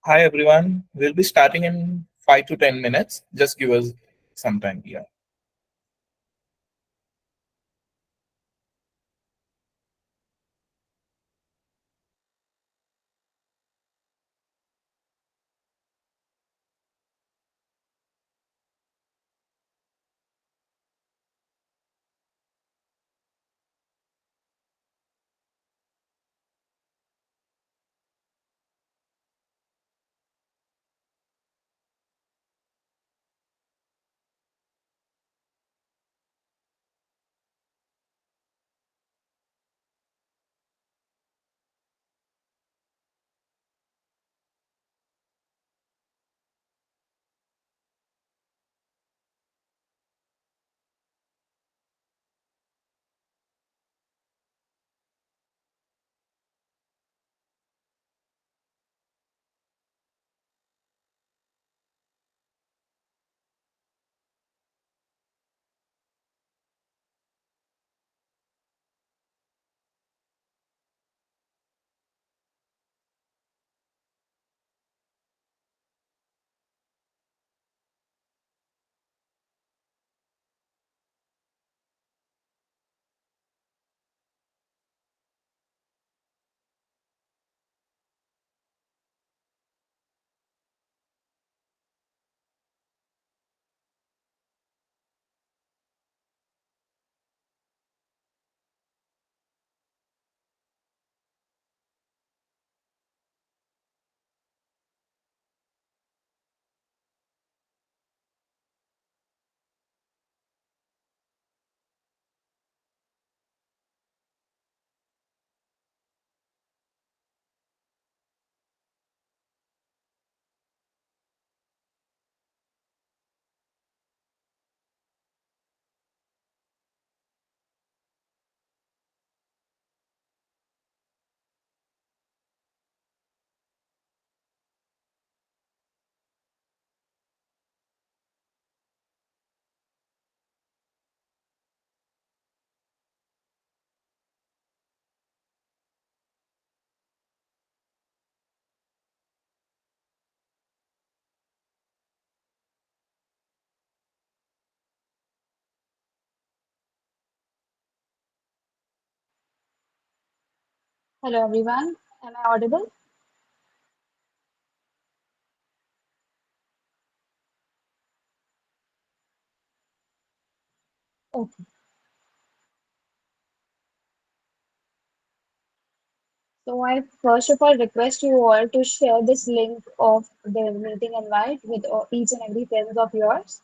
Hi everyone. We'll be starting in 5 to 10 minutes. Just give us some time here. Hello everyone, am I audible? Okay. So I first of all request you all to share this link of the meeting invite with each and every friends of yours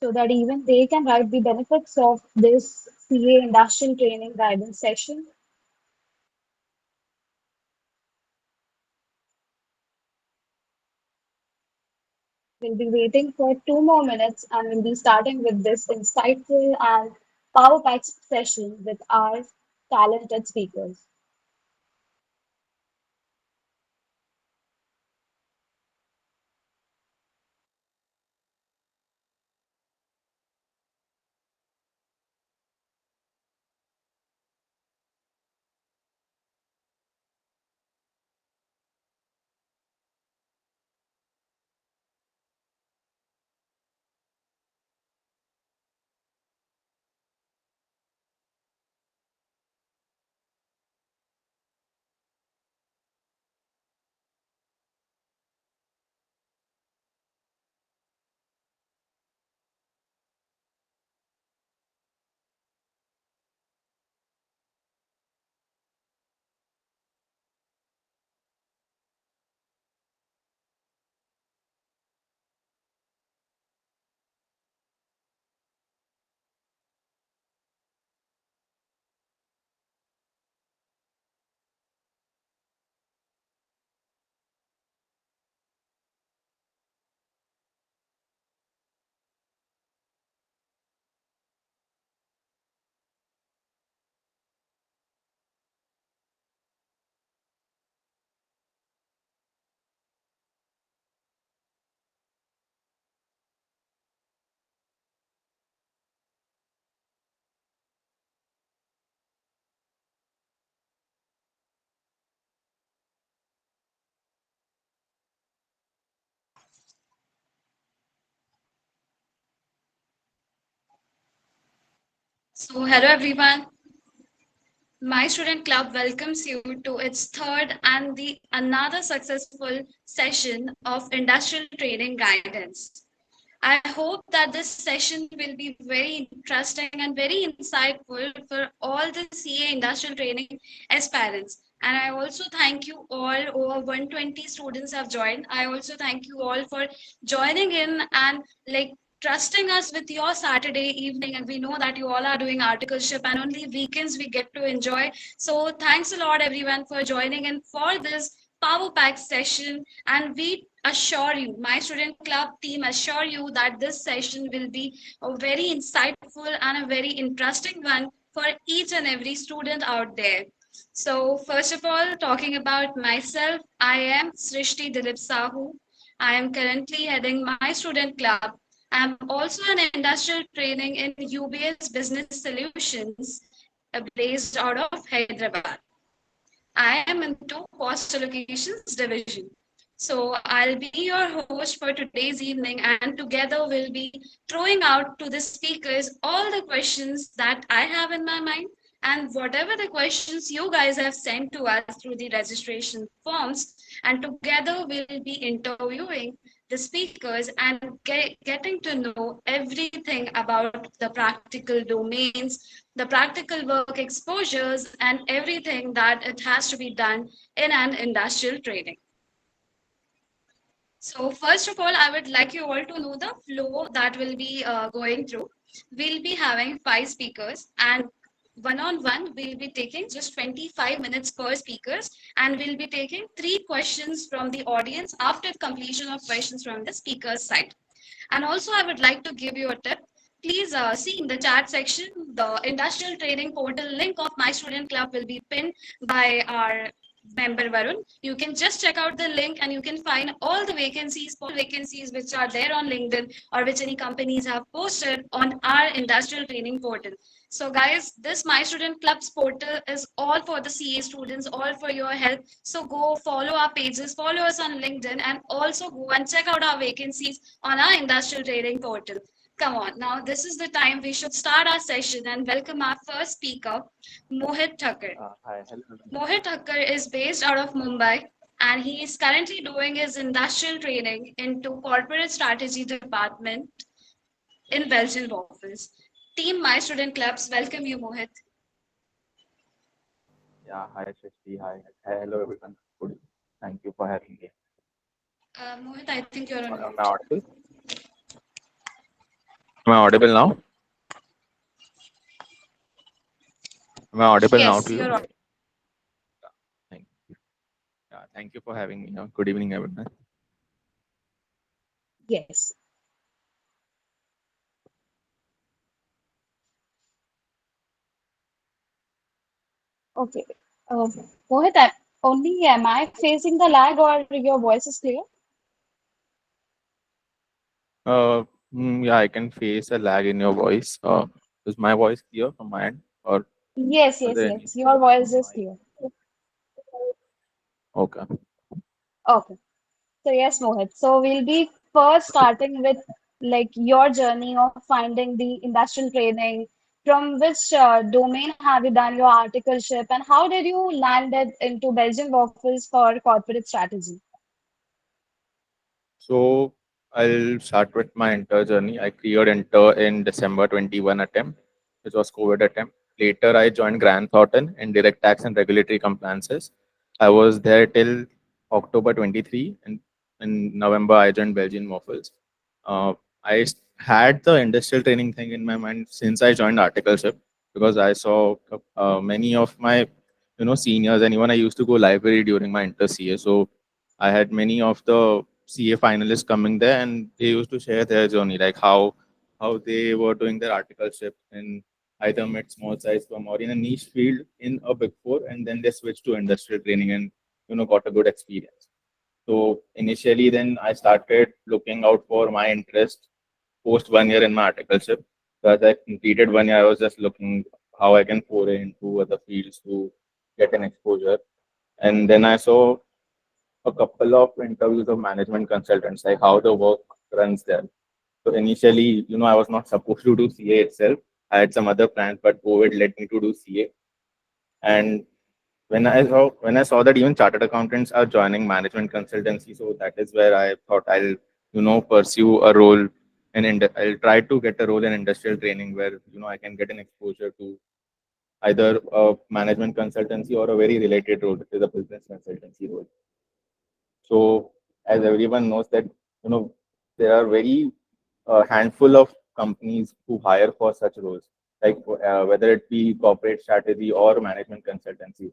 so that even they can write the benefits of this CA industrial training guidance session. We'll be waiting for 2 more minutes and we'll be starting with this insightful and power-packed session with our talented speakers. Hello everyone. My Student Club welcomes you to its third and the another successful session of industrial training guidance. I hope that this session will be very interesting and very insightful for all the CA industrial training aspirants. And I also thank you all. Over 120 students have joined. I also thank you all for joining in and like trusting us with your Saturday evening. And we know that you all are doing articleship and only weekends we get to enjoy. So thanks a lot everyone for joining in for this Power Pack session. And we assure you, my student club team assure you that this session will be a very insightful and a very interesting one for each and every student out there. So first of all, talking about myself, I am Srishti Dilip Sahu. I am currently heading my student club. I am also an industrial training in UBS Business Solutions based out of Hyderabad. I am into cost allocations division. So I'll be your host for today's evening, and together we'll be throwing out to the speakers all the questions that I have in my mind and whatever the questions you guys have sent to us through the registration forms. And together we'll be interviewing the speakers and getting to know everything about the practical domains, the practical work exposures, and everything that it has to be done in an industrial training. So first of all, I would like you all to know the flow that we'll be going through. We'll be having five speakers and one on one, we'll be taking just 25 minutes per speakers and we'll be taking three questions from the audience after completion of questions from the speaker's side. And also, I would like to give you a tip. Please see in the chat section, the industrial training portal link of My Student Club will be pinned by our member Varun. You can just check out the link and you can find all the vacancies which are there on LinkedIn or which any companies have posted on our industrial training portal. So guys, this My Student Club's portal is all for the CA students, all for your help. So go follow our pages, follow us on LinkedIn, and also go and check out our vacancies on our industrial training portal. Come on, now this is the time we should start our session and welcome our first speaker, Mohit Thakkar. Hi, hello. Mohit Thakkar is based out of Mumbai and he is currently doing his industrial training into corporate strategy department in Belgian office. Team My Student Clubs, welcome you, Mohit. Yeah, hi, Srishti. Hi. Hello, everyone. Good. Thank you for having me. Mohit, I think you're on Am mute. I audible? Am I audible now? Am I audible now Yes, to you? you're on. Thank you. Yeah, thank you for having me. Good evening, everyone. Yes. Okay. Uh, Mohit, only am I facing the lag or your voice is clear? Uh, yeah, I can face a lag in your voice. Is my voice clear from my end, or Yes, are yes, there any yes. Your voice is noise? clear. Okay. Okay. So yes, Mohit. So we'll be first starting with like your journey of finding the industrial training. From which domain have you done your articleship, and how did you land it into Belgian waffles for corporate strategy? So I'll start with my inter journey. I cleared inter in December 21 attempt, which was COVID attempt. Later, I joined Grant Thornton in direct tax and regulatory compliances. I was there till October 23, and in November, I joined Belgian Waffles. Uh, had the industrial training thing in my mind since I joined articleship because I saw many of my seniors and even I used to go library during my inter CA. So I had many of the CA finalists coming there, and they used to share their journey, like how they were doing their articleship in either mid small size firm or in a niche field in a big four, and then they switched to industrial training and got a good experience. So initially, then I started looking out for my interest post 1 year in my articleship. So as I completed 1 year, I was just looking how I can foray into other fields to get an exposure. And then I saw a couple of interviews of management consultants, like how the work runs there. So initially, I was not supposed to do CA itself. I had some other plans, but COVID led me to do CA. And when I saw that even chartered accountants are joining management consultancy, so that is where I thought I'll pursue a role I'll try to get a role in industrial training where I can get an exposure to either a management consultancy or a very related role, which is a business consultancy role. So as everyone knows that there are very handful of companies who hire for such roles, like whether it be corporate strategy or management consultancy.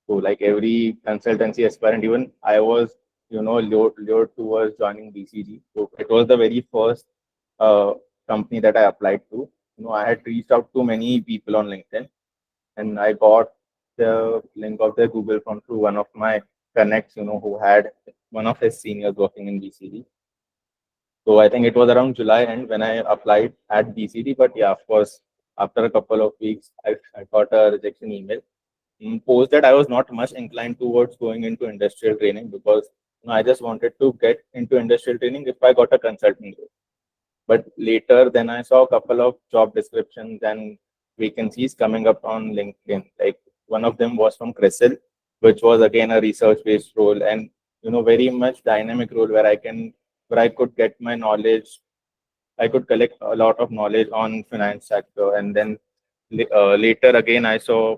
So like every consultancy aspirant, even I was, lured towards joining BCG. So it was the very first uh, company that I applied to. I had reached out to many people on LinkedIn, and I got the link of their Google form through one of my connects, who had one of his seniors working in BCG. So I think it was around July end when I applied at BCG. But yeah, of course, after a couple of weeks, I got a rejection email. Post that I was not much inclined towards going into industrial training because I just wanted to get into industrial training if I got a consulting role. But later, then I saw a couple of job descriptions and vacancies coming up on LinkedIn. Like one of them was from CRISIL, which was again a research-based role and very much dynamic role where I could get my knowledge. I could collect a lot of knowledge on finance sector, and then later again I saw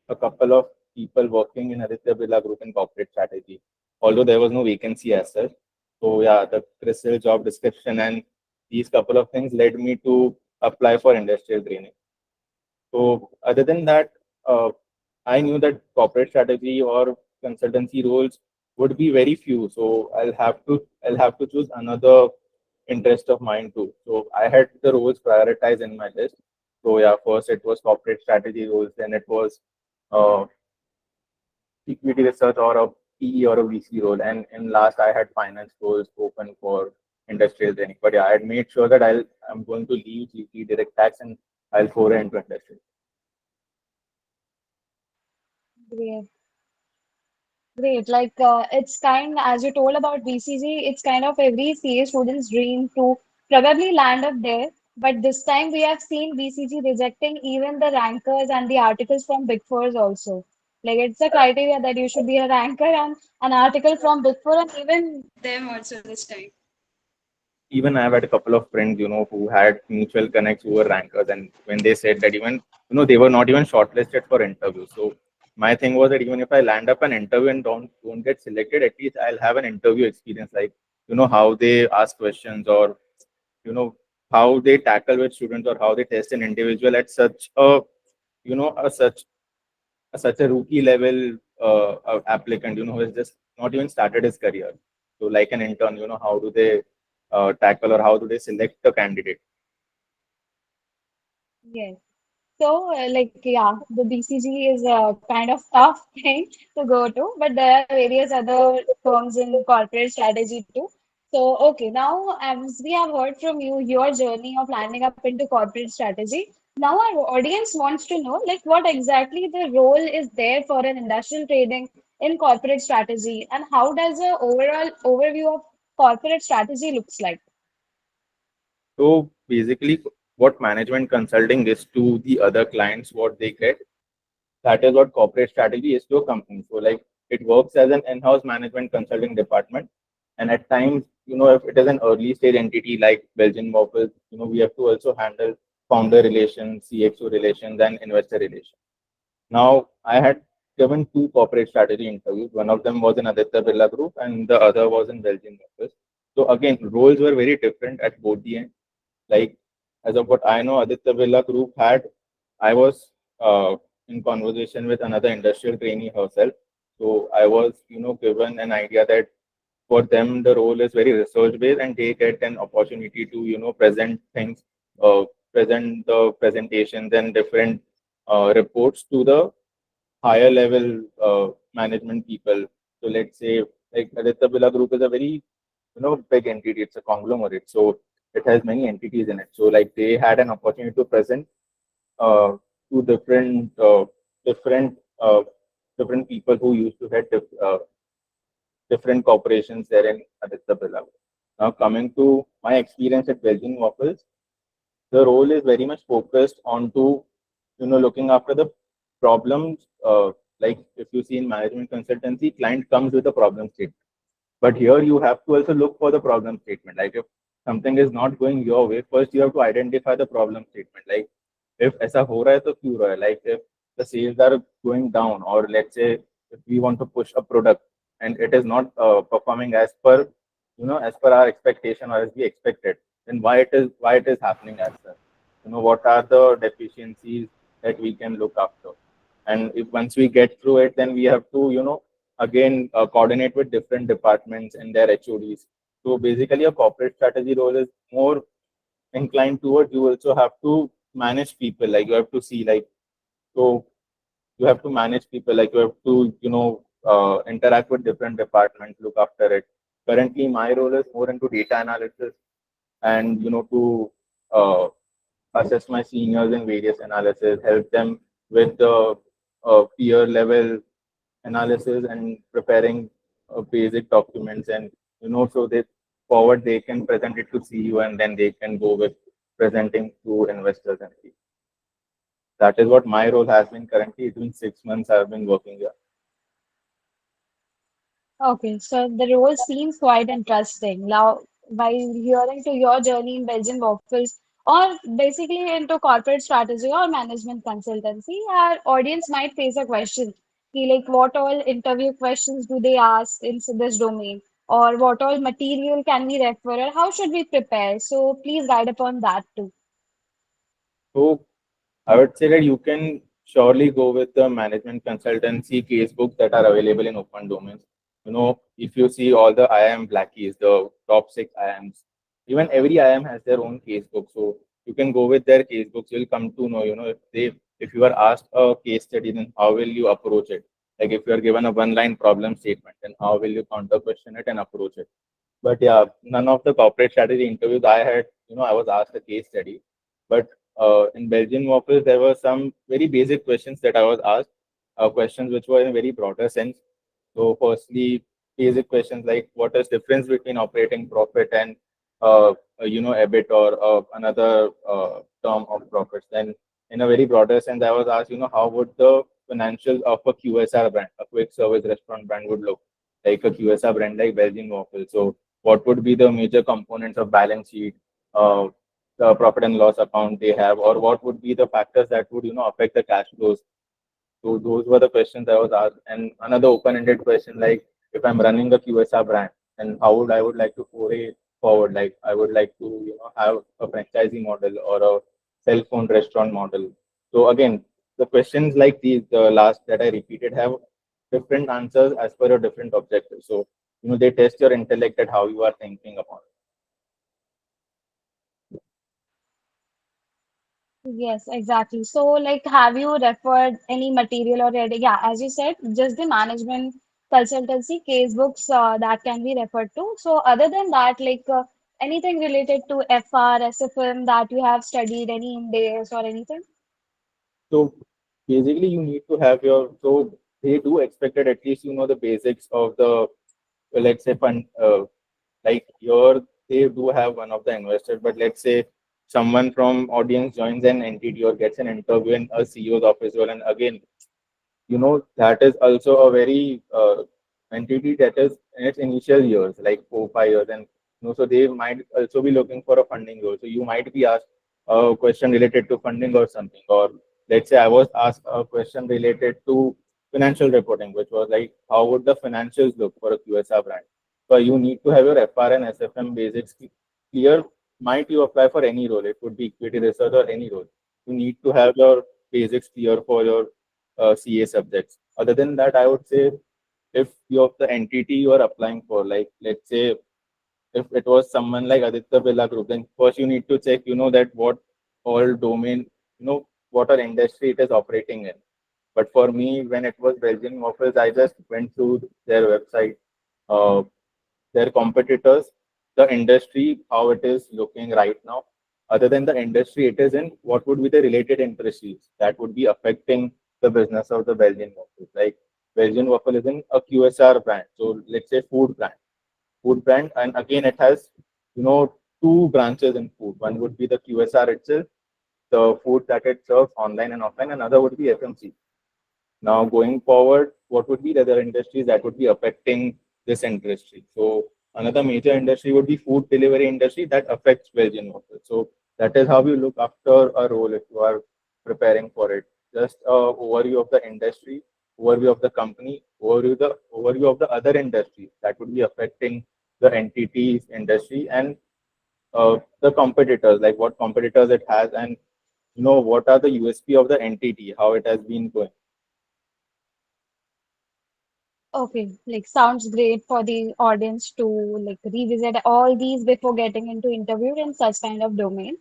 a couple of people working in Aditya Birla Group in corporate strategy, although there was no vacancy as such. So yeah, the CRISIL job description and these couple of things led me to apply for industrial training. So other than that, I knew that corporate strategy or consultancy roles would be very few. So I'll have to choose another interest of mine too. So I had the roles prioritized in my list. So yeah, first it was corporate strategy roles, then it was uh, equity research or a PE or a VC role, and in last I had finance roles open for industrial training. But yeah, I had made sure that I'm going to leave GT direct tax and I'll foray into industry. Great. Great. It's as you told about BCG, it's kind of every CA student's dream to probably land up there. But this time we have seen BCG rejecting even the rankers and the articles from Big Fours also. Like it's a criteria that you should be a ranker and an article from Big Four, and even Them also this time. Even I've had a couple of friends, who had mutual connects who were rankers, and when they said that even, they were not even shortlisted for interview. So my thing was that even if I land up an interview and don't get selected, at least I'll have an interview experience, like how they ask questions or you know how they tackle with students or how they test an individual at such a you know a such a rookie level applicant, who has just not even started his career. So like an intern, how do they tackle or how do they select a candidate? yes. So, yeah, the BCG is a kind of tough thing to go to, but there are various other firms in corporate strategy too. So, okay, now as we have heard from you, your journey of landing up into corporate strategy, now our audience wants to know, like, what exactly the role is there for an industrial trading in corporate strategy, and how does the overall overview of corporate strategy looks like? So basically, what management consulting is to the other clients, what they get, that is what corporate strategy is to a company. So like it works as an in-house management consulting department. And at times, if it is an early stage entity like Belgian Waffles, we have to also handle founder relations, CXO relations, and investor relations. Now, I had given two corporate strategy interviews. One of them was in Aditya Birla Group, and the other was in Belgian Waffles. So again, roles were very different at both the ends. Like as of what I know, Aditya Birla Group I was in conversation with another industrial trainee herself. So I was, given an idea that for them the role is very research based and they get an opportunity to, present things, present the presentations and different reports to the higher level management people. So let's say like Aditya Birla Group is a very big entity. It's a conglomerate, so it has many entities in it. So like they had an opportunity to present uh, to different uh, different people who used to head different corporations there in Aditya Birla. Now coming to my experience at Belgian Waffles, the role is very much focused onto, looking after the problems. Like if you see in management consultancy, client comes with a problem statement. But here you have to also look for the problem statement. Like if something is not going your way, first you have to identify the problem statement. Like if ऐसा हो रहा है तो क्यों रहा है? Like if the sales are going down, or let's say if we want to push a product and it is not performing as per, as per our expectation or as we expected, then why it is happening as such? What are the deficiencies that we can look after? And if once we get through it, then we have to, again coordinate with different departments and their HODs. So basically, a corporate strategy role is more inclined towards, you also have to manage people. Like you have to see, like, so you have to manage people. Like you have to, interact with different departments, look after it. Currently, my role is more into data analysis, and to uh, assess my seniors in various analysis, help them with the peer level analysis and preparing basic documents, and so they forward they can present it to CEO, and then they can go with presenting to investors and see. That is what my role has been currently. It's been 6 months I've been working here. Okay, so the role seems quite interesting. Now, while hearing to your journey in Belgian workforce, or basically into corporate strategy or management consultancy, our audience might face a question. Like, what all interview questions do they ask in this domain? Or what all material can we refer? Or how should we prepare? So please guide upon that too. So I would say that you can surely go with the management consultancy case books that are available in open domains. If you see all the IIM Blackies, the top 6 IIMs, even every IIM has their own case book. So you can go with their case books. You'll come to know, if you are asked a case study, then how will you approach it? Like if you are given a one-line problem statement, then how will you counter question it and approach it? But yeah, none of the corporate strategy interviews I had, I was asked a case study. But in Belgian office, there were some very basic questions that I was asked, questions which were in a very broader sense. So, firstly, basic questions like what is difference between operating profit and EBIT, or another term of profits. Then, in a very broader sense, I was asked, how would the financials of a QSR brand, a quick service restaurant brand, would look like a QSR brand like Belgian Waffle. So, what would be the major components of balance sheet? The profit and loss account they have, or what would be the factors that would affect the cash flows. So those were the questions I was asked. And another open-ended question, like if I'm running a QSR brand, and how would I would like to foray forward? Like I would like to have a franchising model or a cell phone restaurant model. So again, the questions like these, the last that I repeated, have different answers as per your different objectives. So they test your intellect at how you are thinking upon it. Yes, exactly. So, like, have you referred any material already? Yeah, as you said, just the management consultancy case books that can be referred to. So, other than that, like, anything related to FR, SFM that you have studied, any Indies or anything? So basically, you need to have your, so they do expect that at least the basics of the, let's say, fund. Like here, they do have one of the investors, but let's say someone from audience joins an entity or gets an interview in a CEO's office role, and again, that is also a very entity that is in its initial years, like 4 5 years, and so they might also be looking for a funding role. So you might be asked a question related to funding or something, or let's say I was asked a question related to financial reporting, which was like how would the financials look for a QSR brand. So you need to have your FR and SFM basics clear. Might you apply for any role? It could be equity research or any role. You need to have your basics clear for your CA subjects. Other than that, I would say if you have the entity you are applying for, like let's say if it was someone like Aditya Birla Group, then first you need to check, that what all domain, what are industry it is operating in. But for me, when it was Belgian Waffles, I just went through their website, uh, their competitors, the industry, how it is looking right now. Other than the industry it is in, what would be the related industries that would be affecting the business of the Belgian Waffle? Like Belgian Waffle is in a QSR brand. So let's say food brand, and again it has, two branches in food. One would be the QSR itself, the food that it serves online and offline. Another would be FMC. Now, going forward, what would be the other industries that would be affecting this industry? So, another major industry would be food delivery industry that affects Belgian workers. So, that is how you look after a role if you are preparing for it. Just a overview of the industry, overview of the company, overview of the other industries that would be affecting the entities industry, and the competitors, like what competitors it has, and what are the USP of the entity, how it has been going. Okay, like sounds great for the audience to like revisit all these before getting into interview in such kind of domain.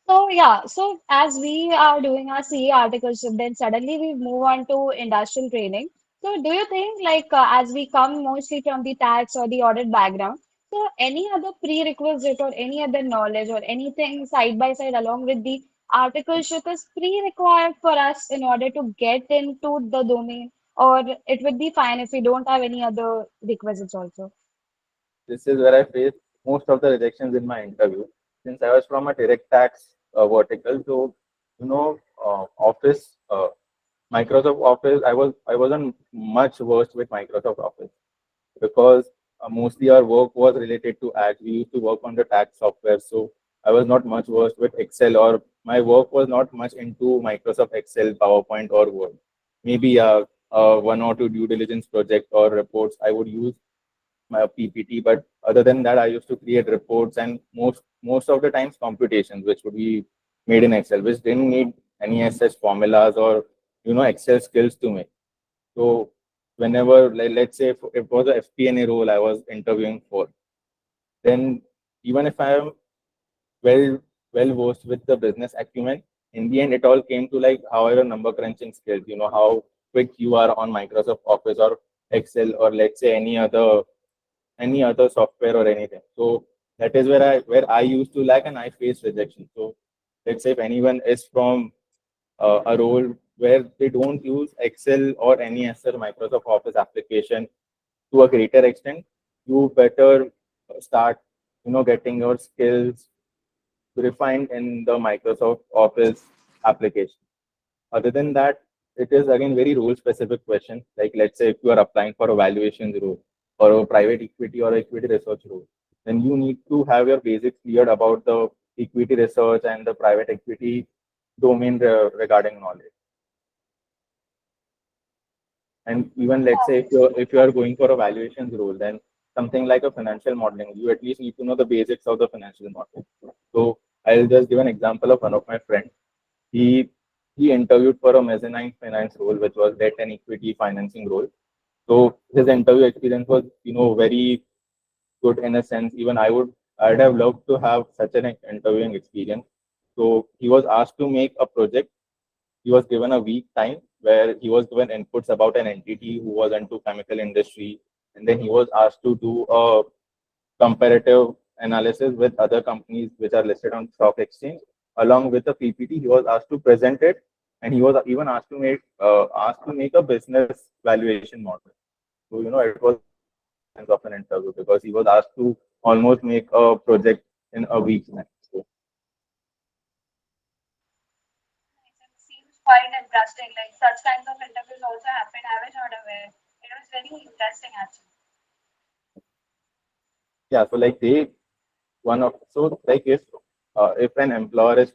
So yeah, so as we are doing our CA articleship, then suddenly we move on to industrial training. So do you think like as we come mostly from the tax or the audit background, so any other prerequisite or any other knowledge or anything side by side along with the articleship is pre-required for us in order to get into the domain? Or it would be fine if we don't have any other requisites also. This is where I faced most of the rejections in my interview, since I was from a direct tax vertical. So, Office, Microsoft Office, I wasn't much versed with Microsoft Office because mostly our work was related to ads. We used to work on the tax software, so I was not much versed with Excel, or my work was not much into Microsoft Excel, PowerPoint, or Word. Maybe one or two due diligence project or reports I would use my PPT, but other than that, I used to create reports and most of the times computations, which would be made in Excel, which didn't need any such formulas or Excel skills to make. So whenever, like, let's say if it was a FP&A role I was interviewing for, then even if I am well well versed with the business acumen, in the end it all came to like how are your number crunching skills, how quick you are on Microsoft Office or Excel, or let's say any other software or anything. So that is where I used to lack and I faced rejection. So let's say if anyone is from a role where they don't use Excel or any other Microsoft Office application to a greater extent, you better start, getting your skills refined in the Microsoft Office application. Other than that, it is again very role specific question. Like let's say if you are applying for a valuations role or a private equity or equity research role, then you need to have your basics cleared about the equity research and the private equity domain regarding knowledge. And even let's say if you are going for a valuations role, then something like a financial modeling, you at least need to know the basics of the financial modeling. So I'll just give an example of one of my friends. He he interviewed for a mezzanine finance role, which was debt and equity financing role. So his interview experience was, very good in a sense. Even I'd have loved to have such an interviewing experience. So he was asked to make a project. He was given a week time where he was given inputs about an entity who was into chemical industry, and then he was asked to do a comparative analysis with other companies which are listed on stock exchange. Along with the PPT, he was asked to present it, and he was even asked to make a business valuation model. So it was of an interview because he was asked to almost make a project in a week's time. So It seems quite interesting. Like such kinds of interviews also happen. I was not aware. It was very interesting actually. yeah, so like if an employer is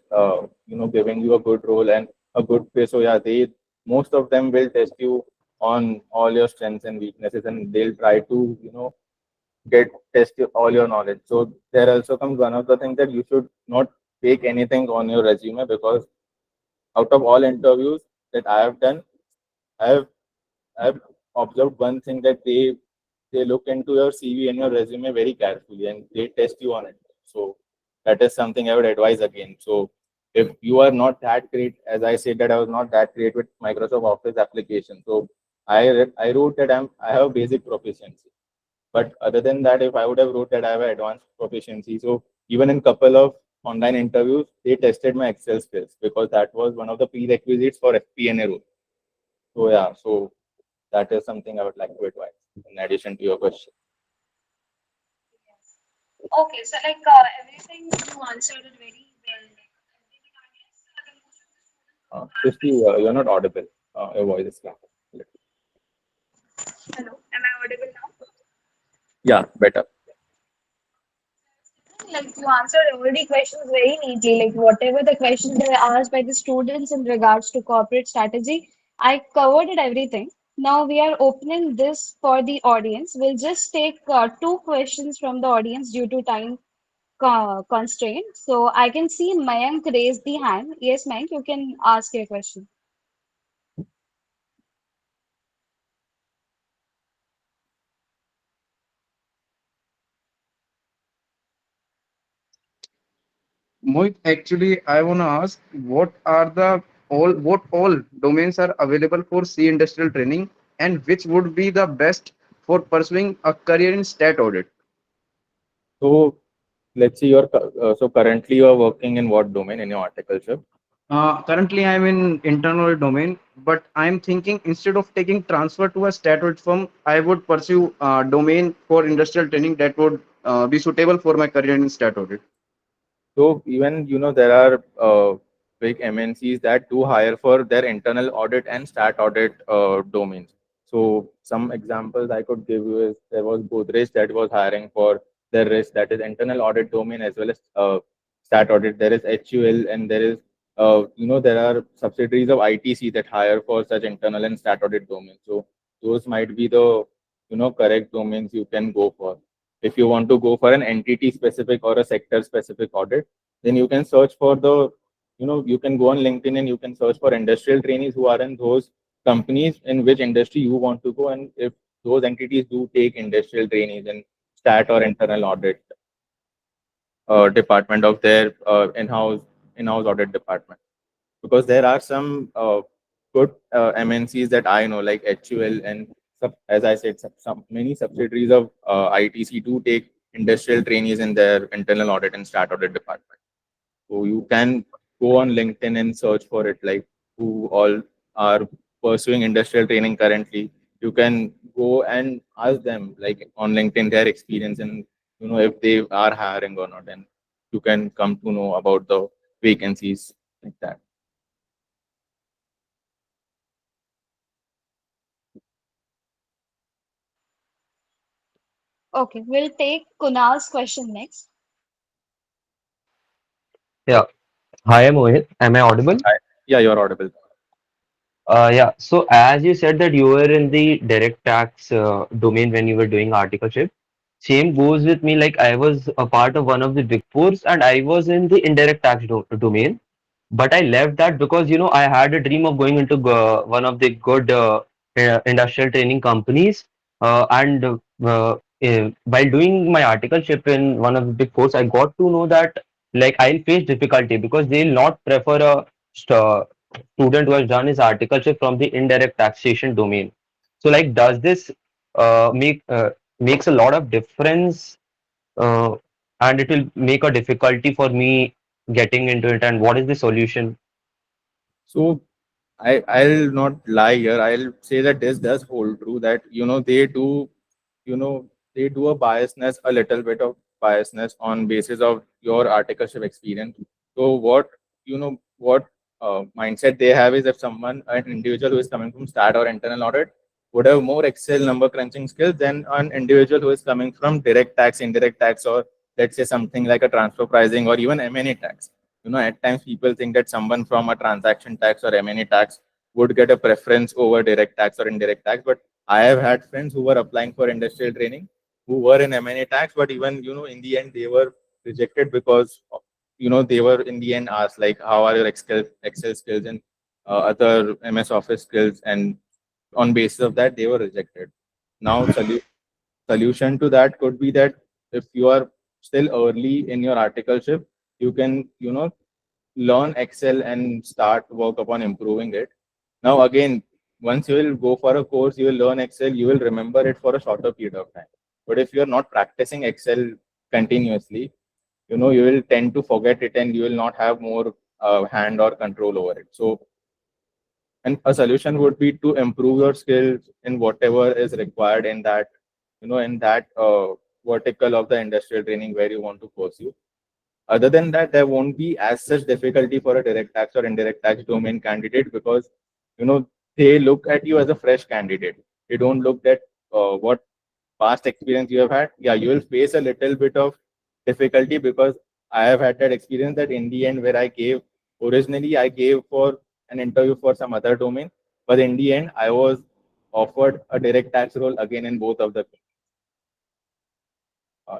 giving you a good role and a good pay, so yeah, they most of them will test you on all your strengths and weaknesses, and they'll try to all your knowledge. So there also comes one of the things that you should not fake anything on your resume, because out of all interviews that I have done, I have I've observed one thing, that they look into your CV and your resume very carefully and they test you on it. So that is something I would advise again. So if you are not that great, as I said that I was not that great with Microsoft Office application, so I wrote that I have a basic proficiency. But other than that, if I would have wrote that I have an advanced proficiency, so even in couple of online interviews, they tested my Excel skills because that was one of the prerequisites for FP&A role. So yeah, so that is something I would like to advise in addition to your question. Okay, so like everything you answered it very well. Srishti, you're not audible. Your voice is cracking. Hello, am I audible now? Yeah, better. Like you answered already questions very neatly. Like whatever the questions were asked by the students in regards to corporate strategy, I covered it everything. Now we are opening this for the audience. We'll just take two questions from the audience due to time constraint. So I can see Mayank raise the hand. Yes, Mayank, you can ask your question. Mohit, actually, I want to ask what all domains are available for C industrial training and which would be the best for pursuing a career in stat audit? So let's see so currently you are working in what domain in your articleship? Currently, I'm in internal domain, but I'm thinking instead of taking transfer to a stat audit firm, I would pursue a domain for industrial training that would be suitable for my career in stat audit. So even there are big MNCs that do hire for their internal audit and stat audit domains. So some examples I could give you is there was Godrej that was hiring for their risk, that is internal audit domain, as well as stat audit. There is HUL, and there is there are subsidiaries of ITC that hire for such internal and stat audit domains. So those might be the correct domains you can go for. If you want to go for an entity specific or a sector specific audit, then you can search for you can go on LinkedIn and you can search for industrial trainees who are in those companies in which industry you want to go. And if those entities do take industrial trainees in stat or internal audit department of their in-house audit department, because there are some good MNCs that I know, like HUL, and as I said, some many subsidiaries of ITC do take industrial trainees in their internal audit and stat audit department. So you can go on LinkedIn and search for it, like who all are pursuing industrial training currently. You can go and ask them, like on LinkedIn, their experience and if they are hiring or not, and you can come to know about the vacancies like that. Okay, we'll take Kunal's question next. Yeah. Hi, Mohit. Am I audible? Yeah, you're audible. Yeah. So as you said that you were in the direct tax domain when you were doing articleship, same goes with me. Like I was a part of one of the big fours, and I was in the indirect tax domain. But I left that because I had a dream of going into one of the good industrial training companies. And while doing my articleship in one of the big fours, I got to know that like I'll face difficulty because they'll not prefer a student who has done his articleship from the indirect taxation domain. So like, does this makes a lot of difference, uh, and it will make a difficulty for me getting into it? And what is the solution? So I'll not lie here. I'll say that this does hold true, that you know they do a biasness, a little bit of biasness on basis of your articleship experience. So what mindset they have is, if an individual who is coming from stat or internal audit would have more Excel number crunching skills than an individual who is coming from direct tax, indirect tax, or let's say something like a transfer pricing or even M&A tax. At times people think that someone from a transaction tax or M&A tax would get a preference over direct tax or indirect tax. But I have had friends who were applying for industrial training who were in M&A tax, but even in the end they were rejected because they were in the end asked, like, how are your Excel skills and other MS Office skills, and on basis of that they were rejected. Now solution to that could be that if you are still early in your articleship, you can learn Excel and start work upon improving it. Now again, once you will go for a course, you will learn Excel, you will remember it for a shorter period of time. But if you are not practicing Excel continuously, you will tend to forget it and you will not have more hand or control over it. So, and a solution would be to improve your skills in whatever is required in that vertical of the industrial training where you want to pursue. Other than that, there won't be as such difficulty for a direct tax or indirect tax domain candidate because you know they look at you as a fresh candidate. They don't look at what past experience you have had. Yeah, you will face a little bit of difficulty because I have had that experience that in the end where I gave for an interview for some other domain, but in the end I was offered a direct tax role again in both of the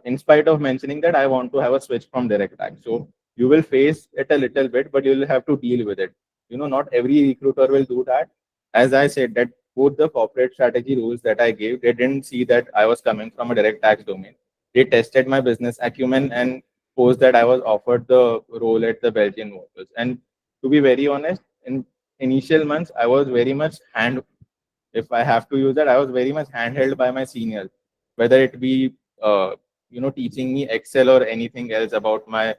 in spite of mentioning that I want to have a switch from direct tax. So you will face it a little bit, but you will have to deal with it. Not every recruiter will do that. As I said, that both the corporate strategy rules that I gave, they didn't see that I was coming from a direct tax domain. They tested my business acumen and posed that I was offered the role at the Belgian Motors. And to be very honest, in initial months, I was very much if I have to use that, I was very much handheld by my seniors, whether it be teaching me Excel or anything else about my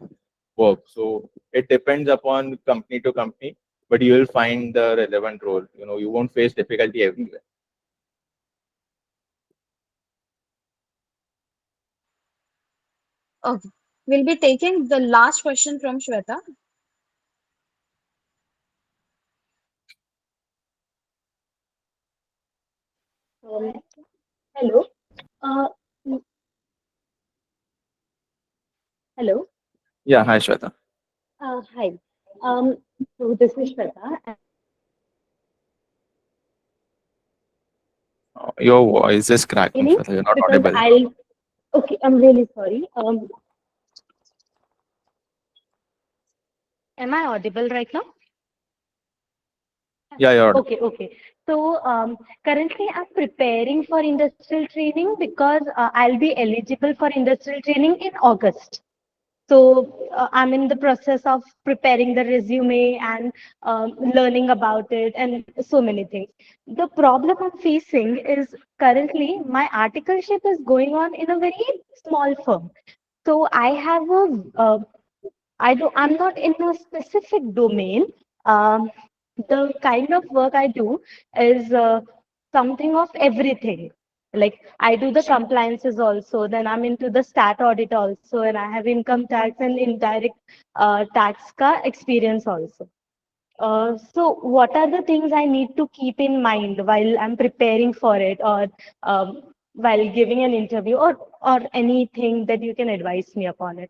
work. So it depends upon company to company, but you will find the relevant role. You won't face difficulty everywhere. Okay. We'll be taking the last question from Shweta. Um, Hello. Uh, mm, Hello. Yeah, hi Shweta. Hi. Um, so this is Shweta. Your voice is cracking, Any Shweta. You're not because audible. I'll. Okay, I'm really sorry. Am I audible right now? Yeah, you're audible. Okay. So currently I'm preparing for industrial training because I'll be eligible for industrial training in August. So I'm in the process of preparing the resume and learning about it and so many things. The problem I'm facing is currently my articleship is going on in a very small firm. So I have I'm not in a specific domain. Um, the kind of work I do is something of everything. Like I do the compliances also, then I'm into the stat audit also, and I have income tax and indirect tax ka experience also. So what are the things I need to keep in mind while I'm preparing for it or while giving an interview or anything that you can advise me upon it?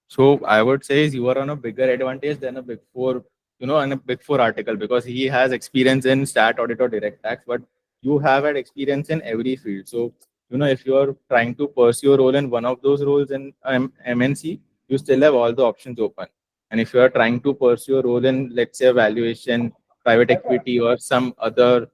So I would say you are on a bigger advantage than a big four, on a big four article because he has experience in stat audit or direct tax, but you have had experience in every field. So, if you are trying to pursue a role in one of those roles in MNC, you still have all the options open. And if you are trying to pursue a role in, let's say, valuation, private equity, or some other,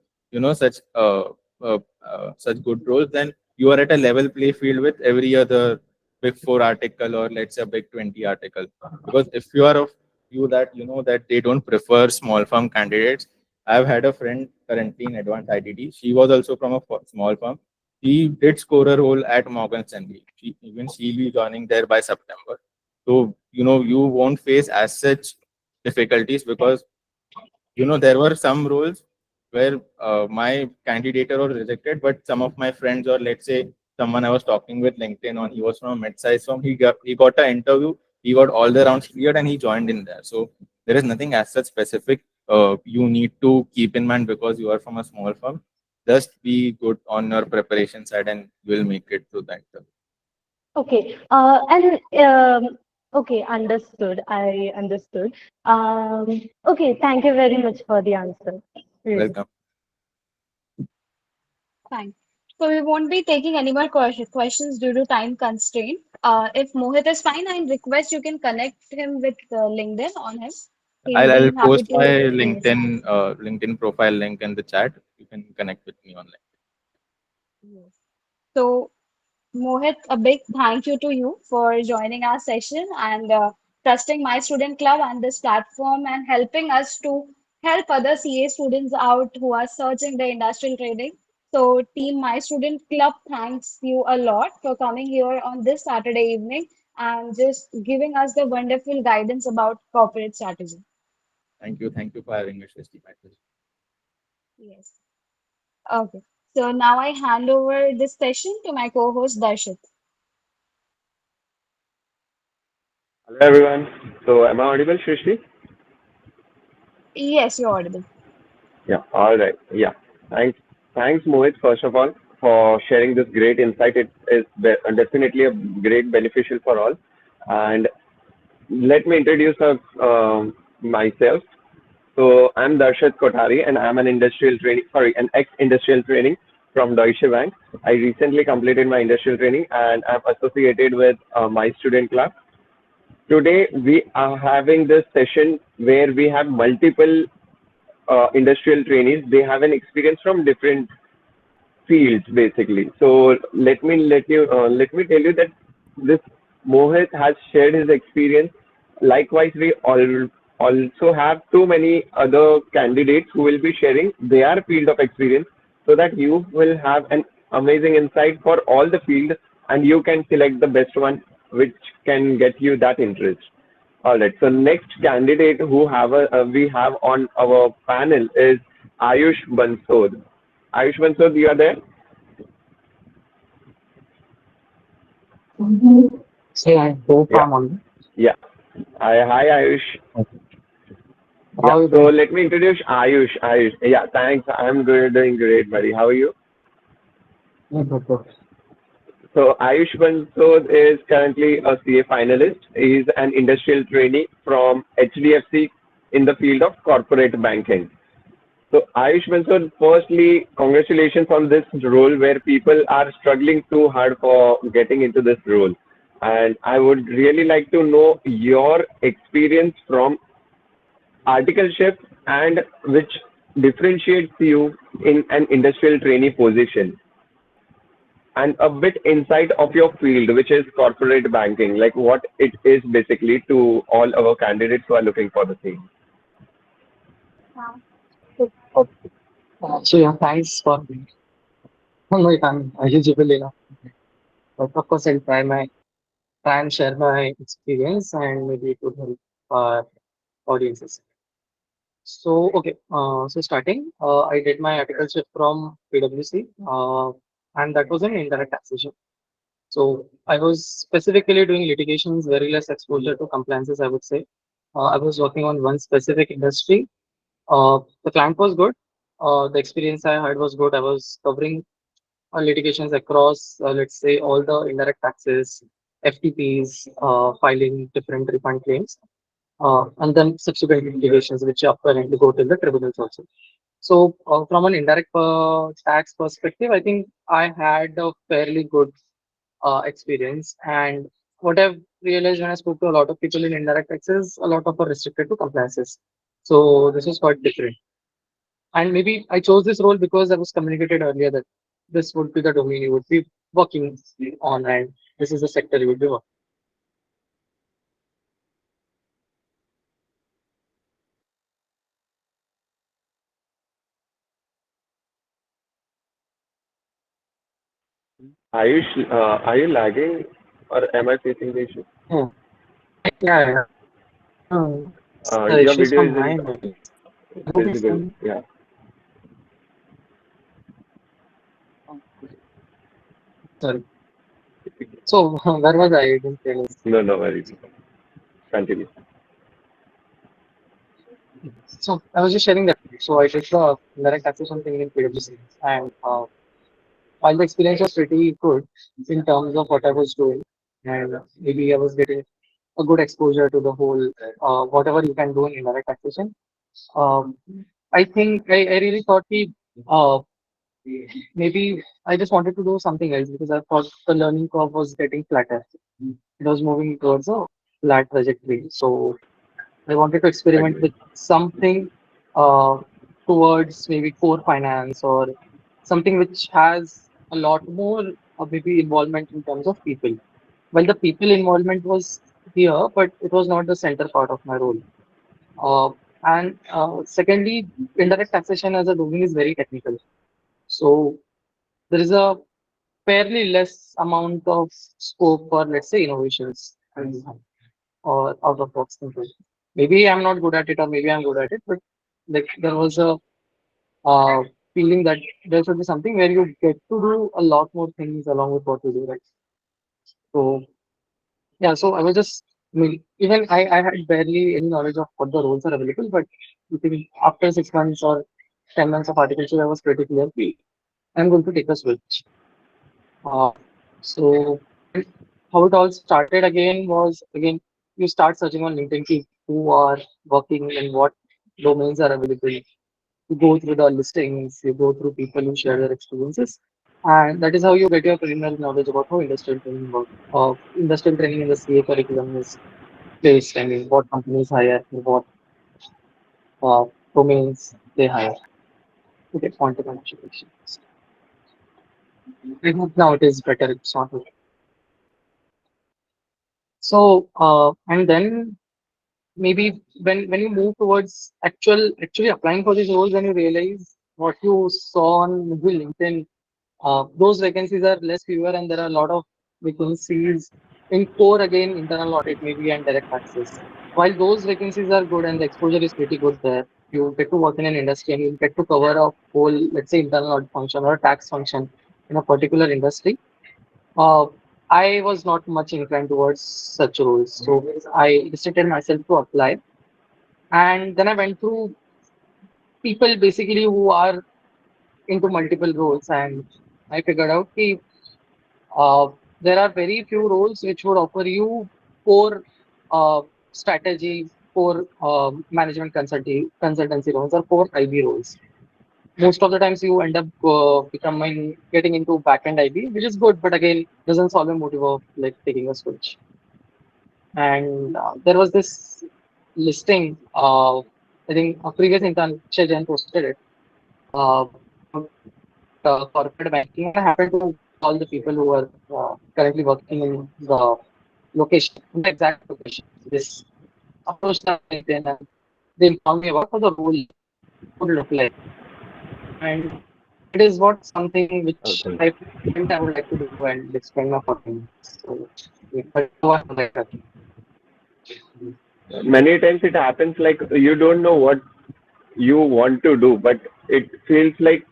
such good roles, then you are at a level play field with every other big four article or let's say a big 20 article. Because if you are of view that that they don't prefer small firm candidates, I've had a friend currently in advanced ITT. She was also from a small firm. She did score a role at Morgan Stanley. She'll be joining there by September. So you won't face as such difficulties because there were some roles where my candidature was rejected, but some of my friends or let's say someone I was talking with LinkedIn on, he was from a mid-sized firm. He got an interview, he got all the rounds cleared, and he joined in there. So there is nothing as such specific you need to keep in mind because you are from a small firm. Just be good on your preparation side, and you will make it to the interview. Okay. Okay, understood. I understood. Okay, thank you very much for the answer. Really. Welcome. Fine. So we won't be taking any more questions due to time constraint. If Mohit is fine, I request you can connect him with LinkedIn on him. He'll I'll be happy post my to. Yes. LinkedIn profile link in the chat. You can connect with me online. Yes. So Mohit, a big thank you to you for joining our session and trusting My Student Club and this platform and helping us to help other CA students out who are searching the industrial training. So, Team My Student Club thanks you a lot for coming here on this Saturday evening and just giving us the wonderful guidance about corporate strategy. Thank you. Thank you for having me, Shristi. My pleasure. Yes. Okay. So now I hand over this session to my co-host Darshit. Hello everyone. So am I audible, Shrishti? Yes, you're audible. Yeah. All right. Yeah. Thanks, Mohit. First of all, for sharing this great insight. It is definitely a great beneficial for all. And let me introduce myself. So I'm Darshit Kothari, and I'm an ex-industrial training from Deutsche Bank. I recently completed my industrial training, and I'm associated with my student club. Today we are having this session where we have multiple industrial trainees. They have an experience from different fields basically. So let me tell you that this Mohit has shared his experience. Likewise, we all also have too many other candidates who will be sharing their field of experience, so that you will have an amazing insight for all the field, and you can select the best one which can get you that interest. All right. So next candidate we have on our panel is Ayush Bansod. Ayush Bansod, you are there? Say, I hope Yeah. I'm on. Yeah. Hi, Ayush. Yeah. How you So doing? let me introduce Ayush. Ayush. Yeah. Thanks. I'm good, doing great, buddy. How are you? Yeah, good, good. So Ayush Bansod is currently a CA finalist. He's an industrial trainee from HDFC in the field of corporate banking. So Ayush Bansod, firstly, congratulations on this role where people are struggling too hard for getting into this role. And I would really like to know your experience from articleship and which differentiates you in an industrial trainee position, and a bit insight of your field, which is corporate banking, like what it is basically to all our candidates who are looking for the same. Okay. Yeah, thanks for. I don't know if I'm eligible enough, but of course I'll try and share my experience and maybe it would help our audiences. So okay, so starting, I did my articleship from PwC, and that was an indirect taxation. So I was specifically doing litigations, very less exposure to compliances, I would say. I was working on one specific industry. The client was good. The experience I had was good. I was covering litigations across, let's say, all the indirect taxes, FTPs, filing different refund claims, and then subsequent litigations, which apparently go to the tribunals also. So, from an indirect tax perspective, I think I had a fairly good experience. And what I've realized when I spoke to a lot of people in indirect taxes, a lot of are restricted to compliances. So this is quite different. And maybe I chose this role because I was communicated earlier that this would be the domain you would be working on, and this is the sector you would be working. Ayush, are you lagging or am I facing the issue? Hmm. Yeah, yeah. The Your issues video from is my in end. Okay, visible. Yeah. sorry. So where was I? I didn't realize. No, no worries. Continue. So I was just sharing that. So I did the direct taxation thing in PwC, and while the experience was pretty good in terms of what I was doing, and maybe I was getting a good exposure to the whole whatever you can do in indirect taxation. Um, I think I really thought uh, maybe I just wanted to do something else because I thought the learning curve was getting flatter. It was moving towards a flat trajectory. So I wanted to experiment Agree. with something uh, towards maybe core finance or something which has a lot more maybe involvement in terms of people. Well, the people involvement was here, but it was not the center part of my role. And secondly, indirect taxation as a domain is very technical. So there is a fairly less amount of scope for, let's say, innovations or out of box thinking. Maybe I'm not good at it, or maybe I'm good at it, but like there was a feeling that there should be something where you get to do a lot more things along with what you do, right? So yeah, so I was just, I mean, even I had barely any knowledge of what the roles are available, but I think after 6 months or 10 months of architecture, I was pretty clear. I'm going to take a switch. Uh, so how it all started again was again you start searching on LinkedIn ki who are working in what domains are available. You go through the listings, you go through people who share their experiences, and that is how you get your preliminary knowledge about how industrial training works. Industrial training in the CA curriculum is placed, I mean, what companies hire, what uh, domains they hire. Okay, content and education. I hope now it is better. It's not. So, and then maybe when you move towards actually applying for these roles, when you realize what you saw on maybe LinkedIn, those vacancies are less fewer, and there are a lot of vacancies in core again, internal audit maybe and direct taxes. While those vacancies are good and the exposure is pretty good there, you get to work in an industry and you get to cover a whole, let's say, internal audit function or a tax function in a particular industry. Uh, I was not much inclined towards such roles, so I restricted myself to apply. And then I went through people basically who are into multiple roles, and I figured out that there are very few roles which would offer you core strategy, core management consultancy roles, or core IB roles. Most of the times you end up getting into backend IB, which is good, but again doesn't solve a motive of like taking a switch. And there was this listing. I think a previous intern Shajan posted it. Uh, Corporate banking. I happened to all the people who are currently working in the location, the exact location. This approached them LinkedIn and they informed me about how the role would look like. And it is what something which Okay. I think I would like to do and explain my thing. So, but what like that. Many times it happens like you don't know what you want to do, but it feels like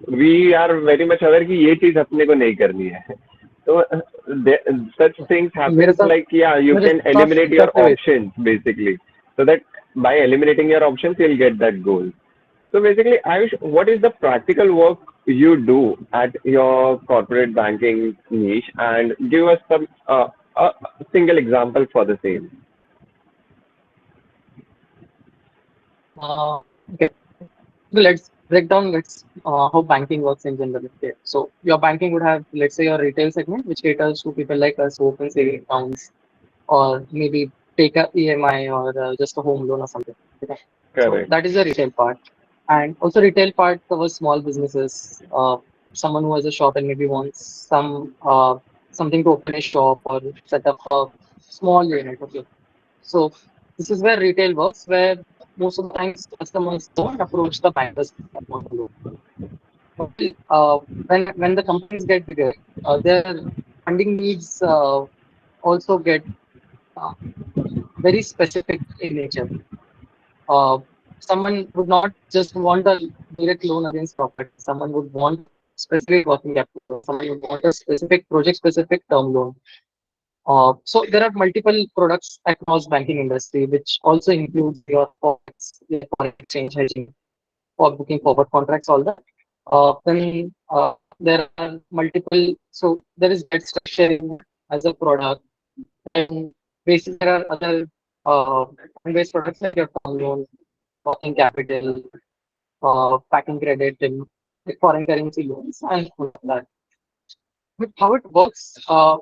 we are very much aware कि ये चीज अपने को नहीं करनी है. So such things मेरे happens साथ like yeah, you मेरे can साथ eliminate your करते हुए options basically, so that by eliminating your options you'll get that goal. So basically, Ayush, what is the practical work you do at your corporate banking niche, and give us some a single example for the same. okay. So let's break down how banking works in general. Okay. So your banking would have, let's say, your retail segment, which caters to people like us who open saving accounts or maybe take a EMI or just a home loan or something. Okay. So Correct. that is the retail part. And also retail part covers small businesses, someone who has a shop and maybe wants something to open a shop or set up a small unit. Okay. So this is where retail works, where most of the times customers don't approach the bankers that want to loan. When the companies get bigger, their funding needs also get uh, very specific in nature. Uh, Someone would not just want a direct loan against property. Someone would want specific working capital. Someone would want a specific project-specific term loan. So there are multiple products across banking industry, which also includes your forex, your foreign exchange hedging, for booking forward contracts, all that. Then there are multiple. So there is debt structuring as a product, and basically there are other based products like your term loan, working capital, packing credit, and foreign currency loans, and all of that. But how it works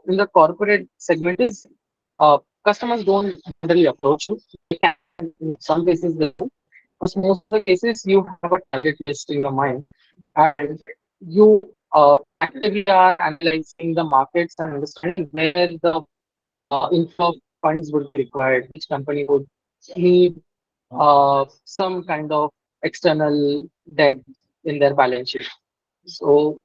in the corporate segment is customers don't generally approach you. They can, in some cases, they do. But most of the cases, you have a target list in your mind, and you actively are analyzing the markets and understanding where the inflow of funds would be required, which company would need some kind of external debt in their balance sheet. So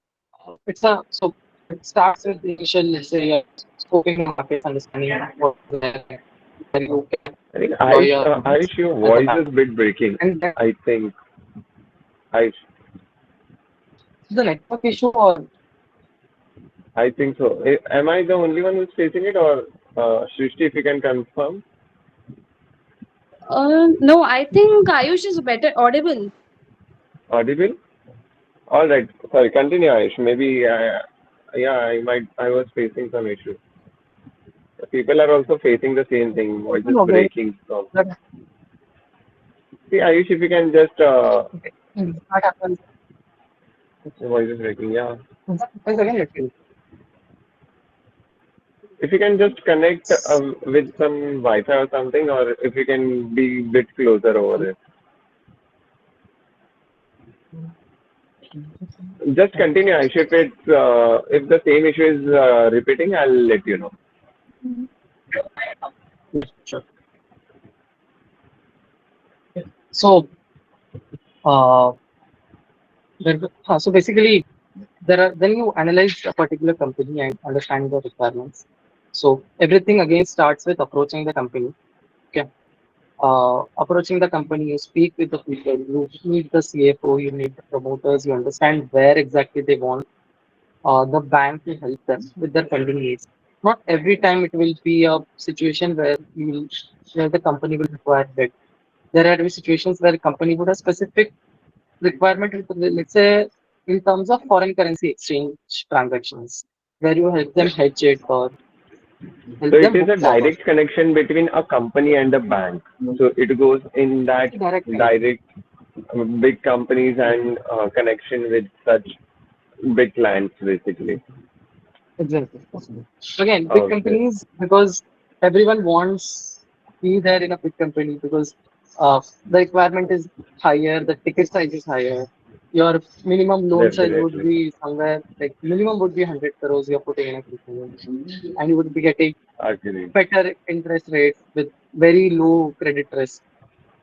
it starts with the initial, let's say, scoping the markets, understanding what where you can I think deploy your funds Ayush, your as a voice bank. is a bit breaking. And then, I think Ayush. The network issue or I think so. Am I the only one who's facing it, or Srishti, if you can confirm? No, I think Ayush is better audible. Audible? All right. Sorry, continue, Ayush. Maybe, yeah, I was facing some issue. People are also facing the same thing. Voice is okay, breaking. So, that see, Ayush, if you can just, okay. That happens. your voice is breaking. Yeah. That happens again. Let me. If you can just connect with some Wi-Fi or something, or if you can be a bit closer over there. Just continue, Ayush. If the same issue is repeating, I'll let you know. Sure. So, uh, so basically, there are then you analyze a particular company and understand the requirements. So everything again starts with approaching the company. Okay. Approaching the company, you speak with the people, you meet the CFO, you meet the promoters, you understand where exactly they want the bank to help them with their funding needs. Not every time it will be a situation where the company will require debt. There are be situations where a company would have specific requirement, let's say, in terms of foreign currency exchange transactions, where you help them hedge it or So help it them is move a forward. direct connection between a company and a bank. So it goes in that Direct connection. direct big companies and connection with such big clients, basically. Exactly. Again, big Okay. companies, because everyone wants to be there in a big company because the requirement is higher, the ticket size is higher. Your minimum loan size would Definitely. be somewhere like minimum would be 100 crores you're putting in a company, and you would be getting Agreed. better interest rates with very low credit risk,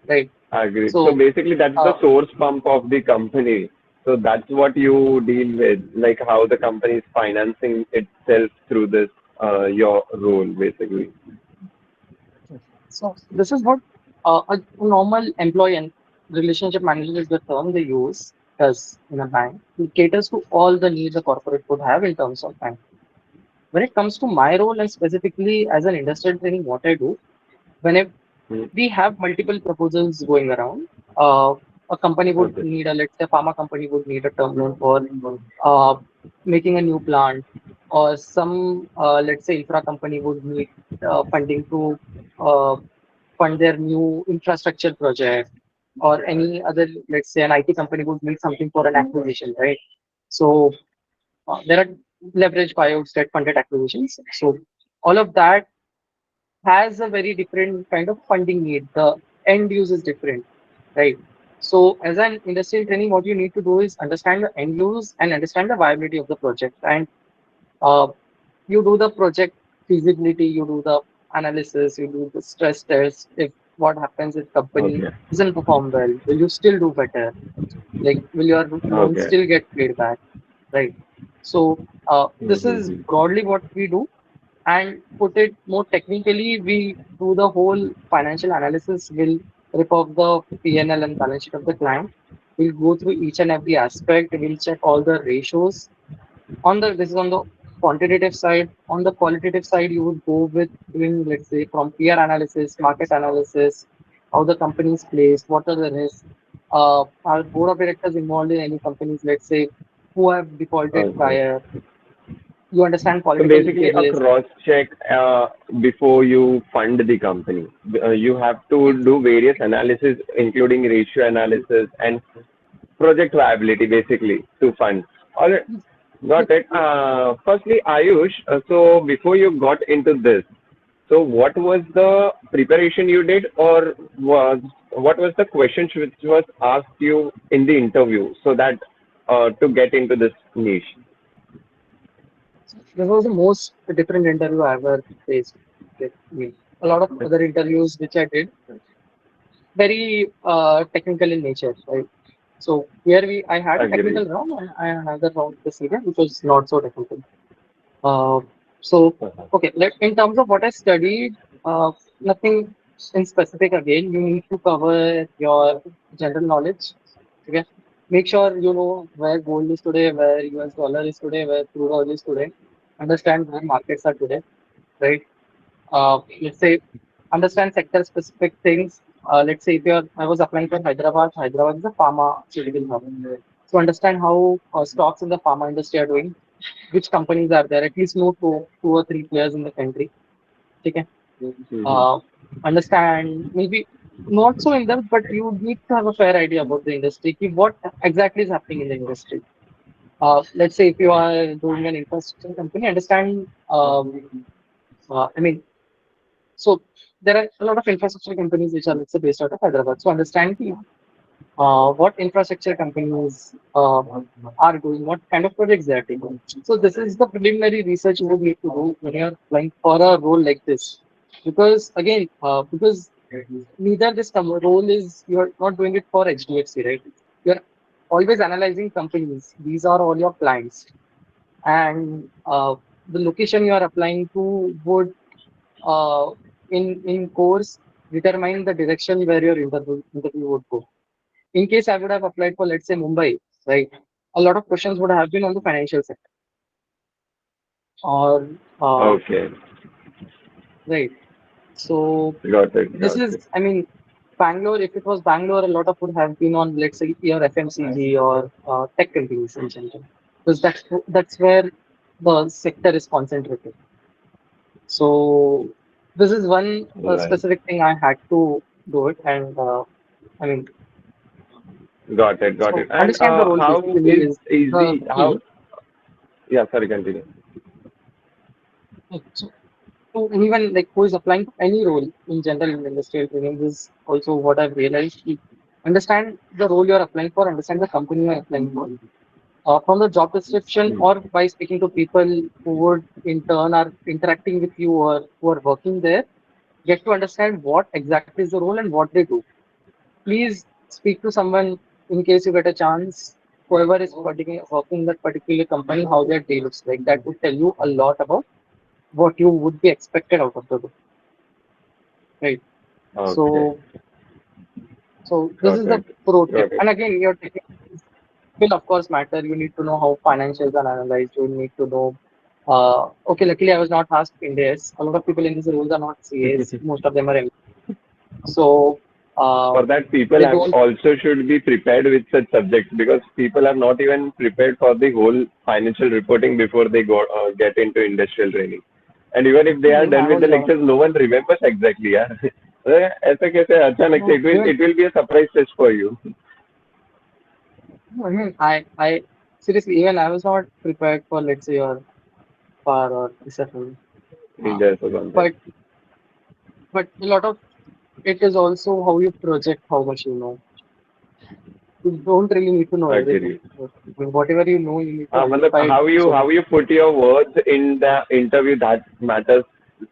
right? Agreed. So So, basically, that's the uh, source pump of the company. So that's what you deal with, like how the company is financing itself through this, your role, basically. so this is what a normal employee and relationship manager is the term they use as in a bank. It caters to all the needs a corporate would have in terms of bank. When it comes to my role and specifically as an industrial training, what I do, whenever Hmm. we have multiple proposals going around, uh, a company would Okay. need a, let's say, pharma company would need a term loan for uh, making a new plant, or some, let's say, infra company would need funding to uh, fund their new infrastructure project, or any other, let's say, an IT company would need something for an acquisition, right? So there are leverage buyouts, debt funded acquisitions. So all of that has a very different kind of funding need. The end use is different, right? So as an industrial training, what you need to do is understand the end use and understand the viability of the project. And uh, you do the project feasibility, you do the analysis, you do the stress test. If what happens if company Okay. doesn't perform well, will you still do better? Like, will your loan Okay. still get paid back? Right. So this is Mhm. broadly what we do. And put it more technically, we do the whole financial analysis. We'll rip off the P&L and balance sheet of the client. We'll go through each and every aspect. We'll check all the ratios. This is on the quantitative side. On the qualitative side, you would go with doing, let's say, from peer analysis, market analysis, how the company is placed, what are the risks. Are board of directors involved in any companies, let's say, who have defaulted Okay. prior? You understand So political basically, a leakages. cross check before you fund the company. You have to do various analysis, including ratio analysis and project viability, basically, to fund. All right, got it. Firstly, Ayush, so before you got into this, so what was the preparation you did, or what was the questions which was asked you in the interview, so that to get into this niche? This was the most different interview I ever faced. With me. A lot of other interviews which I did, very technical in nature, right? So here I had a Agree. technical round and I had another round this year, which was not so technical. Uh, so okay, in terms of what I studied, nothing in specific. Again, you need to cover your general knowledge. Okay. make sure you know where gold is today, where US dollar is today, where crude oil is today. Understand where markets are today, right? Let's say understand sector specific things. Let's say if I was applying for Hyderabad. Hyderabad is a pharmaceutical hub. So understand how stocks in the pharma industry are doing, which companies are there, at least know two or three players in the country. Okay. Mhm. Uh, Understand maybe not so in depth, but you need to have a fair idea about the industry. What exactly is happening in the industry? Let's say if you are doing an infrastructure company, understand. I mean, so there are a lot of infrastructure companies which are, let's say, based out of Hyderabad. So understand what infrastructure companies are doing, what kind of projects they are taking. So this is the preliminary research you would need to do when you're applying for a role like this. Because again, because neither role is, you're not doing it for HDFC, right? You're always analyzing companies. These are all your clients. And the location you are applying to would uh, in course determine the direction where your interview would go. In case I would have applied for, let's say, Mumbai, right? A lot of questions would have been on the financial sector, or Okay, right. So got it, this got is, it. I mean, Bangalore. If it was Bangalore, a lot of would have been on, let's say, your FMCG or tech companies in general, because that's where the sector is concentrated. So this is one Right. specific thing I had to do it, and I mean, Got it, got it. so And understand the role how basically is is the easy? How? key. Yeah, sorry, continue. So to anyone like who is applying to any role in general in industrial training, this is also what I've realized. Understand the role you're applying for, understand the company you're applying for. From the job description Hmm. or by speaking to people who would in turn are interacting with you or who are working there, get to understand what exactly is the role and what they do. Please speak to someone in case you get a chance, whoever is working in that particular company, how their day looks like. That would tell you a lot about what you would be expected out of the role, right? Okay, So, so this got is the it, pro tip. got it. And again, your technical will of course matter. You need to know how financials are analyzed. You need to know. Okay, luckily I was not asked Indians. A lot of people in these roles are not CAs. Most of them are MBA. So uh, For that, people they have don't. also should be prepared with such subjects because people are not even prepared for the whole financial reporting before they go get into industrial training. And even if they are I done with was. the lectures, no one remembers exactly. Yeah. ऐसा कैसे अचानक से No, even it will be a surprise test for you. I mean, I seriously, even I was not prepared for, let's say, your PAR or SFL. Uh, India or something. but a lot of it is also how you project how much you know. You don't really need to know everything. Agree. I mean, whatever you know, you need to मतलब amplify it. how So you put your words in the interview that matters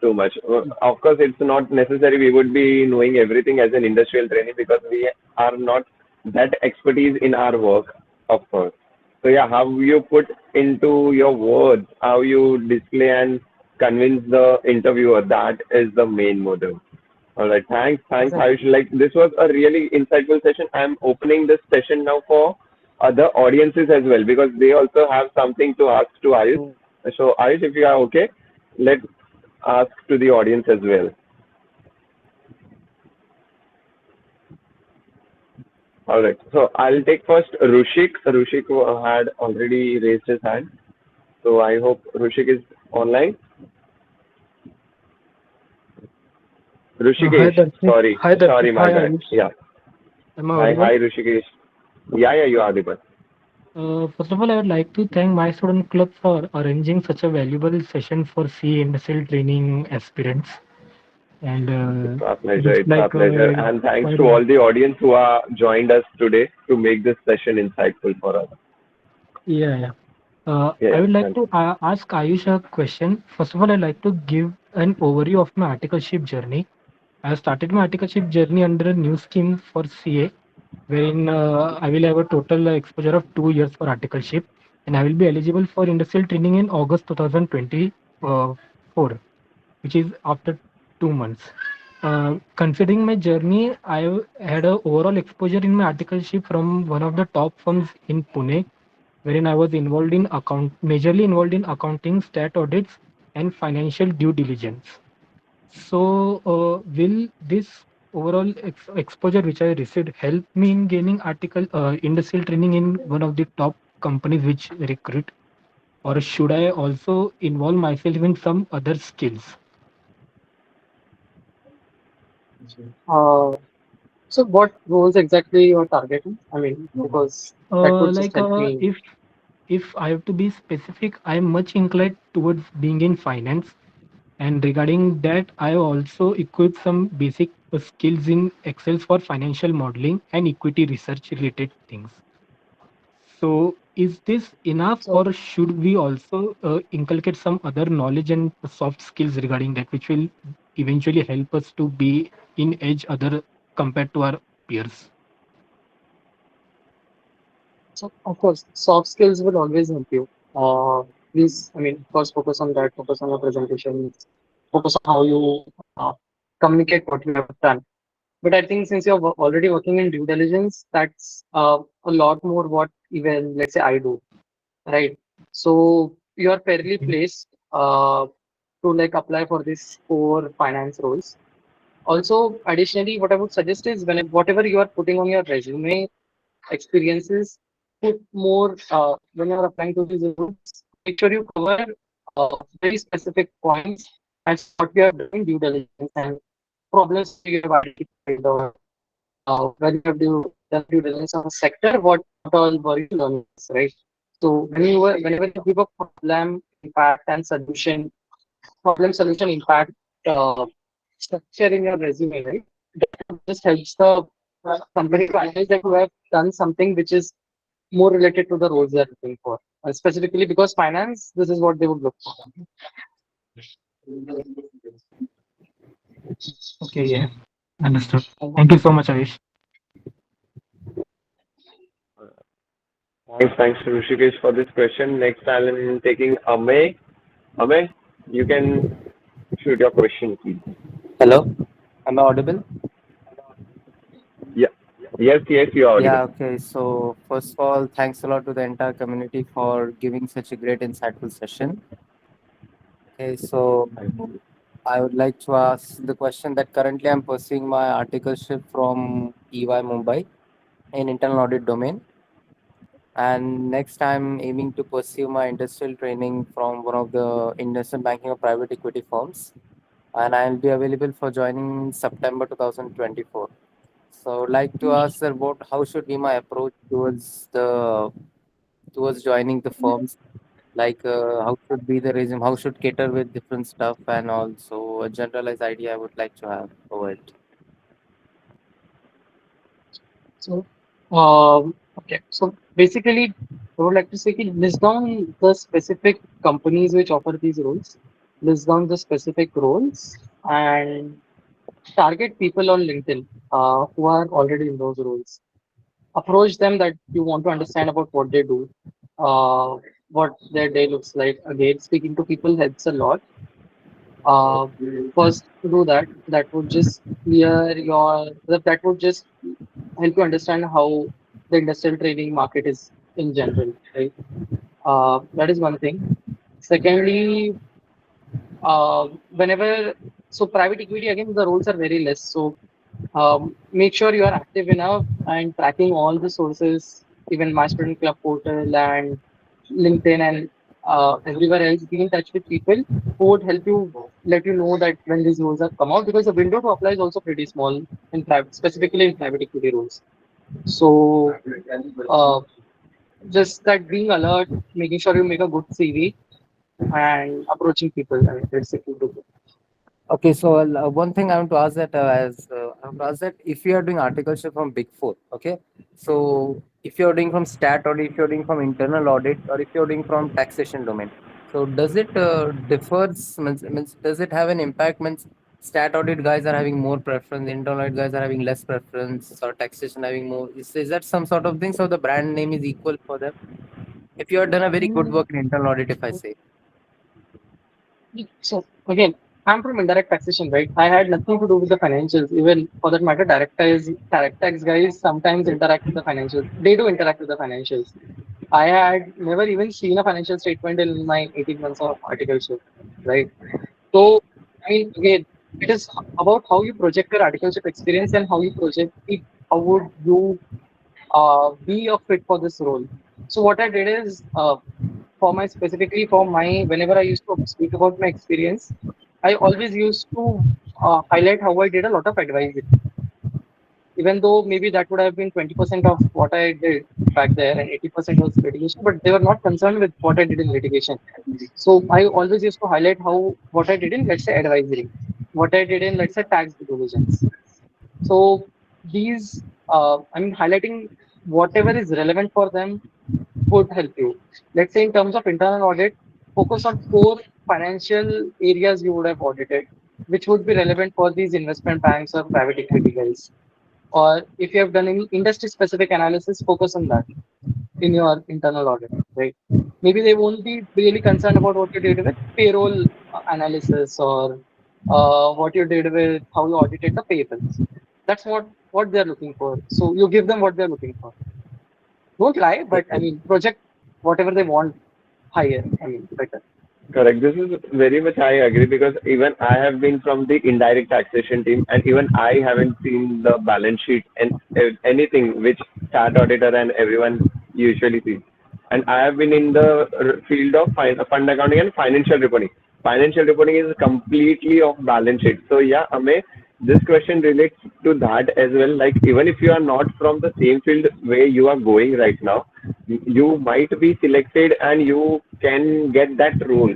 too much. Of course, it's not necessary we would be knowing everything as an industrial trainee because we are not that expertise in our work, of course. So yeah, how you put into your words, how you display and convince the interviewer, that is the main motive. All right. Thanks, exactly. Ayush. Like this was a really insightful session. I'm opening this session now for other audiences as well because they also have something to ask to Ayush. So Ayush, if you are okay, let's ask to the audience as well. All right. So I'll take first Rushik. Rushik had already raised his hand. So I hope Rushik is online. Hi Rushikesh, Darshit. sorry, Hi Darshit. sorry, my Hi bad. Ayush. Yeah. Am I Hi, audible? Rushikesh. Yeah, you are audible. First of all, I would like to thank my student club for arranging such a valuable session for C industrial training aspirants. And It's our it pleasure. is It's our like pleasure. And thanks quite to all the audience who are joined us today to make this session insightful for us. yeah, yeah. Yeah, I yeah. would like Thank to ask Ayush a question. First of all, I'd like to give an overview of my articleship journey. I have started my articleship journey under a new scheme for CA, wherein I will have a total exposure of 2 years for articleship, and I will be eligible for industrial training in August 2024, which is after 2 months. considering my journey, I had a overall exposure in my articleship from one of the top firms in Pune, wherein I was majorly involved in accounting, stat audits, and financial due diligence. So, will this overall exposure which I received help me in gaining industrial training in one of the top companies which recruit, or should I also involve myself in some other skills? Uh, so what roles exactly you're targeting? I mean, because that would just Like help me. if I have to be specific, I'm much inclined towards being in finance. And regarding that, I also equipped some basic skills in Excel for financial modeling and equity research related things. So, is this enough, So, or should we also inculcate some other knowledge and soft skills regarding that, which will eventually help us to be in edge other compared to our peers? so of course, soft skills will always help you. Please, I mean, of course, focus on that, focus on your presentations, focus on how you communicate what you have done. But I think since you're already working in due diligence, that's a lot more what even, let's say, I do, right? So you are fairly placed to like apply for these core finance roles. Also, additionally, what I would suggest is whatever you are putting on your resume, experiences, put more when you're applying to these roles. Make sure you cover very specific points as to what you have done in due diligence and problems you have identified or when you have done due diligence on a sector, what all were you learning, right? So whenever you give a problem, impact, and solution, problem solution impact uh, structure in your resume, right? That just helps the company to analyze that you have done something which is more related to the roles they are looking for. Specifically because finance, this is what they would look for. Okay, yeah, understood. Thank you so much, Avish. Thanks, Rishikesh, for this question. Next, I'm taking Amey. Amey, you can shoot your question, please. Hello, am I audible? Yeah. Yes, you are audible. Yeah, okay. So, first of all, thanks a lot to the entire community for giving such a great, insightful session. Okay, so I would like to ask the question that currently I'm pursuing my articleship from EY Mumbai in internal audit domain. And next, I'm aiming to pursue my industrial training from one of the investment banking or private equity firms. And I'll be available for joining in September 2024. So, I'd like to ask, sir, how should be my approach towards joining the firms? Like, how should be the resume? How should cater with different stuff, and also a generalized idea I would like to have over it. So, okay. So basically, I would like to say, list down the specific companies which offer these roles, list down the specific roles, and target people on LinkedIn who are already in those roles. Approach them that you want to understand about what they do, uh, what their day looks like. Again, speaking to people helps a lot. Uh, First, to do that, that would just help you understand how the industrial training market is in general, right? That is one thing. Secondly, whenever so private equity again the roles are very less. So make sure you are active enough and tracking all the sources, even My Student Club portal and LinkedIn and everywhere else. Be in touch with people who would help you let you know that when these roles have come out because the window to apply is also pretty small in private, specifically in private equity roles. So uh, just that being alert, making sure you make a good CV and approaching people. I mean, that's it. Okay, so one thing I want to ask that I want to ask that if you are doing articleship from Big Four, okay, so if you're doing from stat audit, if you're doing from internal audit, or if you're doing from taxation domain, so does it differs? Means does it have an impact? Means stat audit guys are having more preference, internal audit guys are having less preference, or taxation having more. Is that some sort of thing? So the brand name is equal for them. If you have done a very good work in internal audit, if I say. So again, I'm from indirect taxation, right? I had nothing to do with the financials. Even for that matter, direct tax guys sometimes interact with the financials. They do interact with the financials. I had never even seen a financial statement in my 18 months of articleship, right? So, I mean, again, it is about how you project your articleship experience and how you project it. How would you be a fit for this role? So, what I did is, for my specifically for my whenever I used to speak about my experience, I always used to highlight how I did a lot of advisory, even though maybe that would have been 20% of what I did back there and 80% was litigation, but they were not concerned with what I did in litigation. So I always used to highlight how what I did in, let's say, advisory, what I did in, let's say, tax due diligence. So these, I mean, highlighting whatever is relevant for them would help you. Let's say in terms of internal audit, focus on core financial areas you would have audited, which would be relevant for these investment banks or private equity guys. Or if you have done any industry specific analysis, focus on that in your internal audit, right? Maybe they won't be really concerned about what you did with payroll analysis or what you did with how you audited the payables. That's what they're looking for. So you give them what they're looking for. Don't lie, but I mean, project whatever they want higher. I mean, better. Correct. This is very much I agree because even I have been from the indirect taxation team, and even I haven't seen the balance sheet and anything which chart auditor and everyone usually sees. And I have been in the field of fund accounting and financial reporting. Financial reporting is completely of balance sheet. So yeah, Ame, this question relates to that as well. Like even if you are not from the same field where you are going right now, you might be selected and you can get that role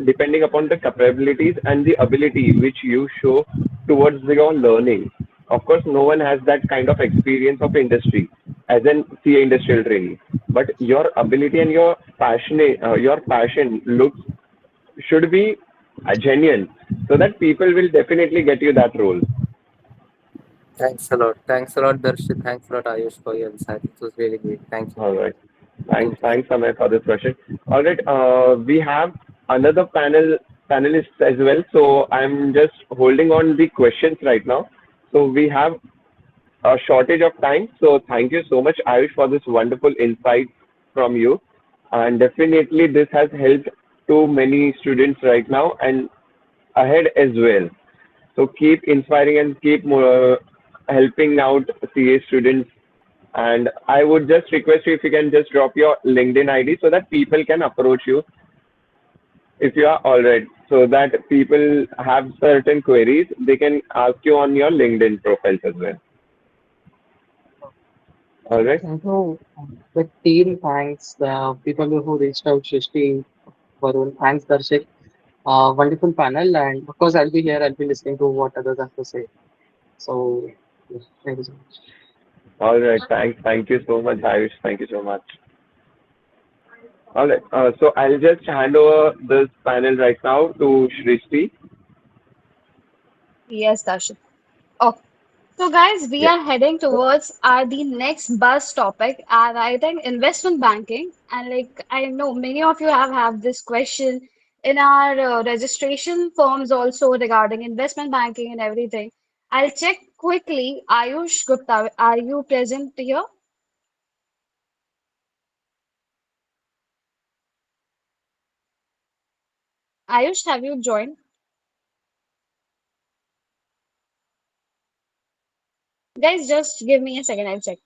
depending upon the capabilities and the ability which you show towards your learning. Of course, no one has that kind of experience of industry as an CA industrial trainee, but your ability and your passion looks should be genuine, so that people will definitely get you that role. Thanks a lot. Thanks a lot, Darshit. Thanks a lot, Ayush, for your insight. It was really great. Thank you. All right. Thank you. Thanks, Amay, for this question. All right. We have another panelists as well. So I'm just holding on the questions right now. So we have a shortage of time. So thank you so much, Ayush, for this wonderful insight from you. And definitely this has helped to many students right now and ahead as well. So keep inspiring and keep helping out CA students. And I would just request you if you can just drop your LinkedIn ID so that people can approach you if you are all right. So that people have certain queries, they can ask you on your LinkedIn profiles as well. All right. Thank you. The team thanks the people who reached out, Shrishti, Varun, thanks Darshik. Wonderful panel, and of course, I'll be here. I'll be listening to what others have to say. So, yeah, thank you so much. All right. Thanks. Thank you so much, Ayush. Thank you so much. All right. So I'll just hand over this panel right now to Shrishti. Yes, Darshit. Okay. So, guys, we Yeah. are heading towards the next buzz topic, and I think investment banking. And like I know many of you have this question in our registration forms also regarding investment banking and everything. I'll check quickly. Ayush Gupta, are you present here? Ayush, have you joined? Guys, just give me a second. I'll check.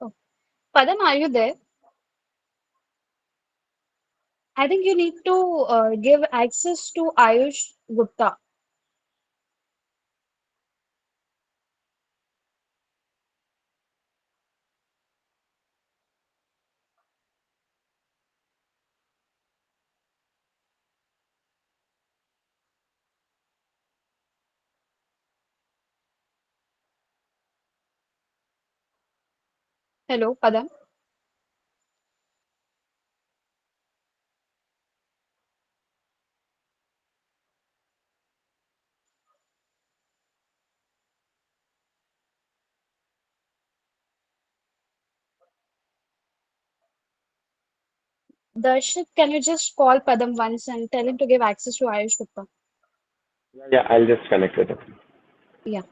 Oh, Padam, are you there? I think you need to give access to Ayush Gupta. Hello, Padam. Darshit, can you just call Padam once and tell him to give access to Ayush Gupta? Yeah, I'll just connect with it. Yeah.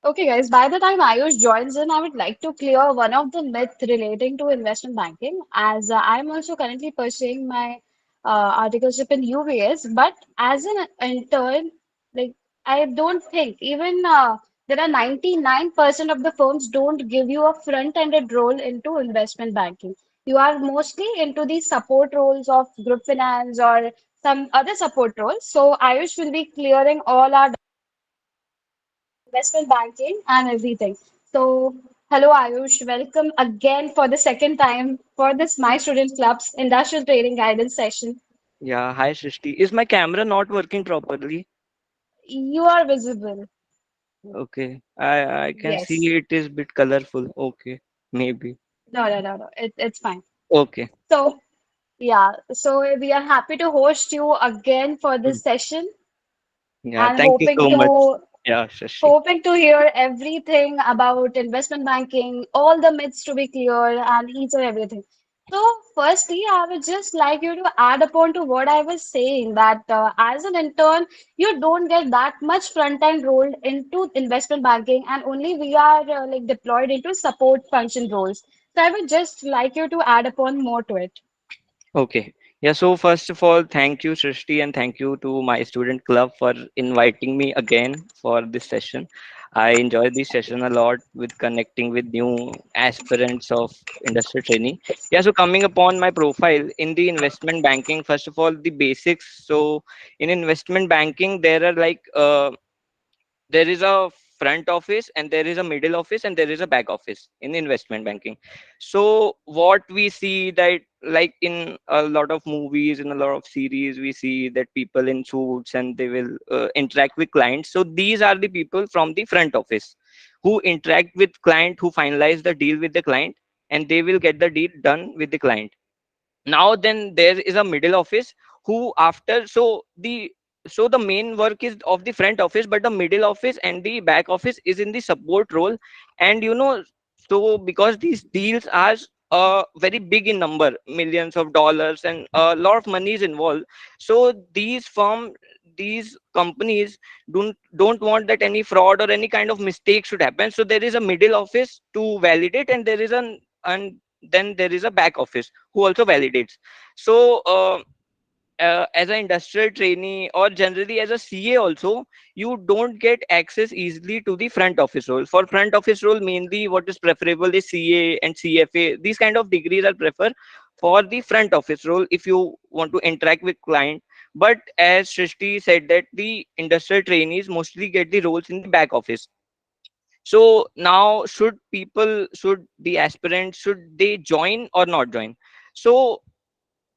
Okay, guys, by the time Ayush joins in, I would like to clear one of the myth relating to investment banking, as I'm also currently pursuing my articleship in UBS. But as an intern, like I don't think even there are 99% of the firms don't give you a front-ended role into investment banking. You are mostly into the support roles of group finance or some other support roles. So Ayush will be clearing all our investment banking and everything. So, hello Ayush, welcome again for the second time for this My Student Club's industrial trading guidance session. Yeah, hi Srishti. Is my camera not working properly? You are visible. Okay. I can Yes. see it is bit colorful. Okay. Maybe. No. It's fine. Okay. So, yeah, so we are happy to host you again for Mm. this session Yeah, and thank you so much. Yeah, Srishti. hoping to hear everything about investment banking, all the myths to be cleared, and each and everything. So, firstly, I would just like you to add upon to what I was saying that as an intern, you don't get that much front end role into investment banking, and only we are like deployed into support function roles. So, I would just like you to add upon more to it. Okay. Yeah, so first of all, thank you, Srishti, and thank you to my student club for inviting me again for this session. I enjoyed this session a lot with connecting with new aspirants of industry training. Yeah, so coming upon my profile in the investment banking, first of all, the basics. So in investment banking, there are like there is a front office and there is a middle office and there is a back office in investment banking. So what we see that like in a lot of movies, in a lot of series, we see that people in suits and they will interact with clients. So these are the people from the front office who interact with client, who finalize the deal with the client, and they will get the deal done with the client. Now then there is a middle office who after so the main work is of the front office, but the middle office and the back office is in the support role. And so because these deals are very big in number, millions of dollars, and a lot of money is involved. So these companies don't want that any fraud or any kind of mistake should happen. So there is a middle office to validate, and there is an and then there is a back office who also validates. So as an industrial trainee or generally as a CA also, you don't get access easily to the front office role. For front office role, mainly what is preferable is CA and CFA. These kind of degrees are preferred for the front office role if you want to interact with client. But as Srishti said that the industrial trainees mostly get the roles in the back office. So now should the aspirants, should they join or not join? So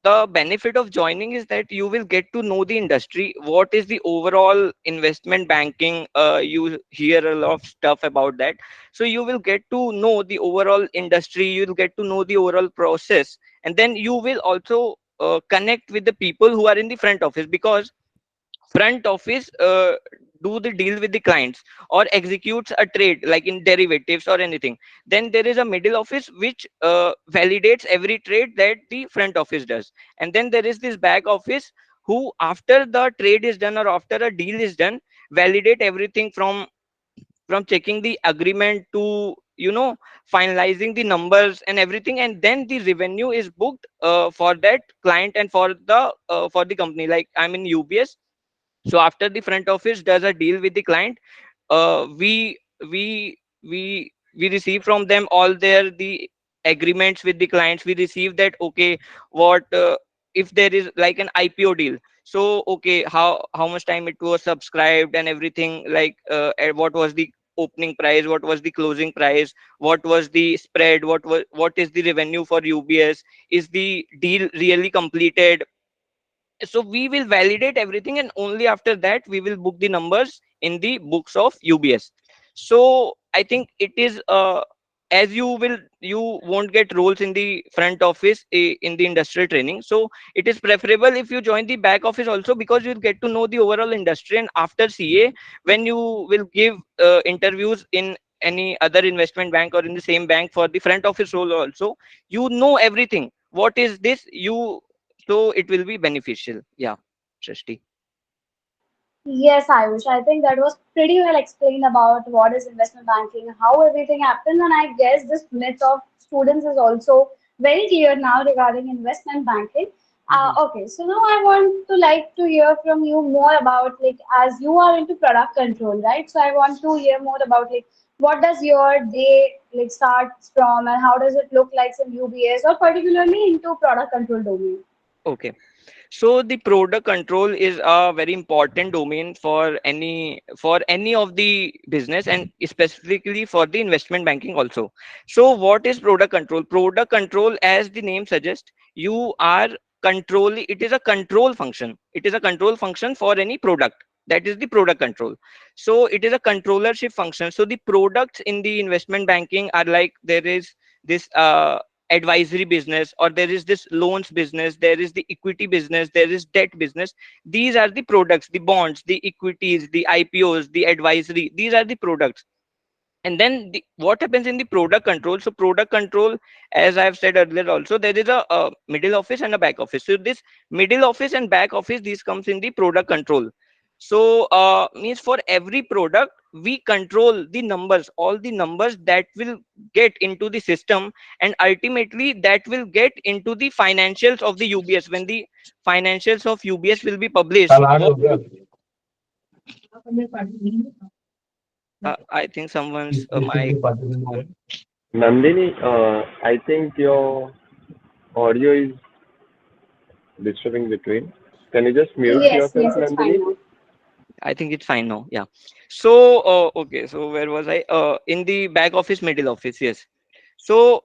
the benefit of joining is that you will get to know the industry, what is the overall investment banking. You hear a lot of stuff about that. So you will get to know the overall industry, you will get to know the overall process, and then you will also connect with the people who are in the front office, because front office do the deal with the clients or executes a trade like in derivatives or anything. Then there is a middle office which validates every trade that the front office does. And then there is this back office who after the trade is done or after a deal is done, validate everything from checking the agreement to finalizing the numbers and everything. And then the revenue is booked for that client and for the company. Like I'm in UBS, so after the front office does a deal with the client, we receive from them all the agreements with the clients. We receive that, okay, what if there is like an IPO deal. So okay, how much time it was subscribed and everything, like and what was the opening price, what was the closing price, what was the spread, what is the revenue for UBS, is the deal really completed. So we will validate everything, and only after that we will book the numbers in the books of UBS. So I think it is as you won't get roles in the front office in the industrial training. So it is preferable if you join the back office also, because you'll get to know the overall industry. And after CA, when you will give interviews in any other investment bank or in the same bank for the front office role also, you know everything what is this you, so it will be beneficial. Yeah, Srishti. Yes, Ayush, I think that was pretty well explained about what is investment banking, how everything happens, and I guess this myth of students is also very clear now regarding investment banking. Okay, so now I want to like to hear from you more about like as you are into product control, right? So I want to hear more about like what does your day like starts from and how does it look like in UBS or particularly into product control domain? Okay. So the product control is a very important domain for any of the business, and specifically for the investment banking also. So what is product control? Product control, as the name suggests, you are controlling. It is a control function. It is a control function for any product. That is the product control. So it is a controllership function. So the products in the investment banking are like, there is this advisory business, or there is this loans business, there is the equity business, there is debt business. These are the products, the bonds, the equities, the IPOs, the advisory. These are the products. And then what happens in the product control? So product control, as I've said earlier also, there is a middle office and a back office. So this middle office and back office, these comes in the product control. So means for every product we control the numbers, all the numbers that will get into the system, and ultimately that will get into the financials of the UBS. When the financials of UBS will be published, I think someone's mic. Nandini, I think your audio is disturbing between. Can you just mute Yes, yourself, yes, it's fine Nandini? now. I think it's fine now. Yeah. So, okay. So where was I? In the back office, middle office. Yes. So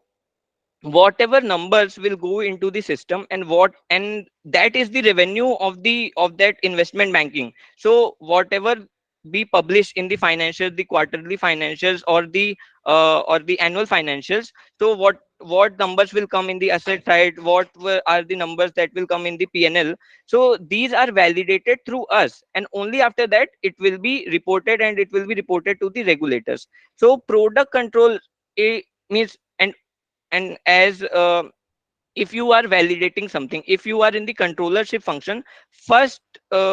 whatever numbers will go into the system, and that is the revenue of that investment banking. So whatever be published in the financials, the quarterly financials, or the annual financials. So what numbers will come in the asset side, are the numbers that will come in the PNL. So these are validated through us, and only after that it will be reported, and it will be reported to the regulators. So product control, means, and as if you are validating something, if you are in the controllership function, first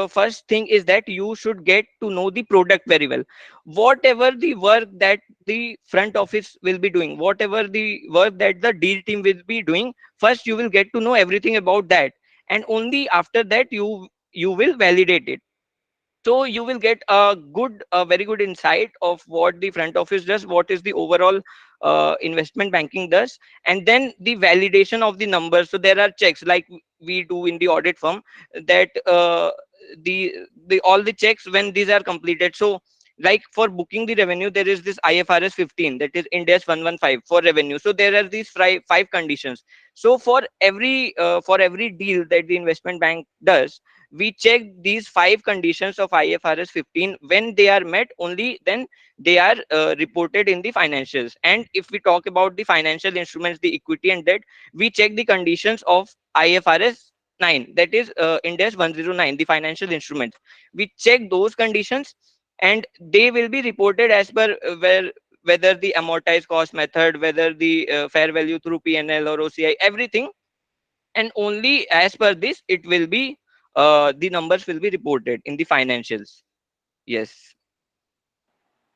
first thing is that you should get to know the product very well. Whatever the work that the front office will be doing, whatever the work that the deal team will be doing, first you will get to know everything about that, and only after that you will validate it. So you will get a very good insight of what the front office does, what is the overall investment banking does, and then the validation of the numbers. So there are checks like we do in the audit firm, that the all the checks when these are completed. So like for booking the revenue, there is this IFRS 15, that is Ind AS 115 for revenue. So there are these five conditions. So for every deal that the investment bank does, we check these five conditions of IFRS 15. When they are met, only then they are reported in the financials. And if we talk about the financial instruments, the equity and debt, we check the conditions of IFRS 9, that is Ind AS 109, the financial instruments. We check those conditions, and they will be reported as per whether the amortized cost method, whether the fair value through PNL or OCI, everything. And only as per this it will be the numbers will be reported in the financials. Yes.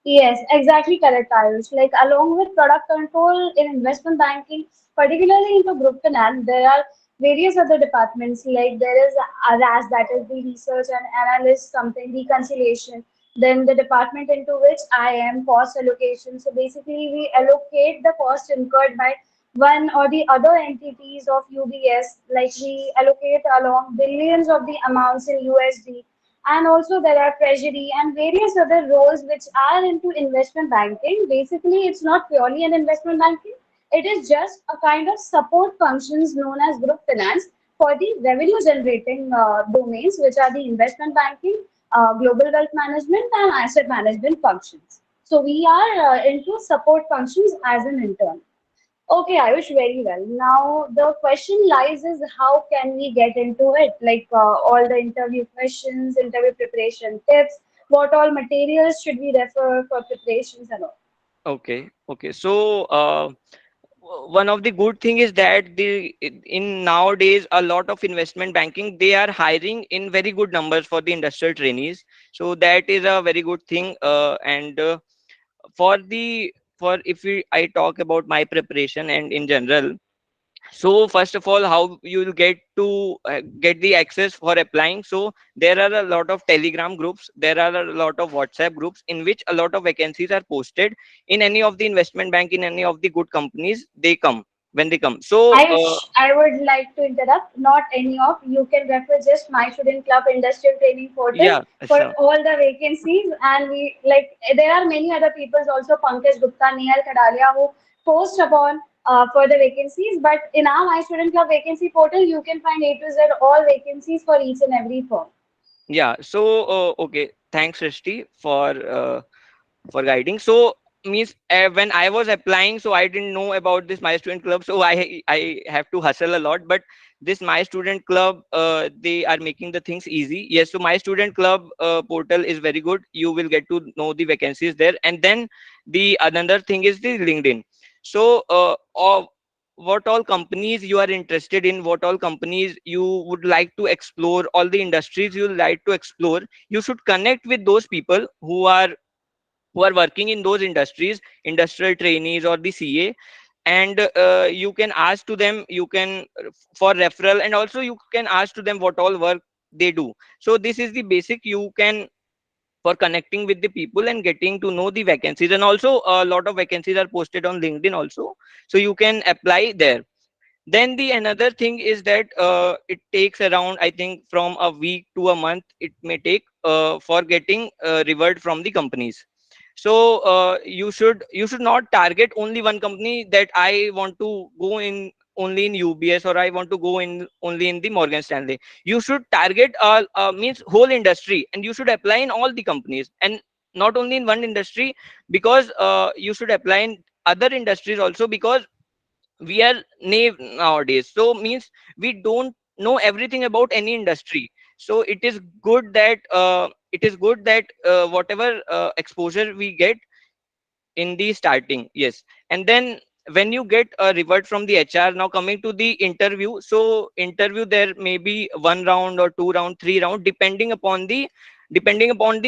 Yes, exactly correct, Ayush. Like along with product control in investment banking, particularly into group finance, there are various other departments. Like there is a RAS, that is the research and analyst something reconciliation. Then the department into which I am, cost allocation. So basically, we allocate the cost incurred by one or the other entities of UBS. Like we allocate along billions of the amounts in USD, and also there are treasury and various other roles which are into investment banking. Basically, it's not purely an investment banking. It is just a kind of support functions known as group finance for the revenue generating domains, which are the investment banking, global wealth management, and asset management functions. So we are into support functions as an intern. Okay, Ayush, very well. Now the question lies is how can we get into it? Like all the interview questions, interview preparation tips, what all materials should we refer for preparations and all? Okay. So one of the good thing is that the in nowadays a lot of investment banking they are hiring in very good numbers for the industrial trainees. So that is a very good thing. And for the for if we I talk about my preparation and in general, so first of all, how you will get to get the access for applying. So there are a lot of telegram groups, there are a lot of WhatsApp groups in which a lot of vacancies are posted. In any of the investment bank, in any of the good companies, they come when they come. So Ayush, I would like to interrupt. Not any of. You can refer just My Student Club Industrial Training Portal yeah, for so all the vacancies. And we like there are many other peoples also, Pankaj Gupta, Nehal Kadalia, who post upon for the vacancies. But in our My Student Club vacancy portal, you can find A to Z all vacancies for each and every firm. yeah, so okay, thanks Srishti for guiding. So means when I was applying, so I didn't know about this My Student Club, so I have to hustle a lot. But this My Student Club, they are making the things easy. Yes, so My Student Club portal is very good. You will get to know the vacancies there, and then the another thing is the LinkedIn. So what all companies you are interested in, what all companies you would like to explore, all the industries you like to explore, you should connect with those people who are working in those industries, industrial trainees or the CA. And you can ask to them, you can for referral, and also you can ask to them what all work they do. So this is the basic you can for connecting with the people and getting to know the vacancies. And also a lot of vacancies are posted on LinkedIn also, so you can apply there. Then the another thing is that it takes around, I think, from a week to a month it may take for getting reward from the companies. So you should not target only one company, that I want to go in only in UBS, or I want to go in only in the Morgan Stanley. You should target means whole industry, and you should apply in all the companies, and not only in one industry, because you should apply in other industries also, because we are naive nowadays. So means we don't know everything about any industry. So it is good that whatever exposure we get in the starting. Yes. And then when you get a reward from the HR, now coming to the interview. So interview, there may be one round or two round, three round, depending upon the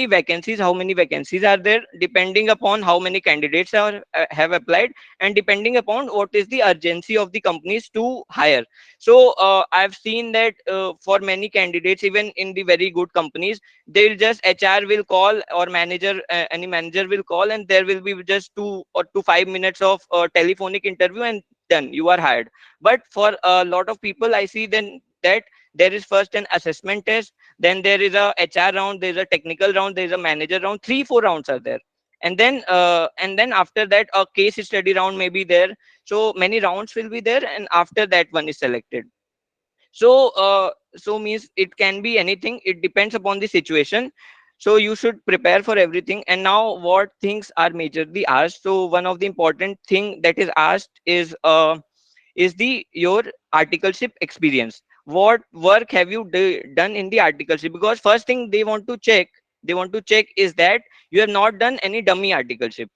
vacancies, how many vacancies are there, depending upon how many candidates have applied, and depending upon what is the urgency of the companies to hire. So I've seen that for many candidates, even in the very good companies, they'll just HR will call, or manager, any manager will call, and there will be just 2 or 5 minutes of telephonic interview, and done, you are hired. But for a lot of people, I see then that there is first an assessment test, then there is a HR round, there is a technical round, there is a manager round, 3 4 rounds are there. And then after that a case study round may be there. So many rounds will be there, and after that one is selected. So means it can be anything, it depends upon the situation. So you should prepare for everything. And now what things are majorly asked? So one of the important thing that is asked is the your articleship experience. What work have you done in the articleship? Because first thing they want to check is that you have not done any dummy articleship,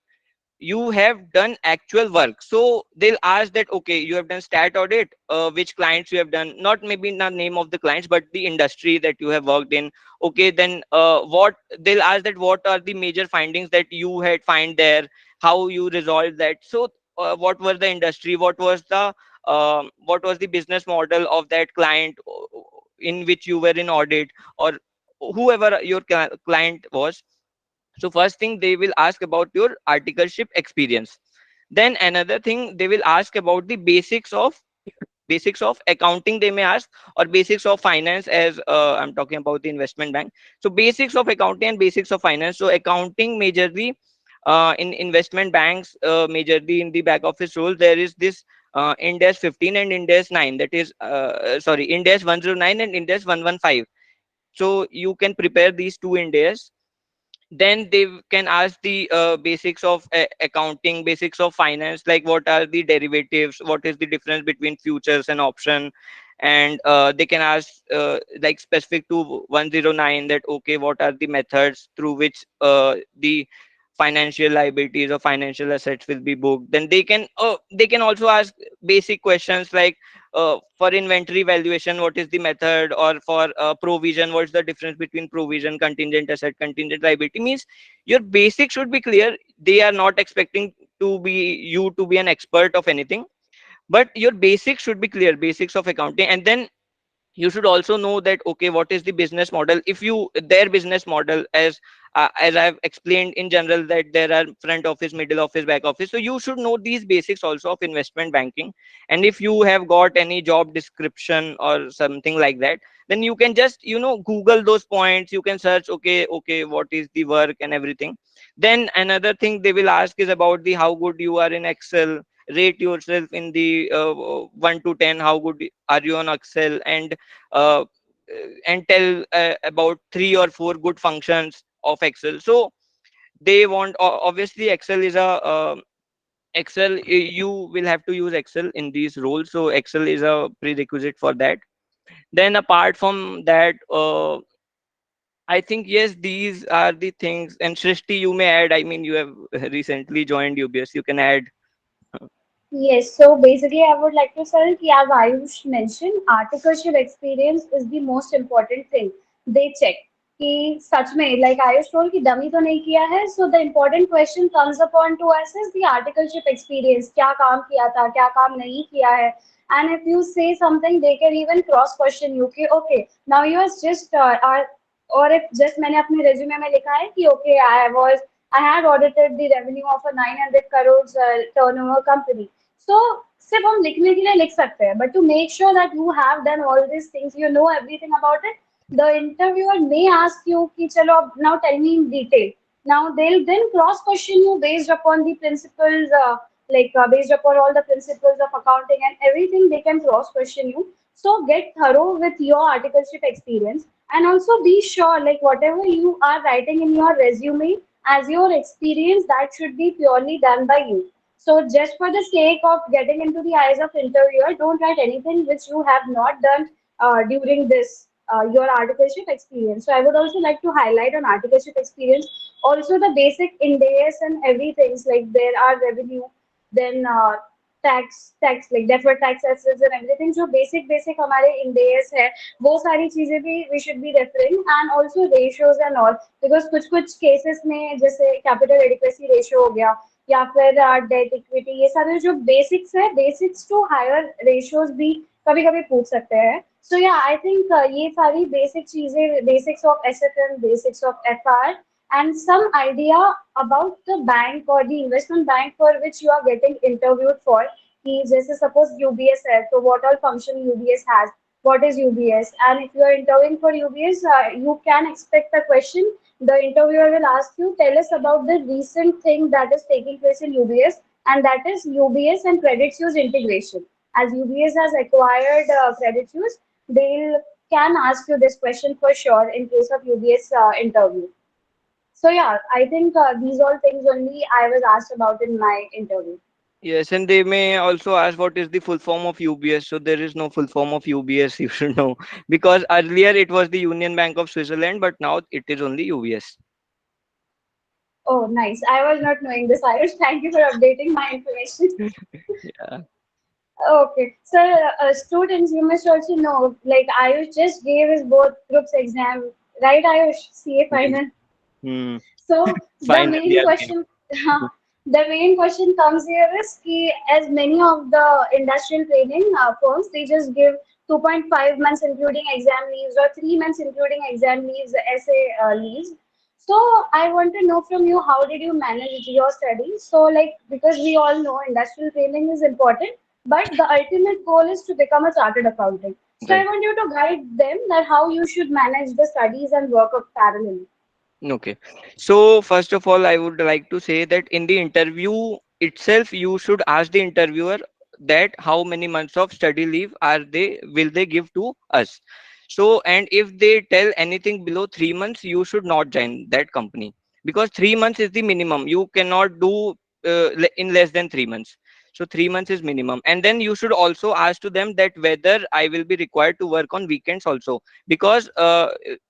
you have done actual work. So they'll ask that, okay, you have done stat audit, which clients you have done, not maybe not name of the clients, but the industry that you have worked in. Okay, then what they'll ask that, what are the major findings that you had find there, how you resolved that. So what was the industry, what was the business model of that client in which you were in audit, or whoever your client was. So first thing they will ask about your articleship experience. Then another thing they will ask about the basics of accounting, they may ask, or basics of finance, as I'm talking about the investment bank. So basics of accounting and basics of finance. So accounting majorly in investment banks, majorly in the back office role, there is this Ind AS 15 and Ind AS 9, that is sorry, Ind AS 109 and Ind AS 115. So you can prepare these two Ind AS. Then they can ask the basics of accounting, basics of finance, like what are the derivatives, what is the difference between futures and option. And they can ask like specific to 109, that okay, what are the methods through which the financial liabilities or financial assets will be booked. Then they can also ask basic questions like for inventory valuation, what is the method, or for provision, what's the difference between provision, contingent asset, contingent liability. Means your basics should be clear. They are not expecting to be you to be an expert of anything, but your basics should be clear, basics of accounting. And then you should also know that okay, what is the business model, if you their business model, as I've explained in general, that there are front office, middle office, back office. So you should know these basics also of investment banking. And if you have got any job description or something like that, then you can just google those points. You can search, okay, what is the work and everything. Then another thing they will ask is about the how good you are in Excel. Rate yourself in the 1 to 10, how good are you on Excel. Uh, and tell about 3 or 4 good functions of Excel. So they want, obviously Excel is a Excel, you will have to use Excel in these roles, so Excel is a prerequisite for that. Then apart from that, I think yes, these are the things. And Shrishti, you may add, I mean, you have recently joined UBS, you can add. Yes, so basically, I would like to say कि as Ayush mentioned, articleship experience is the most important thing. They check कि सच में, like Ayush told कि dummy तो नहीं किया है. So the important question comes upon to us is the articleship experience. क्या काम किया था, क्या काम नहीं किया है. And if you say something, they can even cross question you कि okay, now you are just are, और if just मैंने अपने resume में लिखा है कि okay, I had audited the revenue of a 900 crores turnover company. So सिर्फ हम लिखने के लिए लिख सकते हैं, but to make sure that you have done all these things, you know everything about it, the interviewer may ask you कि चलो now tell me in detail. Now they'll then cross question you based upon the principles, based upon all the principles of accounting and everything, they can cross question you. So get thorough with your articleship experience, and also be sure like whatever you are writing in your resume as your experience, that should be purely done by you. So just for the sake of getting into the eyes of interviewer, don't write anything which you have not done during this your articleship experience. So I would also like to highlight on articleship experience also the basic Ind AS and everything, like there are revenue, then tax like deferred tax assets and everything. जो basic हमारे Ind AS है, वो सारी चीजें भी we should be referring, and also ratios and all, because कुछ cases में जैसे capital adequacy ratio हो गया, या फिर डेट इक्विटी, ये सारे जो बेसिक्स है, बेसिक्स टू हायर रेशियोज भी कभी कभी पूछ सकते हैं. सो या आई थिंक ये सारी बेसिक चीजें, basics of SFM, basics of FR, and some idea about the bank or the investment bank for which you are getting interviewed for. कि जैसे suppose UBS है, तो what all function UBS has, what is UBS, and if you are interviewing for UBS, you can expect a question. The interviewer will ask you, tell us about the recent thing that is taking place in UBS, and that is UBS and Credit Suisse integration. As UBS has acquired Credit Suisse, they can ask you this question for sure in case of UBS interview. So yeah, I think these all things only I was asked about in my interview. Yes, and they may also ask what is the full form of UBS. So there is no full form of UBS, you should know, because earlier it was the Union Bank of Switzerland, but now it is only UBS. Oh, nice. I was not knowing this, Ayush. Thank you for updating my information. Yeah. Okay. So, students, you must also know, like Ayush just gave his both groups exam, right, Ayush? CA final. Hmm. So the Finally, main question, the main question comes here is कि as many of the industrial training firms, they just give 2.5 months including exam leaves or 3 months including exam leaves, essay leaves. So I want to know from you, how did you manage your studies? So like, because we all know industrial training is important, but the ultimate goal is to become a chartered accountant. So I Right. want you to guide them that how you should manage the studies and work of parallel. Okay. So first of all, I would like to say that in the interview itself, you should ask the interviewer that how many months of study leave are they will they give to us. So, and if they tell anything below 3 months, you should not join that company. because 3 months is the minimum. You cannot do in less than 3 months. So 3 months is minimum. And then you should also ask to them that whether I will be required to work on weekends also, because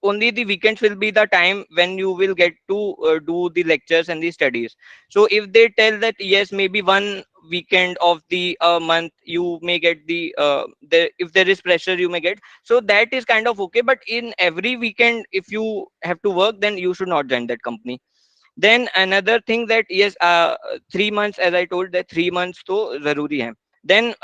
only the weekends will be the time when you will get to do the lectures and the studies. So if they tell that yes, maybe one weekend of the month you may get if there is pressure you may get, so that is kind of okay. But in every weekend if you have to work, then you should not join that company. Then another thing that yes, 3 months, as I told, that 3 months to zaruri hai. Then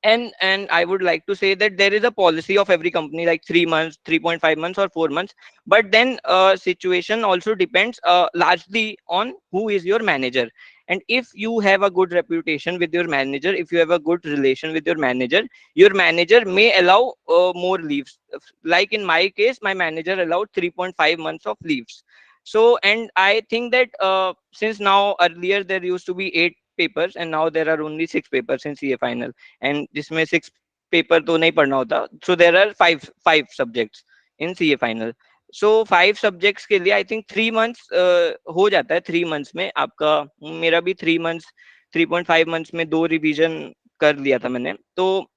and I would like to say that there is a policy of every company like 3 months, 3.5 months, or 4 months. But then situation also depends largely on who is your manager. And if you have a good reputation with your manager, if you have a good relation with your manager may allow more leaves. Like in my case, my manager allowed 3.5 months of leaves. So, and I think that since now earlier there used to be 8 papers and now there are only 6 papers in CA final, and जिसमें 6 paper तो नहीं पढ़ना होता, so there are five subjects in CA final. So 5 subjects के लिए I think 3 months हो जाता है. 3 months में आपका, मेरा भी 3 months 3.5 months में 2 रिवीजन कर लिया था मैंने. तो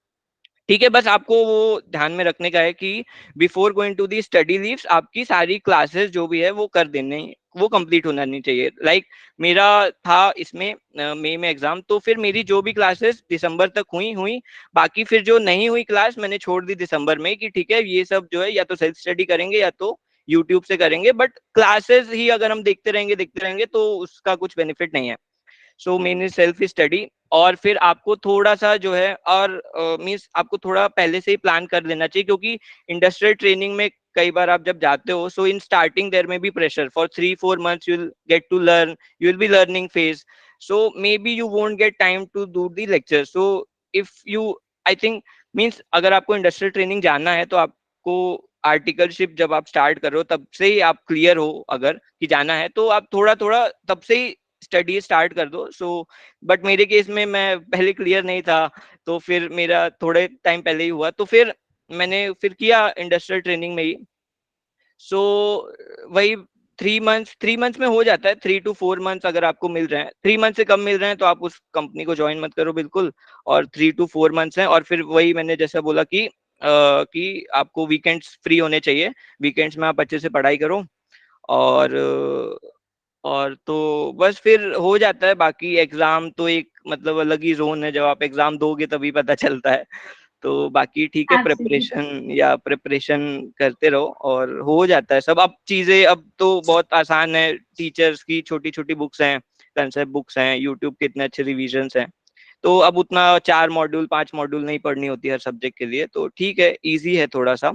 ठीक है, बस आपको वो ध्यान में रखने का है कि before going to the study leaves आपकी सारी क्लासेस जो भी है वो कर देने, वो कंप्लीट होना नहीं चाहिए. लाइक मेरा था इसमें मई में एग्जाम, तो फिर मेरी जो भी क्लासेस दिसंबर तक हुई, बाकी फिर जो नहीं हुई क्लास मैंने छोड़ दी दिसंबर में कि ठीक है ये सब जो है या तो सेल्फ स्टडी करेंगे या तो यूट्यूब से करेंगे. बट क्लासेस ही अगर हम देखते रहेंगे तो उसका कुछ बेनिफिट नहीं है. So main is self study. और फिर आपको थोड़ा सा जो है और मीन्स आपको थोड़ा पहले से ही प्लान कर लेना चाहिए, क्योंकि इंडस्ट्रियल ट्रेनिंग में कई बार आप जब जाते हो, सो इन स्टार्टिंग देयर में be pressure for 3-4 months you will get to learn, you will be learning phase. So maybe you won't get time to do the lecture. So if you, I think means अगर आपको industrial training जाना है तो आपको articleship जब आप start करो तब से ही आप क्लियर हो अगर कि जाना है, तो आप थोड़ा थोड़ा तब से ही स्टडी स्टार्ट कर दो. सो बट मेरे केस में मैं पहले क्लियर नहीं था, तो फिर मेरा थोड़े टाइम पहले ही हुआ, तो फिर मैंने फिर किया इंडस्ट्रियल ट्रेनिंग में ही. सो वही 3 मंथ्स में हो जाता है. 3 to 4 months अगर आपको मिल रहे हैं, 3 मंथ से कम मिल रहे हैं तो आप उस कंपनी को ज्वाइन मत करो बिल्कुल. और 3 to 4 months हैं, और फिर वही मैंने जैसा बोला कि आपको वीकेंड्स फ्री होने चाहिए. वीकेंड्स में आप अच्छे से पढ़ाई करो. और तो बस फिर हो जाता है. बाकी एग्जाम तो एक मतलब अलग ही जोन है, जब आप एग्जाम दोगे तभी पता चलता है. तो बाकी ठीक है, Absolutely. प्रिपरेशन करते रहो और हो जाता है सब. अब चीजें अब तो बहुत आसान है. टीचर्स की छोटी छोटी बुक्स हैं, कंसेप्ट बुक्स हैं, यूट्यूब के इतने अच्छे रिविजन्स हैं. तो अब उतना 4 मॉड्यूल 5 मॉड्यूल नहीं पढ़नी होती हर सब्जेक्ट के लिए. तो ठीक है, इजी है थोड़ा सा.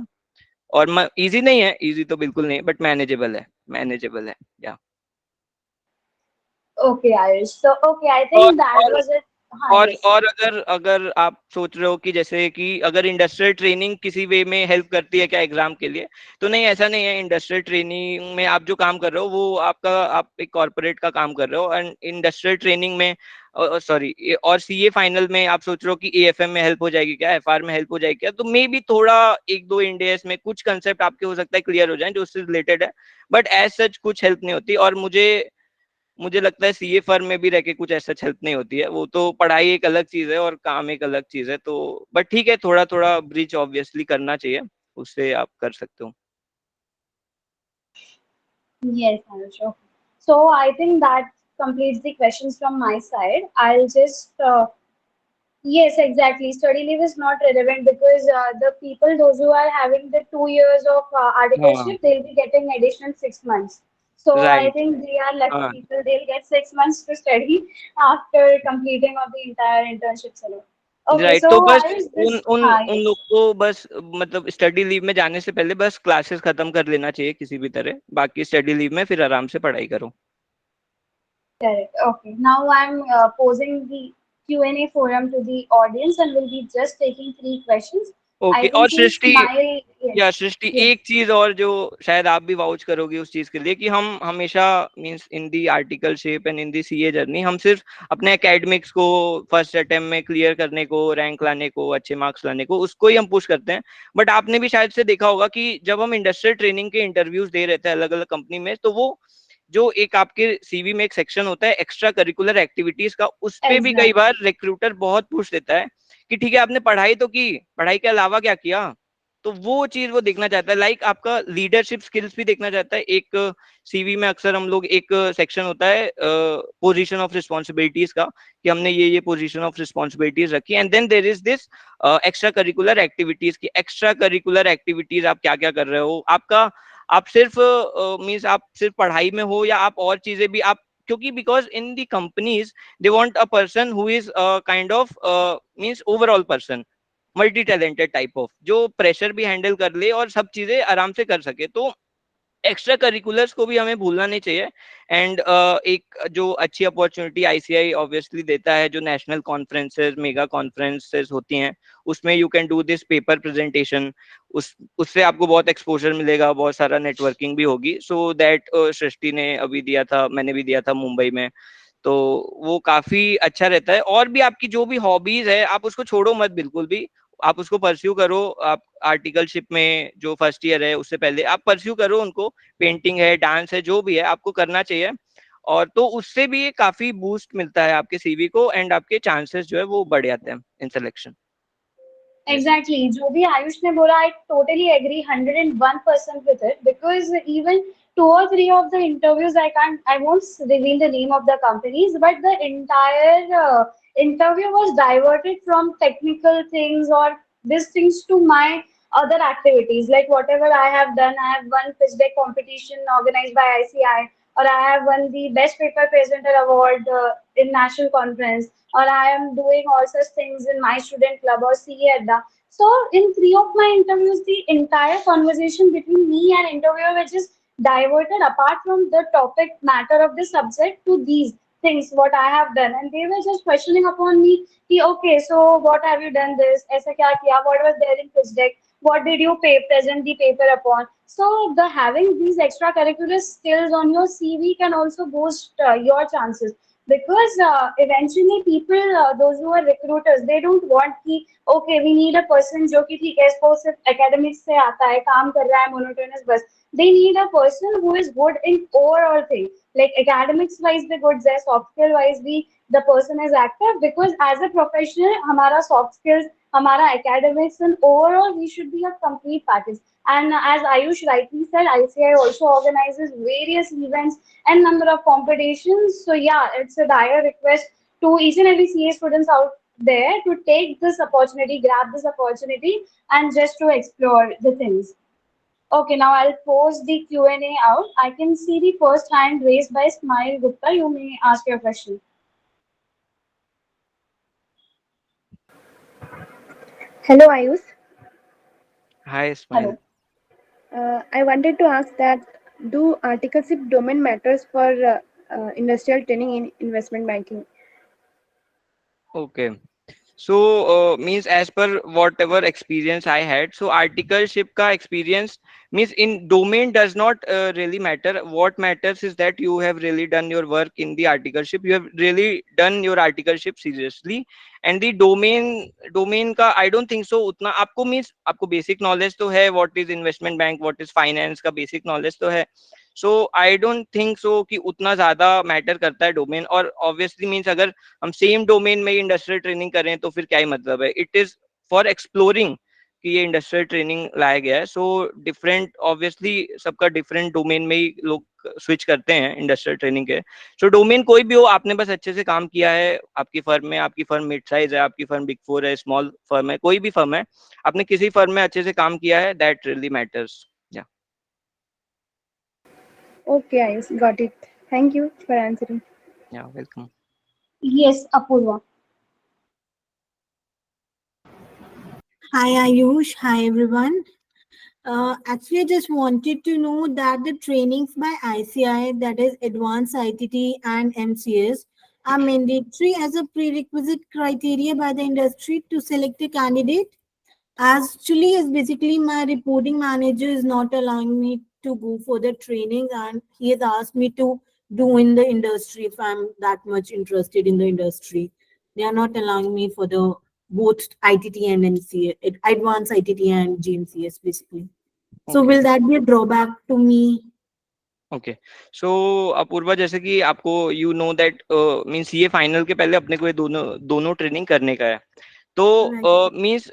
और इजी नहीं है, इजी तो बिल्कुल नहीं, बट मैनेजेबल है या. Okay, Ayush. So, okay, I और think that और was it. हाँ, और yes. और अगर अगर आप सोच रहे हो कि जैसे कि अगर इंडस्ट्रियल ट्रेनिंग किसी वे में हेल्प करती है क्या एग्जाम के लिए, तो नहीं, ऐसा नहीं है. इंडस्ट्रियल ट्रेनिंग में आप जो काम कर रहे हो वो आप एक कॉर्पोरेट का काम कर रहे हो. एंड इंडस्ट्रियल ट्रेनिंग में सॉरी, और सीए फाइनल में आप सोच रहे हो कि एएफएम में हेल्प हो जाएगी क्या, एफआर में हेल्प हो जाएगी क्या, तो मे बी थोड़ा 1-2 इंडेस में कुछ कंसेप्ट आपके हो सकता है क्लियर हो जाए जो उससे रिलेटेड है. बट एज सच कुछ हेल्प नहीं होती. और मुझे लगता है सीए फर्म में भी रह के कुछ ऐसा हेल्प नहीं होती है. वो तो पढ़ाई एक अलग चीज है और काम एक अलग चीज है. तो बट ठीक है, थोड़ा थोड़ा ब्रिज ऑब्वियसली करना चाहिए, उससे आप कर सकते हो. Yes, Ayush. Okay. So, I think that completes the questions from my side. I'll just yes, exactly. Study leave is not relevant because the people, those who are having the 2 years of हाँ, articleship, they'll be getting additional 6 months. So I right. think they are lucky हाँ, people. They'll get 6 months to study after completing of the entire internship salary. Okay, right. so तो बस I was उन this. उन उन लोग Yes, को बस मतलब स्टडी लीव में जाने से पहले बस क्लासेस खत्म कर लेना चाहिए किसी भी तरह. बाकी स्टडी लीव में फिर आराम से पढ़ाई करो. correct. Okay, now I'm posing the Q&A forum to the audience and will be just taking 3 questions. Okay. I और think since सृष्टि, my या yes, सृष्टि, yes. एक चीज और जो शायद आप भी वाउच करोगे उस चीज के लिए, कि हम हमेशा means in the articleship and in the CA journey हम सिर्फ अपने एकेडमिक्स को फर्स्ट अटेम्प्ट में क्लियर करने को, रैंक लाने को, अच्छे मार्क्स लाने को, उसको ही हम पुश करते हैं. बट आपने भी शायद से देखा होगा कि जब हम इंडस्ट्रियल ट्रेनिंग के इंटरव्यूज दे रहे थे अलग अलग कंपनी में, तो वो जो एक आपके सीवी में एक सेक्शन होता है एक्स्ट्रा करिकुलर एक्टिविटीज का, उस पे भी कई Exactly. बार रिक्रूटर बहुत पूछ देता है कि ठीक है आपने पढ़ाई तो की, पढ़ाई के अलावा क्या किया, तो वो चीज वो देखना चाहता है। लाइक आपका लीडरशिप स्किल्स भी देखना चाहता है। एक सीवी में अक्सर हम लोग एक सेक्शन होता है पोजीशन ऑफ रिस्पॉन्सिबिलिटीज का, कि हमने ये पोजीशन ऑफ रिस्पॉन्सिबिलिटीज रखी, and then there is this extra curricular activities की। एक्स्ट्रा करिकुलर एक्टिविटीज आप क्या क्या कर रहे हो, आपका आप सिर्फ मीन्स आप सिर्फ पढ़ाई में हो या आप और चीजें भी आप, क्योंकि because in the companies they want a person who is kind of means overall person, multi talented type of, जो प्रेशर भी हैंडल कर ले और सब चीजें आराम से कर सके। तो एक्स्ट्रा करिकुलर्स को भी हमें भूलना नहीं चाहिए। एंड एक जो अच्छी अपॉर्चुनिटी आईसीआई ऑब्वियसली देता है, जो नेशनल कॉन्फ्रेंसेस, मेगा कॉन्फ्रेंसेस होती हैं, उसमें you can do this paper presentation, उससे आपको बहुत एक्सपोजर मिलेगा, बहुत सारा नेटवर्किंग भी होगी। सो दैट सृष्टि ने अभी दिया था, मैंने भी दिया था मुंबई में, तो वो काफी अच्छा रहता है। और भी आपकी जो भी हॉबीज है आप उसको छोड़ो मत बिल्कुल भी, आप उसको परस्यू करो। आप आर्टिकलशिप में जो फर्स्ट ईयर है उससे पहले आप परस्यू करो उनको, पेंटिंग है, डांस है, जो भी है आपको करना चाहिए। और तो उससे भी काफी बूस्ट मिलता है आपके सीवी को, एंड आपके चांसेस जो है वो बढ़ जाते हैं इन सिलेक्शन। Exactly. जो भी आयुष ने बोला, I totally agree 101% with it, because even 2 or 3 of the interviews, I won't reveal the name of the companies, but the entire interview was diverted from technical things or these things to my other activities. Like whatever I have done, I have won pitch deck competition organized by ICI, or I have won the best paper presenter award in national conference, or I am doing all such things in my student club or CA Adda. So in 3 of my interviews, the entire conversation between me and interviewer was just diverted apart from the topic matter of the subject to these things what I have done, and they were just questioning upon me. Ki, okay, so what have you done this? ऐसा क्या किया? What was there in pitch deck? What did you present the paper upon? So the having these extracurricular skills on your CV can also boost your chances, because eventually people, those who are recruiters, they don't want ki, okay, we need a person जो कि ठीक है इसको सिर्फ academics से आता है, काम कर रहा है monotonous बस. They need a person who is good in overall thing, like academics wise be good, their soft skill wise be the person is active, because as a professional हमारा soft skills, हमारा academics, and overall we should be a complete package. And as Ayush rightly said, ICI also organizes various events and number of competitions. So yeah, it's a dire request to each and every CA students out there to take this opportunity, grab this opportunity, and just to explore the things. Okay, now I'll post the Q&A out. I can see the first hand raised by Smile Gupta. You may ask your question. Hello, Ayush. Hi, Smile. I wanted to ask that do articleship domain matters for industrial training in investment banking? Okay. So means as per whatever experience I had, so articleship ka experience means in domain does not really matter. What matters is that you have really done your work in the articleship. You have really done your articleship seriously, and the domain ka I don't think so utna आपको means आपको basic knowledge तो है, what is investment bank, what is finance का basic knowledge तो है. सो I don't think so कि उतना ज्यादा मैटर करता है डोमेन. और ऑब्वियसली मीन्स अगर हम सेम डोमेन में इंडस्ट्रियल ट्रेनिंग करें तो फिर क्या ही मतलब है. इट इज फॉर एक्सप्लोरिंग कि ये इंडस्ट्रियल ट्रेनिंग लाया गया है. सो डिफरेंट ऑब्वियसली सबका डिफरेंट डोमेन में ही लोग स्विच करते हैं इंडस्ट्रियल ट्रेनिंग के. सो डोमेन कोई भी हो, आपने बस अच्छे से काम किया है आपकी फर्म में, आपकी फर्म मिड साइज है, आपकी फर्म बिग 4 है, स्मॉल फर्म है, कोई भी फर्म है, आपने किसी फर्म में अच्छे से काम किया है, that really matters. Okay, Ayush, got it. Thank you for answering. Yeah, welcome. Yes, Apurva. Hi Ayush, hi everyone. Actually, I just wanted to know that the trainings by ICI, that is Advanced ITT and MCS, are mandatory as a prerequisite criteria by the industry to select a candidate. Actually, is basically my reporting manager is not allowing me to go for the training, and he has asked me to do in the industry if I'm that much interested in the industry. They are not allowing me for the both ITT and NCA, advanced ITT and GMCS basically. So will that be a drawback to me? Okay so Apoorva, जैसे कि आपको you know that means ये final के पहले अपने को ये दोनों ट्रेनिंग करने का है, तो means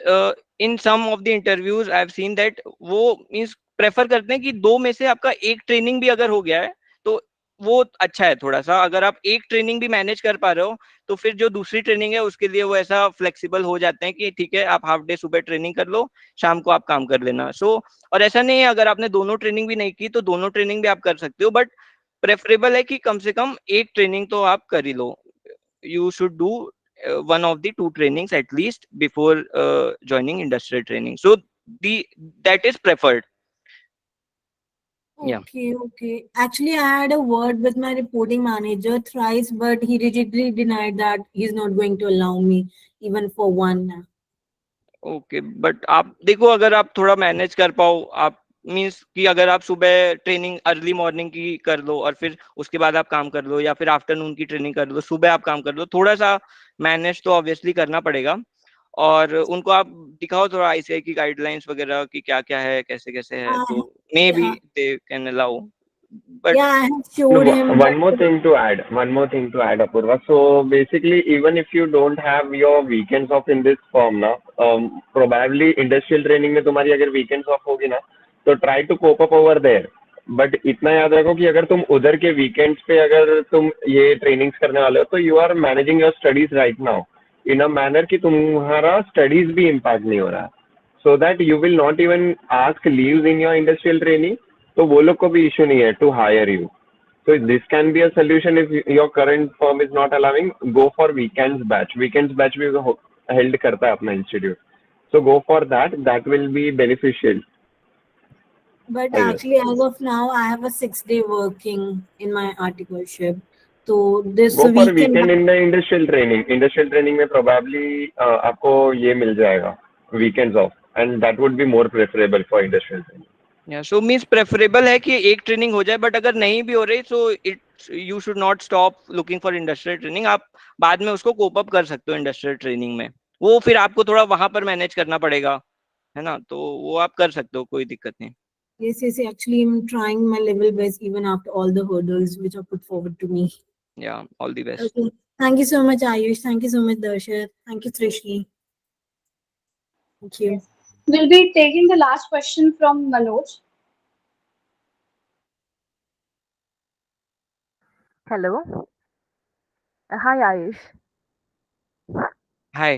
in some of the interviews I have seen that वो मीन्स प्रेफर करते हैं कि दो में से आपका एक ट्रेनिंग भी अगर हो गया है तो वो अच्छा है। थोड़ा सा अगर आप एक ट्रेनिंग भी मैनेज कर पा रहे हो तो फिर जो दूसरी ट्रेनिंग है उसके लिए वो ऐसा फ्लेक्सिबल हो जाते हैं कि ठीक है, आप हाफ डे सुबह ट्रेनिंग कर लो, शाम को आप काम कर लेना। सो और ऐसा नहीं है अगर आपने दोनों ट्रेनिंग भी नहीं की तो दोनों ट्रेनिंग भी आप कर सकते हो, बट प्रेफरेबल है कि कम से कम एक ट्रेनिंग तो आप कर ही लो। You should do one of the two trainings at least before joining industrial training, so the that is preferred. Yeah. Okay. Actually, I had a word with my reporting manager thrice, but he rigidly denied that he's not going to allow me even for one. Okay but आप देखो, अगर आप थोड़ा manage कर पाओ, आप means कि अगर आप सुबह ट्रेनिंग अर्ली मॉर्निंग की कर लो और फिर उसके बाद आप काम कर लो, या फिर आफ्टरनून की ट्रेनिंग कर लो, सुबह आप काम कर लो, थोड़ा सा मैनेज तो ऑब्वियसली करना पड़ेगा। और उनको आप दिखाओ थोड़ा आईसीआई की गाइडलाइंस वगैरह की क्या क्या है, कैसे कैसे है, तो may be they can allow. But yeah, I have showed him. One more thing to add. One more thing to add, Apurva. So basically, even if you don't have your weekends off in this firm ना, probably industrial training में तुम्हारी अगर weekends off होगी ना, तो try to cope up over there. But इतना याद रखो कि अगर तुम उधर के weekends पे अगर तुम ये trainings करने वाले हो, तो you are managing your studies right now in a manner कि तुम्हारा studies भी impact नहीं हो रहा, so that you will not even ask leaves in your industrial training. तो वो लोग को भी issue नहीं है to hire you. So this can be a solution if your current firm is not allowing. Go for weekends batch. Weekends batch भी held करता है अपना institute. So go for that. That will be beneficial. But actually, as of now, I have a 6-day working in my articleship. So this Go for weekend weekend in the industrial training. Industrial training में probably आपको ये मिल जाएगा weekends off, and that would be more preferable for industrial training. So means preferable है कि एक training हो जाए, but अगर नहीं भी हो रही so it you should not stop looking for industrial training. आप बाद में उसको कोप अप कर सकते हो इंडस्ट्रियल ट्रेनिंग में, वो फिर आपको थोड़ा वहां पर मैनेज करना पड़ेगा, है ना, तो वो आप कर सकते हो, कोई दिक्कत नहीं। Yes. Actually, I'm trying my level best even after all the hurdles which are put forward to me. Yeah, all the best. Okay. Thank you so much, Ayush. Thank you so much, Darshit. Thank you, Trishni. Thank you. We'll be taking the last question from Manoj. Hello. Hi, Ayush. Hi.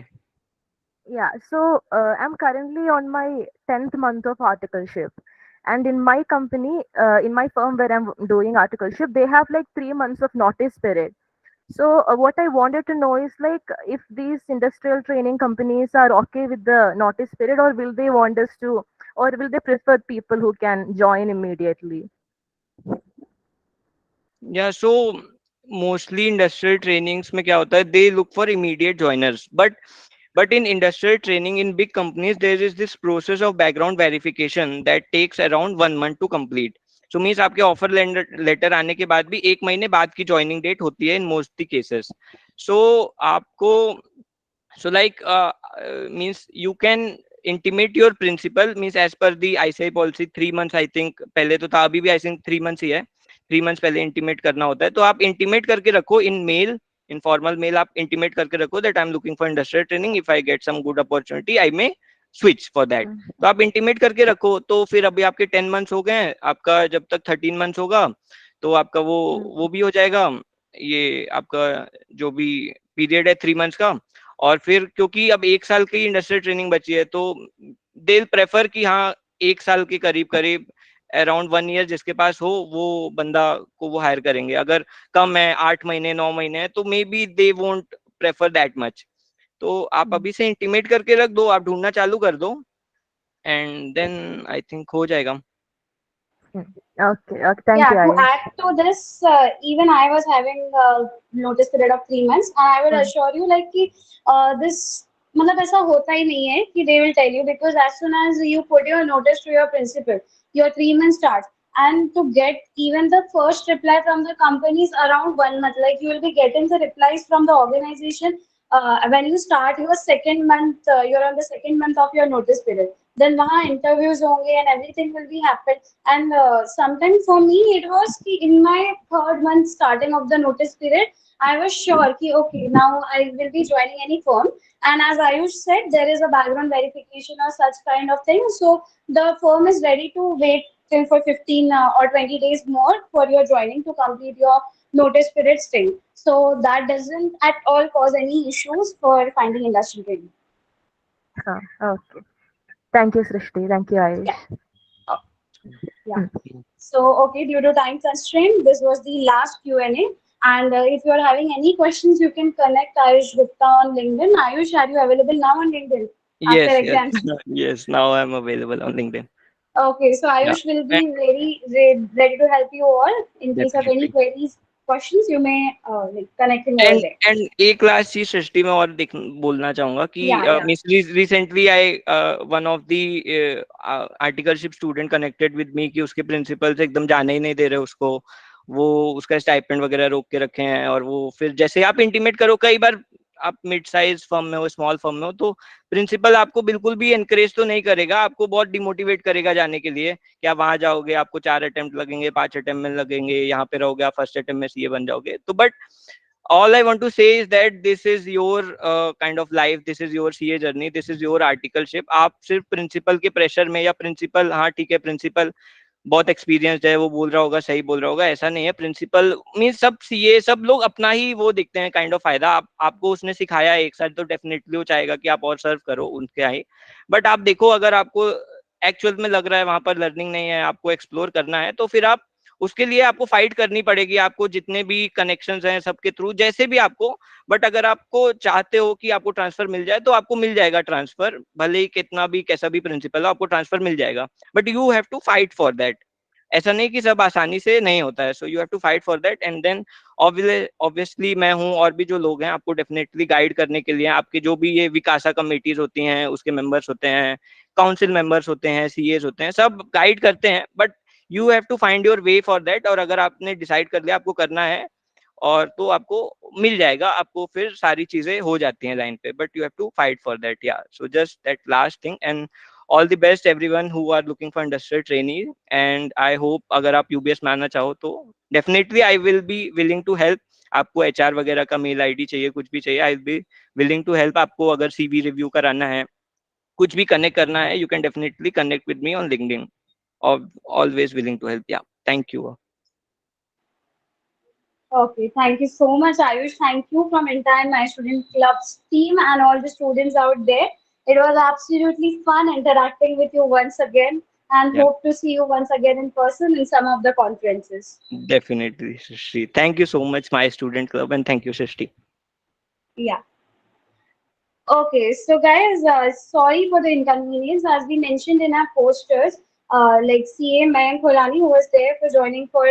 Yeah, so I'm currently on my 10th month of articleship. And in my company, in my firm where I'm doing articleship, they have like 3 months of notice period. So what I wanted to know is like if these industrial training companies are okay with the notice period, or will they want us to, or will they prefer people who can join immediately? Yeah, so mostly industrial trainings में क्या होता है, they look for immediate joiners, but in industrial training in big companies there is this process of background verification that takes around 1 month to complete. So means आपके offer letter आने के बाद भी 1 महीने बाद की ज्वाइनिंग डेट होती है इन मोस्ट द केसेस। सो आपको so like means you can intimate your principal, means as per the ICI policy 3 months I think पहले तो था, अभी भी I think 3 months ही है, 3 months पहले इंटीमेट करना होता है। तो आप इंटीमेट करके रखो इन मेल, इनफॉर्मल मेल आप इंटीमेट करके रखो that I am looking for industrial training, if I get some good opportunity I may switch for that. तो आप इंटीमेट करके रखो, तो फिर अभी आपके 10 मंथ्स हो गए हैं, आपका जब तक 13 मंथ्स होगा तो आपका वो भी हो जाएगा, ये आपका जो भी पीरियड है 3 मंथ्स का। और फिर क्योंकि अब 1 साल की इंडस्ट्रियल ट्रेनिंग बची है तो दे प्रेफर कि हाँ 1 साल के करीब करीब अराउंड 1 ईयर जिसके पास हो वो बंदा को वो हायर करेंगे। अगर कम है 8 महीने 9 महीने है तो may be they won't prefer that much. तो आप अभी से इंटीमेट करके रख दो, आप ढूंढना चालू कर दो, एंड देन आई थिंक हो जाएगा। Okay, thank you, To Ayush. add to this, even I was having a notice period of 3 months, and I will assure you, like कि this मतलब ऐसा होता ही नहीं है कि they will tell you, because as soon as you put your notice to your principal, your 3 months starts, and to get even the first reply from the company is around 1 month. Like you will be getting the replies from the organization when you start your second month, you're on the second month of your notice period. Then वहाँ interviews होंगे and everything will be happen. And sometimes for me it was कि in my third month starting of the notice period, I was sure कि okay, now I will be joining any firm. And as Ayush said, there is a background verification or such kind of thing. So the firm is ready to wait till for 15 or 20 days more for your joining to complete your notice period stay. So that doesn't at all cause any issues for finding industrial training. Okay. Thank you, Srishti. Thank you, Ayush. Yeah. So, okay, due to time constraint, this was the last Q&A. And if you're having any questions, you can connect Ayush Gupta on LinkedIn. Ayush, are you available now on LinkedIn after Yes, exams? yes. Now I'm available on LinkedIn. Okay, so Yeah. Ayush will be very ready to help you all. In case of any Definitely. queries, questions, you may connect him over and there. And एक last चीज सृष्टि में और बोलना चाहूंगा कि Yeah. Recently I one of the articleship student connected with me कि उसके principles एकदम जाने ही नहीं दे रहे उसको, वो उसका स्टाइपेंड वगैरह रोक के रखे हैं, और वो फिर जैसे आप इंटीमेट करो, कई बार आप मिड साइज फर्म में हो, स्मॉल फर्म में हो, तो प्रिंसिपल आपको बिल्कुल भी एनकरेज तो नहीं करेगा, आपको बहुत डिमोटिवेट करेगा जाने के लिए कि आप वहां जाओगे, आपको 4 अटेम्प्ट लगेंगे, 5 अटेम्प्ट में लगेंगे, यहाँ पे रहोगे, आप फर्स्ट अटेम्प्ट में सीए बन जाओगे. तो but all I want to say is that this is your kind of life, this is your CA journey, this is your articleship. आप सिर्फ प्रिंसिपल के प्रेशर में, या प्रिंसिपल, हाँ ठीक है प्रिंसिपल बहुत एक्सपीरियंस्ड है, वो बोल रहा होगा, सही बोल रहा होगा, ऐसा नहीं है. प्रिंसिपल मींस सब सीए, सब लोग अपना ही वो देखते हैं काइंड ऑफ फायदा. आपको उसने सिखाया एक साल, तो डेफिनेटली वो चाहेगा कि आप और सर्व करो उनके आई. बट आप देखो, अगर आपको एक्चुअल में लग रहा है वहां पर लर्निंग नहीं है, आपको एक्सप्लोर करना है, तो फिर आप उसके लिए आपको फाइट करनी पड़ेगी. आपको जितने भी कनेक्शंस हैं सबके थ्रू, जैसे भी आपको, बट अगर आपको चाहते हो कि आपको ट्रांसफर मिल जाए, तो आपको मिल जाएगा ट्रांसफर, भले ही कितना भी कैसा भी प्रिंसिपल हो, आपको ट्रांसफर मिल जाएगा. But you have to fight for that. ऐसा नहीं कि सब आसानी से नहीं होता है. So you have to fight for that. And then obviously मैं हूँ, और भी जो लोग हैं आपको डेफिनेटली गाइड करने के लिए, आपके जो भी ये विकासा कमेटीज होती हैं उसके मेंबर्स होते हैं, काउंसिल मेंबर्स होते हैं, सीएस होते हैं, सब गाइड करते हैं. But you have to find your way for that. और अगर आपने डिसाइड कर लिया आपको करना है, और तो आपको मिल जाएगा, आपको फिर सारी चीजें हो जाती हैं लाइन पे. But you have to fight for that. या so just that last thing. And all the best everyone who are looking for industrial trainee. And I hope अगर आप यूबीएस में आना चाहो तो definitely I will be willing to help. आपको HR वगैरह का मेल आईडी चाहिए, कुछ भी चाहिए, I will be willing to help. आपको अगर सीवी रिव्यू कराना है, कुछ भी कनेक्ट करना है, you can definitely connect with me on LinkedIn. Always willing to help. Yeah, thank you. Okay, thank you so much, Ayush. Thank you from entire My Student Club's team and all the students out there. It was absolutely fun interacting with you once again, and Yeah. hope to see you once again in person in some of the conferences. Definitely, Srishti. Thank you so much, My Student Club, and thank you, Srishti. Yeah. Okay, so guys, sorry for the inconvenience. As we mentioned in our posters, like CA Mayank Holani, who was there for joining for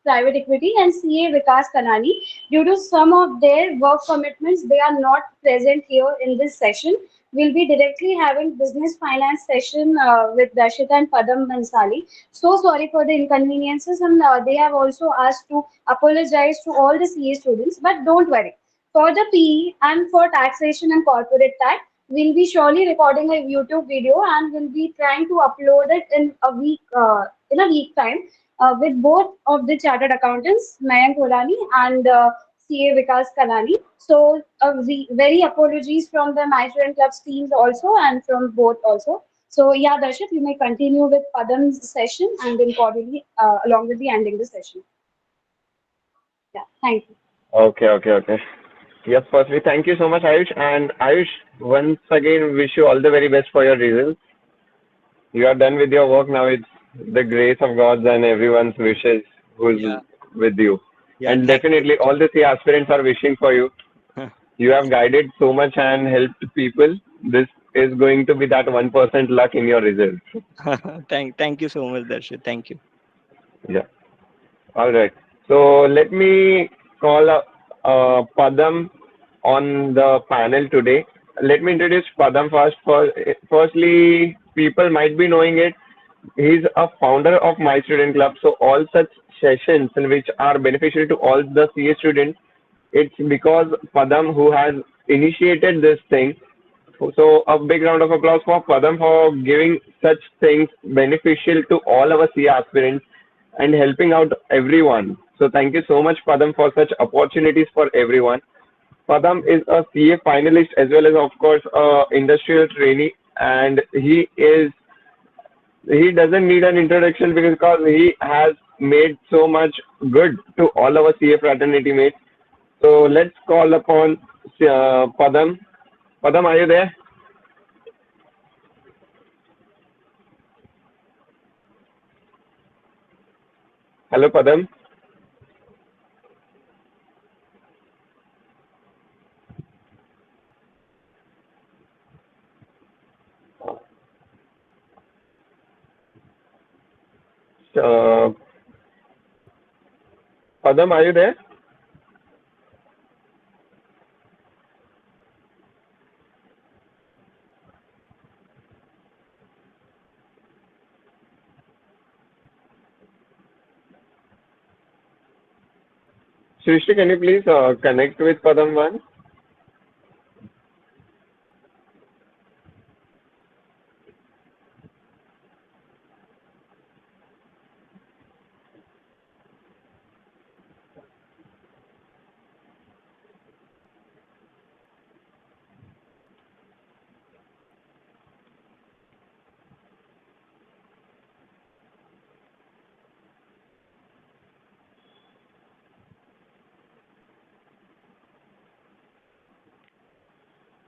private equity, and CA Vikas Kanani, due to some of their work commitments, they are not present here in this session. We'll be directly having business finance session with Darshita and Padam Bansali. So sorry for the inconveniences, and they have also asked to apologize to all the CA students, but don't worry. For the PE and for taxation and corporate tax, we'll be surely recording a YouTube video and we'll be trying to upload it in a week time with both of the chartered accountants, Mayank Holani and CA Vikas Kanani. So very apologies from the My Student Club's teams also and from both also. So yeah, Darshit, you may continue with Padam's session and then accordingly along with the ending the session. Yeah, thank you. Okay. Yes, firstly, thank you so much, Ayush. And Ayush, once again, wish you all the very best for your results. You are done with your work now. It's the grace of God and everyone's wishes who's with you. Yeah, and thank definitely, all the three aspirants are wishing for you. You have guided so much and helped people. This is going to be that 1% luck in your results. Thank you so much, Darshit. Thank you. Yeah. All right. So let me call up Padam on the panel today. Let me introduce Padam first. Firstly, people might be knowing it. He's a founder of My Student Club. So all such sessions which are beneficial to all the CA students, it's because Padam, who has initiated this thing. So a big round of applause for Padam for giving such things beneficial to all our CA aspirants and helping out everyone. So thank you so much, Padam, for such opportunities for everyone. Padam is a CA finalist as well as, of course, a industrial trainee, and he doesn't need an introduction because he has made so much good to all our CA fraternity mates. So let's call upon Padam. Padam, are you there? Hello, Padam. Padam, are you there? Srishti, can you please connect with Padam once?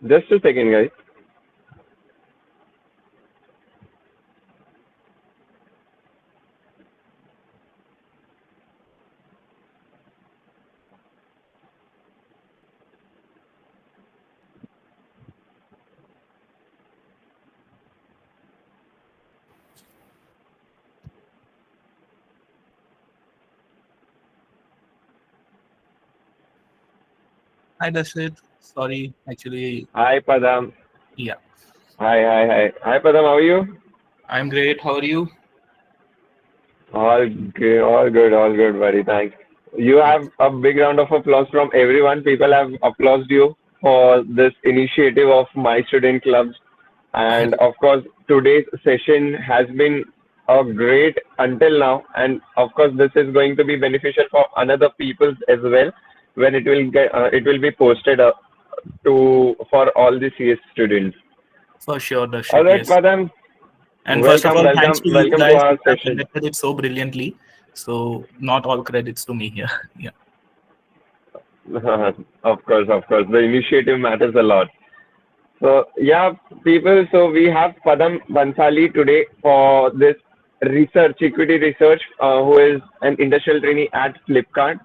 Just a second, guys. Hi, Dashit. Sorry, actually. Hi, Padam. Yeah. Hi. Hi, Padam. How are you? I'm great. How are you? All good, buddy. Thanks. You have a big round of applause from everyone. People have applauded you for this initiative of My Student Clubs. And of course, today's session has been a great until now. And of course, this is going to be beneficial for another people as well when it will be posted for all the CS students. For sure, Dashit. All right, Yes. Madam. And first of all, Welcome thanks to you to guys our who have session. conducted it so brilliantly. So not all credits to me here. Yeah. Of course. The initiative matters a lot. So yeah, people. So we have Padam Bansali today for this equity research, who is an industrial trainee at Flipkart.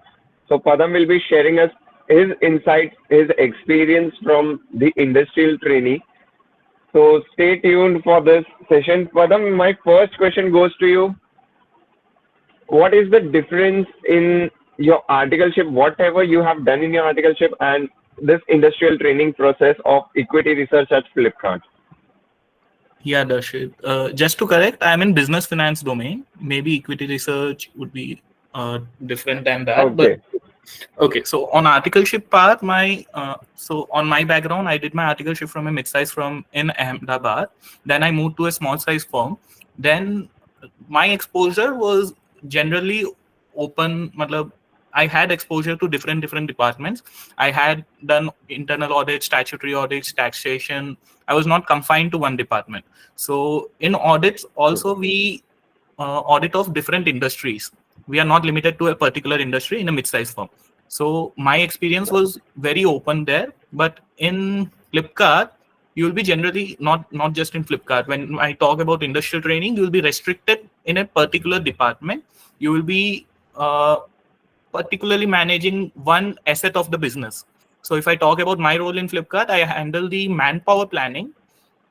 So Padam will be sharing us his insights, his experience from the industrial trainee. So stay tuned for this session. Padam, my first question goes to you. What is the difference in your articleship, whatever you have done in your articleship, and this industrial training process of equity research at Flipkart? Yeah, Dashit. Just to correct, I'm in business finance domain. Maybe equity research would be different than that. Okay. But okay, so on articleship part, on my background, I did my articleship from a mid-size firm in Ahmedabad. Then I moved to a small size firm. Then my exposure was generally open. I had exposure to different departments. I had done internal audit, statutory audits, taxation. I was not confined to one department. So in audits, also we audit of different industries. We are not limited to a particular industry in a mid-sized firm. So my experience was very open there. But in Flipkart, you will be generally not just in Flipkart. When I talk about industrial training, you will be restricted in a particular department. You will be particularly managing one asset of the business. So if I talk about my role in Flipkart, I handle the manpower planning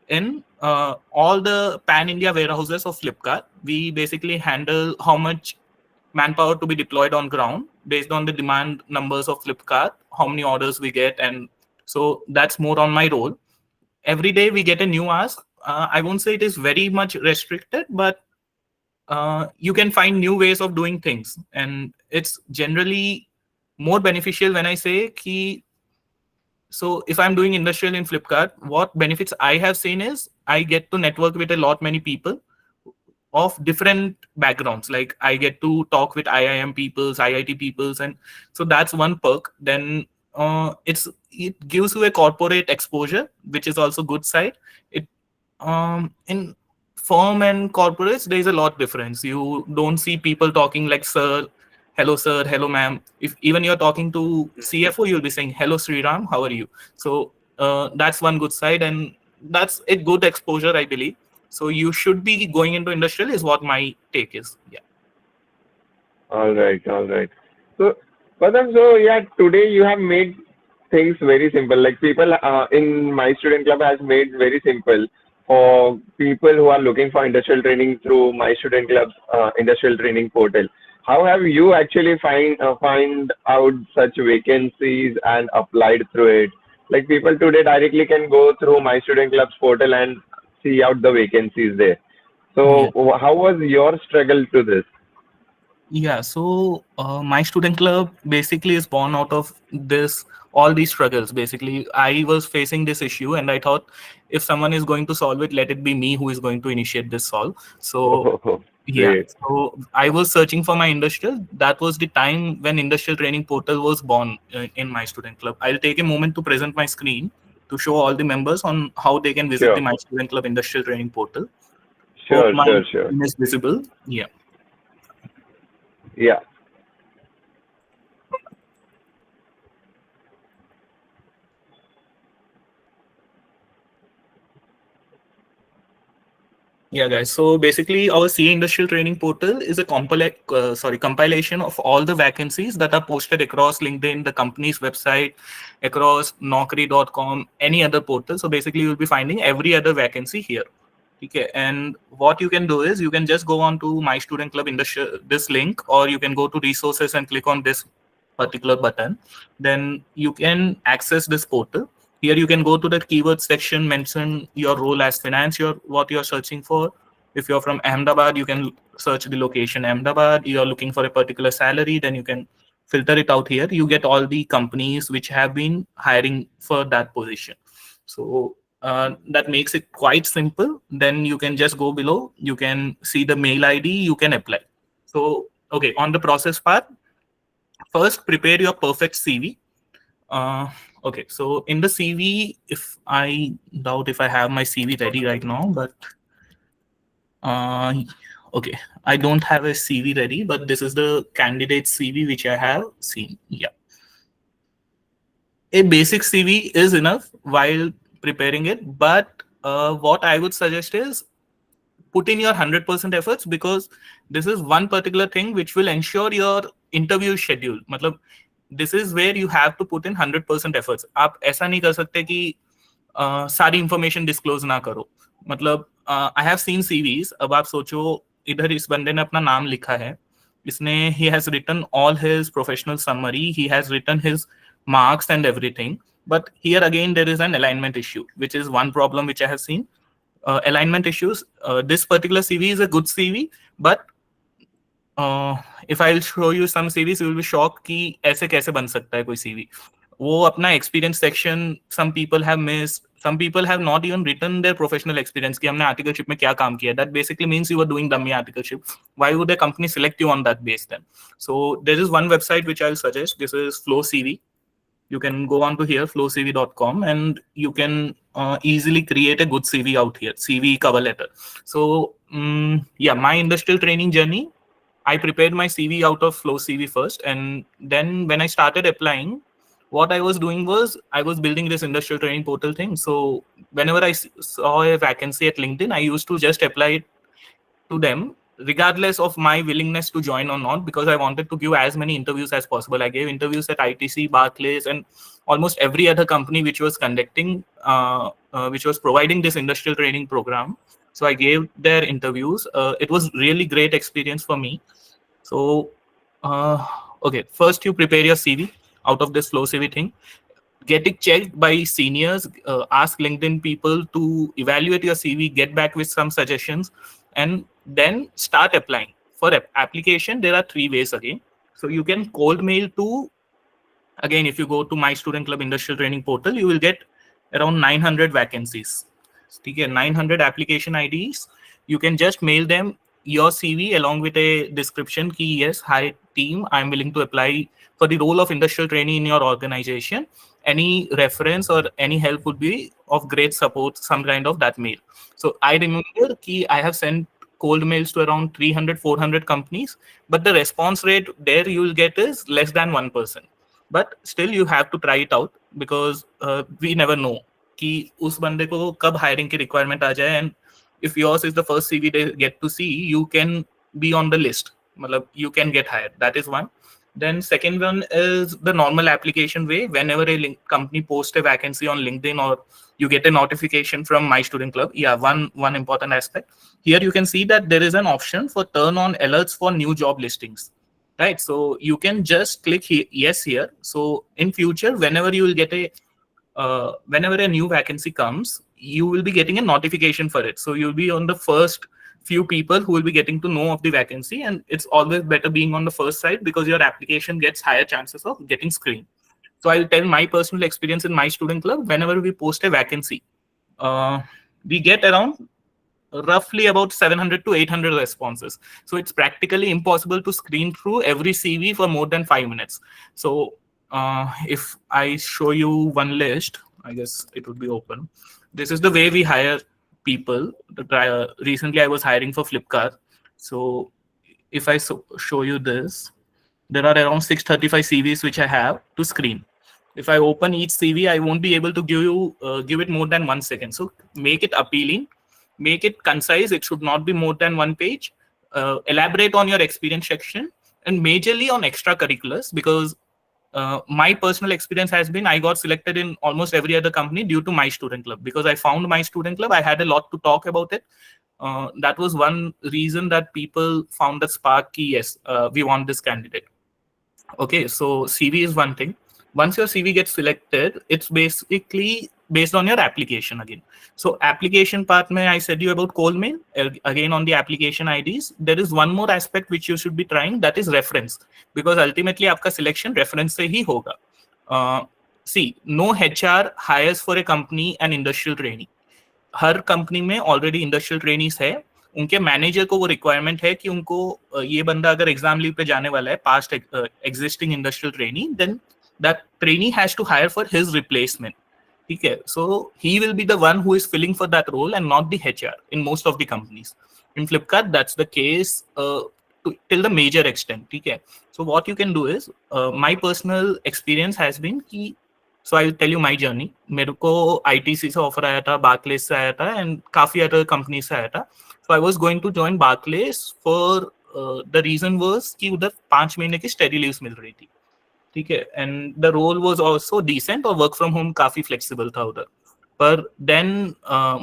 in all the pan-India warehouses of Flipkart. We basically handle how much manpower to be deployed on ground based on the demand numbers of Flipkart, how many orders we get. And so that's more on my role. Every day we get a new ask. I won't say it is very much restricted, but you can find new ways of doing things. And it's generally more beneficial when I say So if I'm doing industrial in Flipkart, what benefits I have seen is I get to network with a lot many people of different backgrounds. Like I get to talk with IIM peoples, IIT peoples, and so that's one perk. Then it gives you a corporate exposure, which is also good side. It in firm and corporates there is a lot difference. You don't see people talking like sir, hello ma'am. If even you're talking to CFO, you'll be saying hello Sriram, how are you? So that's one good side, and that's a good exposure, I believe. So you should be going into industrial is what my take is. Yeah. All right, all right. So, Padam, so yeah, today you have made things very simple. Like people in my student club has made very simple for people who are looking for industrial training through my student club's industrial training portal. How have you actually find out such vacancies and applied through it? Like people today directly can go through my student club's portal and see out the vacancies there. So, how was your struggle to this? Yeah, so my student club basically is born out of this, all these struggles. Basically, I was facing this issue, and I thought if someone is going to solve it, let it be me who is going to initiate this solve. So Oh, yeah, great. so I was searching for my industrial. That was the time when industrial training portal was born in my student club. I'll take a moment to present my screen to show all the members on how they can visit the Sure, my student club industrial training portal. Hope sure, my sure, sure. screen is visible. Yeah. Yeah. Yeah, guys. So basically, our CA Industrial Training Portal is a compilation of all the vacancies that are posted across LinkedIn, the company's website, across Naukri.com, any other portal. So basically, you'll be finding every other vacancy here. Okay. And what you can do is you can just go on to My Student Club Industrial, this link, or you can go to resources and click on this particular button. Then you can access this portal. Here you can go to the keyword section, mention your role as finance, what you're searching for. If you're from Ahmedabad, you can search the location Ahmedabad. You're looking for a particular salary, then you can filter it out here. You get all the companies which have been hiring for that position. So that makes it quite simple. Then you can just go below. You can see the mail ID. You can apply. So okay, on the process part, first prepare your perfect CV. Okay, so in the CV, if I doubt if I have my CV ready right now, but okay, I don't have a CV ready, but this is the candidate CV which I have seen. Yeah, a basic CV is enough while preparing it, but what I would suggest is put in your 100% efforts, because this is one particular thing which will ensure your interview schedule. मतलब this is where you have to put in 100% efforts. आप ऐसा नहीं कर सकते कि सारी information disclose ना करो. मतलब आई हैव सीन सीवीज. अब आप सोचो, इधर इस बंदे ने अपना नाम लिखा है, इसने he has written all his professional summary, he has written his marks and everything, but here again there is an alignment issue, which is one problem which I have seen. Alignment issues. This particular CV is a good CV, but if I'll show you some CVs, you will be shocked कि ऐसे कैसे बन सकता है कोई CV. वो अपना experience section, some people have missed, some people have not even written their professional experience कि हमने articleship में क्या काम किया. That basically means you were doing dummy articleship. Why would the company select you on that base then? So there is one website which I'll suggest. This is Flow CV. You can go on to here, flowcv.com, and you can easily create a good CV out here, CV cover letter. So yeah, my industrial training journey, I prepared my CV out of Flow CV first, and then when I started applying, what I was doing was I was building this industrial training portal thing. So whenever I saw a vacancy at LinkedIn, I used to just apply it to them, regardless of my willingness to join or not, because I wanted to give as many interviews as possible. I gave interviews at ITC, Barclays, and almost every other company which was conducting, which was providing this industrial training program. So I gave their interviews. It was really great experience for me. So okay, first you prepare your CV out of this Flow CV thing. Get it checked by seniors. Ask LinkedIn people to evaluate your CV, get back with some suggestions, and then start applying. For application, there are 3 ways again. So you can cold mail to again, if you go to My Student Club Industrial Training portal, you will get around 900 vacancies. Okay, 900 application IDs. You can just mail them your CV along with a description ki yes, hi team, I'm willing to apply for the role of industrial trainee in your organization. Any reference or any help would be of great support, some kind of that mail. So I remember ki I have sent cold mails to around 300, 400 companies, but the response rate there you will get is less than 1%. But still you have to try it out because we never know कि उस बंदे को कब hiring की requirement आ जाए, and if yours is the first CV they get to see, you can be on the list. मतलब you can get hired. That is one. Then second one is the normal application way. Whenever a company posts a vacancy on LinkedIn or you get a notification from My Student Club, yeah, one important aspect. Here you can see that there is an option for turn on alerts for new job listings. Right, so you can just click yes here. So in future, whenever you will get whenever a new vacancy comes, you will be getting a notification for it. So you'll be on the first few people who will be getting to know of the vacancy, and it's always better being on the first side because your application gets higher chances of getting screened. So I'll tell my personal experience in My Student Club. Whenever we post a vacancy, we get around roughly about 700 to 800 responses. So it's practically impossible to screen through every CV for more than 5 minutes. So if I show you one list, I guess it would be open. This is the way we hire people. Recently I was hiring for Flipkart. So if I show you this, there are around 635 CVs which I have to screen. If I open each CV, I won't be able to give it more than 1 second. So make it appealing, make it concise. It should not be more than 1 page. Elaborate on your experience section and majorly on extracurriculars, because my personal experience has been I got selected in almost every other company due to My Student Club, because I found My Student Club. I had a lot to talk about it. That was one reason that people found the spark key. Yes, we want this candidate. Okay, so CV is one thing. Once your CV gets selected, it's basically based on your application again. So application part, I said you about cold mail. Again, on the application IDs, there is one more aspect which you should be trying, that is reference, because ultimately आपका selection reference से ही होगा. See, no HR hires for a company an industrial trainee. Her company में already industrial trainees है. उनके manager को वो requirement है कि उनको ये बंदा अगर एग्जाम लीव पे जाने वाला है, past existing industrial trainee, then that trainee has to hire for his replacement. ठीक है, so he will be the one who is filling for that role and not the HR in most of the companies. In Flipkart that's the case till the major extent. ठीक है, so what you can do is my personal experience has been कि so I will tell you my journey. मेरे को ITC से offer आया था, Barclays से आया था, एंड काफी अदर कंपनी से आया था. So I was going to join Barclays for the reason was कि उधर 5 महीने की स्टडी लीव्स मिल रही थी. ठीक है, and the role was also decent और वर्क फ्रॉम होम काफी फ्लेक्सिबल था उधर. But then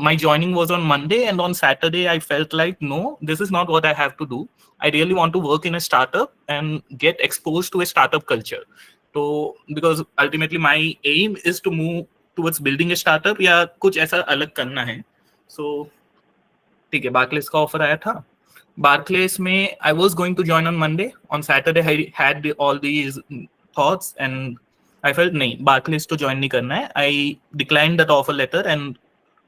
my joining was on Monday, and on Saturday I felt like, no, this is not what I have to do. I really want to work in a startup and get exposed to a startup culture. So because ultimately my aim is to move towards building a startup या कुछ ऐसा अलग करना है. So ठीक है, Barclays का offer आया था. बार्कलेस में I was going to join on Monday. On Saturday I had all these thoughts and I felt नहीं, बार्कलेस तो ज्वाइन नहीं करना है. I declined that offer letter, and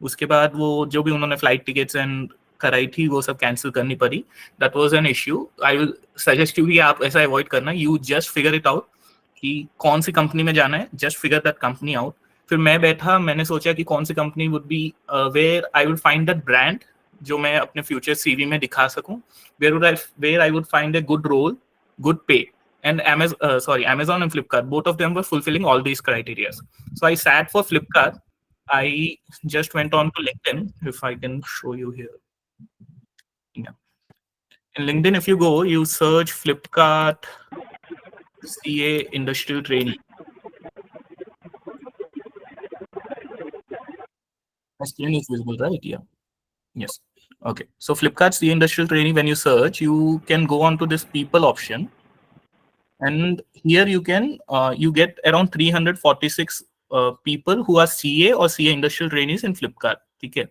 उसके बाद वो जो भी उन्होंने फ्लाइट टिकट्स एंड कराई थी वो सब कैंसिल करनी पड़ी. That was an issue. I will suggest you कि आप ऐसा अवॉइड करना. You just figure it out कि कौन सी कंपनी में जाना है. Just figure that company out. फिर मैं बैठा, मैंने सोचा कि कौन सी company would be where I would find that brand जो मैं अपने फ्यूचर CV में दिखा सकूं. Where I would find a good role, good pay. And Amazon and Flipkart, both of them were fulfilling all these criteria. So I sat for Flipkart. I just went on to LinkedIn, if I can show you here. Yeah. In LinkedIn, if you go, you search Flipkart CA industrial trainee. My screen is visible, right? Yeah. Yes. Okay. So Flipkart CA industrial trainee, when you search, you can go on to this people option. And here you can you get around 346 people who are CA or CA industrial trainees in Flipkart. Okay.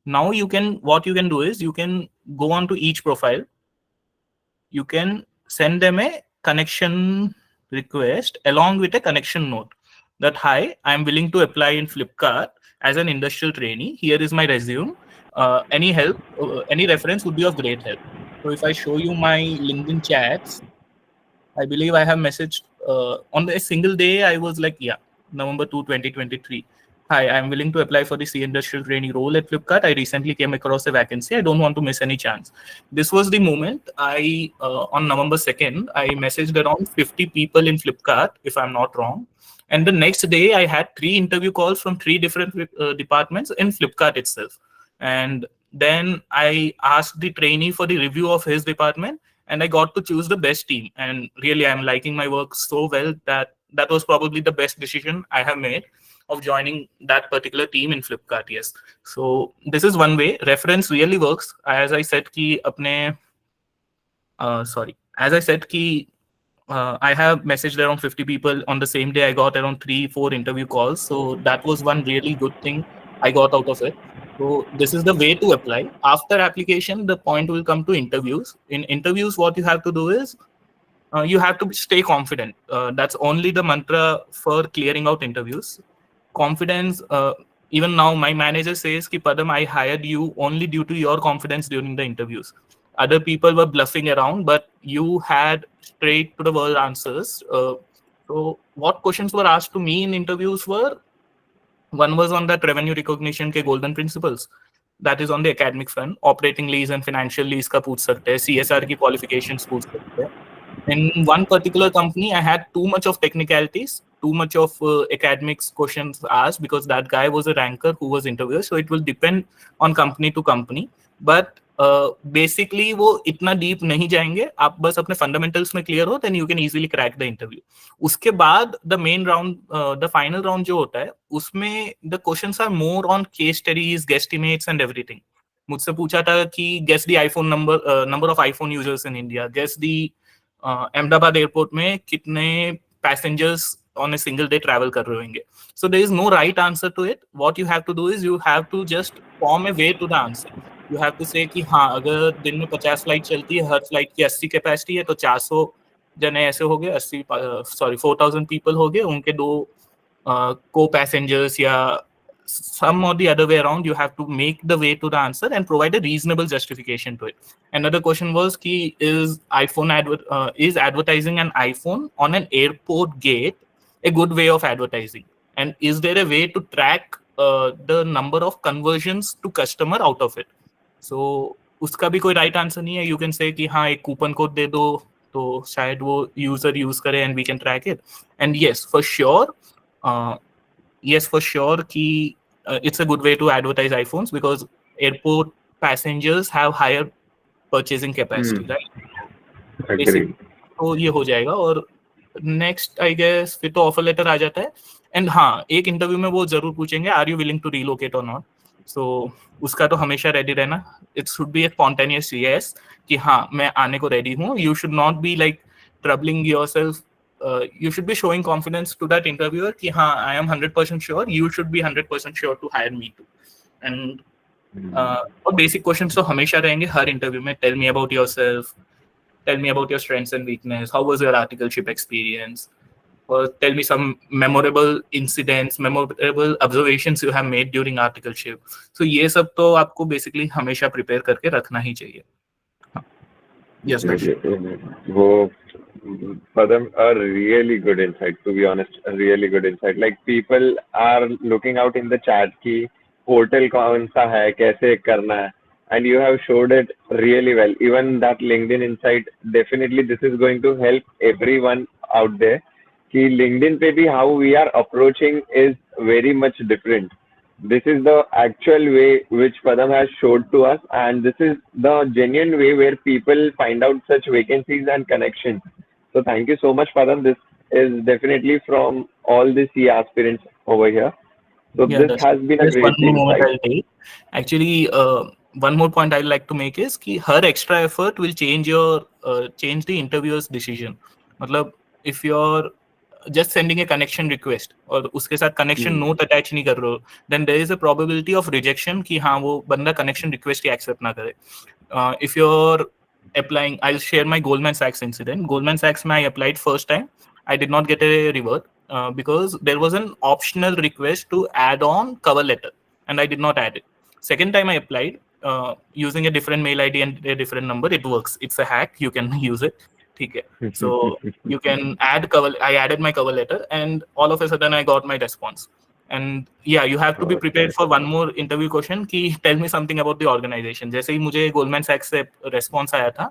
Now what you can do is you can go on to each profile. You can send them a connection request along with a connection note that, hi, I'm willing to apply in Flipkart as an industrial trainee. Here is my resume. Any help, any reference would be of great help. So if I show you my LinkedIn chats, I believe I have messaged on a single day. I was like, yeah, November 2, 2023. Hi, I'm willing to apply for the C industrial trainee role at Flipkart. I recently came across a vacancy. I don't want to miss any chance. This was the moment on November 2nd, I messaged around 50 people in Flipkart, if I'm not wrong. And the next day, I had 3 interview calls from 3 different departments in Flipkart itself. And then I asked the trainee for the review of his department, and I got to choose the best team. And really, I'm liking my work so well that was probably the best decision I have made of joining that particular team in Flipkart. Yes. So this is one way. Reference really works. As I said, I have messaged around 50 people on the same day. I got around 3-4 interview calls. So that was one really good thing I got out of it. So this is the way to apply. After application, the point will come to interviews. In interviews, what you have to do is you have to stay confident. That's only the mantra for clearing out interviews. Confidence. Even now, my manager says, "Ki Padam, I hired you only due to your confidence during the interviews. Other people were bluffing around, but you had straight to the world answers." So what questions were asked to me in interviews were, one was on that revenue recognition के golden principles. That is on the academic front. Operating lease and financial lease का पूछ सकते हैं. CSR की qualifications पूछ सकते हैं. In one particular company, I had too much of technicalities, too much of academics questions asked, because that guy was a ranker who was interviewed. So it will depend on company to company. But basically वो इतना deep नहीं जाएंगे. आप बस अपने fundamentals में clear हो, then you can easily crack the interview. उसके बाद the main round, the final round जो होता है, उसमें the questions are more on case studies, guesstimates and everything. मुझसे पूछा था कि guess the iPhone number of iPhone users in India, guess the Ahmedabad airport में कितने passengers on a single day travel कर रहे होंगे. So there is no right answer to it. What you have to do is you have to just form a way to the answer. You have to say कि हाँ, अगर दिन में 50 flight चलती है, हर फ्लाइट की 80 कैपेसिटी है, तो 400 जने ऐसे हो गए, 4,000 पीपल हो गए, उनके 2 को पैसेंजर्स या some or the other way around. You have to make the way to the answer and provide a reasonable justification to it. Another question was ki, is advertising an iPhone on an airport gate a good way of advertising? And is there a way to track the number of conversions to customer out of it? So उसका भी कोई right answer नहीं है. You can say कि हाँ, एक coupon code दे दो तो शायद वो user use करे and we can track it. And yes, for sure कि it's a good way to advertise iPhones because airport passengers have higher purchasing capacity, right? Agreed. तो ये हो जाएगा. और next I guess फिर तो offer letter आ जाता है. And हाँ, एक इंटरव्यू में वो जरूर पूछेंगे, are you willing to relocate or not? So उसका तो हमेशा ready रहना. It should be a spontaneous yes कि हाँ, मैं आने को ready हूँ. You should not be like troubling yourself. You should be showing confidence to that interviewer कि हाँ, I am 100% sure. You should be 100% sure to hire me too. And और basic questions तो हमेशा रहेंगे हर इंटरव्यू में. Tell me about yourself. Tell me about your strengths and weakness. How was your articleship experience? Or tell me some memorable incidents, memorable observations you have made during articleship. So ये सब तो आपको basically हमेशा prepare करके रखना ही चाहिए. Yes, वो for them a really good insight, to be honest, a really good insight. Like people are looking out in the chat ki portal kaun sa hai, kaise karna hai, and you have showed it really well. Even that LinkedIn insight, definitely this is going to help everyone out there. Ki LinkedIn pe bhi how we are approaching is very much different. This is the actual way which Padam has showed to us, and this is the genuine way where people find out such vacancies and connections. So thank you so much, Padam. This is definitely from all the C aspirants over here. So Yeah, this has been a that's great one more moment insight. I'll take. Actually, one more point I'd like to make is कि हर extra effort will change the interviewer's decision. मतलब if you're just sending a connection request और उसके साथ connection note attach नहीं कर रहे हो, then there is a probability of rejection कि हाँ, वो बंदा connection request ही accept ना करे. If you're applying, I'll share my Goldman Sachs incident. Goldman Sachs में I applied first time. I did not get a revert because there was an optional request to add on cover letter, and I did not add it. Second time I applied using a different mail ID and a different number. It works. It's a hack. You can use it. Okay. So you can add cover. I added my cover letter, and all of a sudden I got my response. And yeah, you have to be prepared for one more interview question कि tell me something about the organization. जैसे ही मुझे Goldman Sachs से response आया था,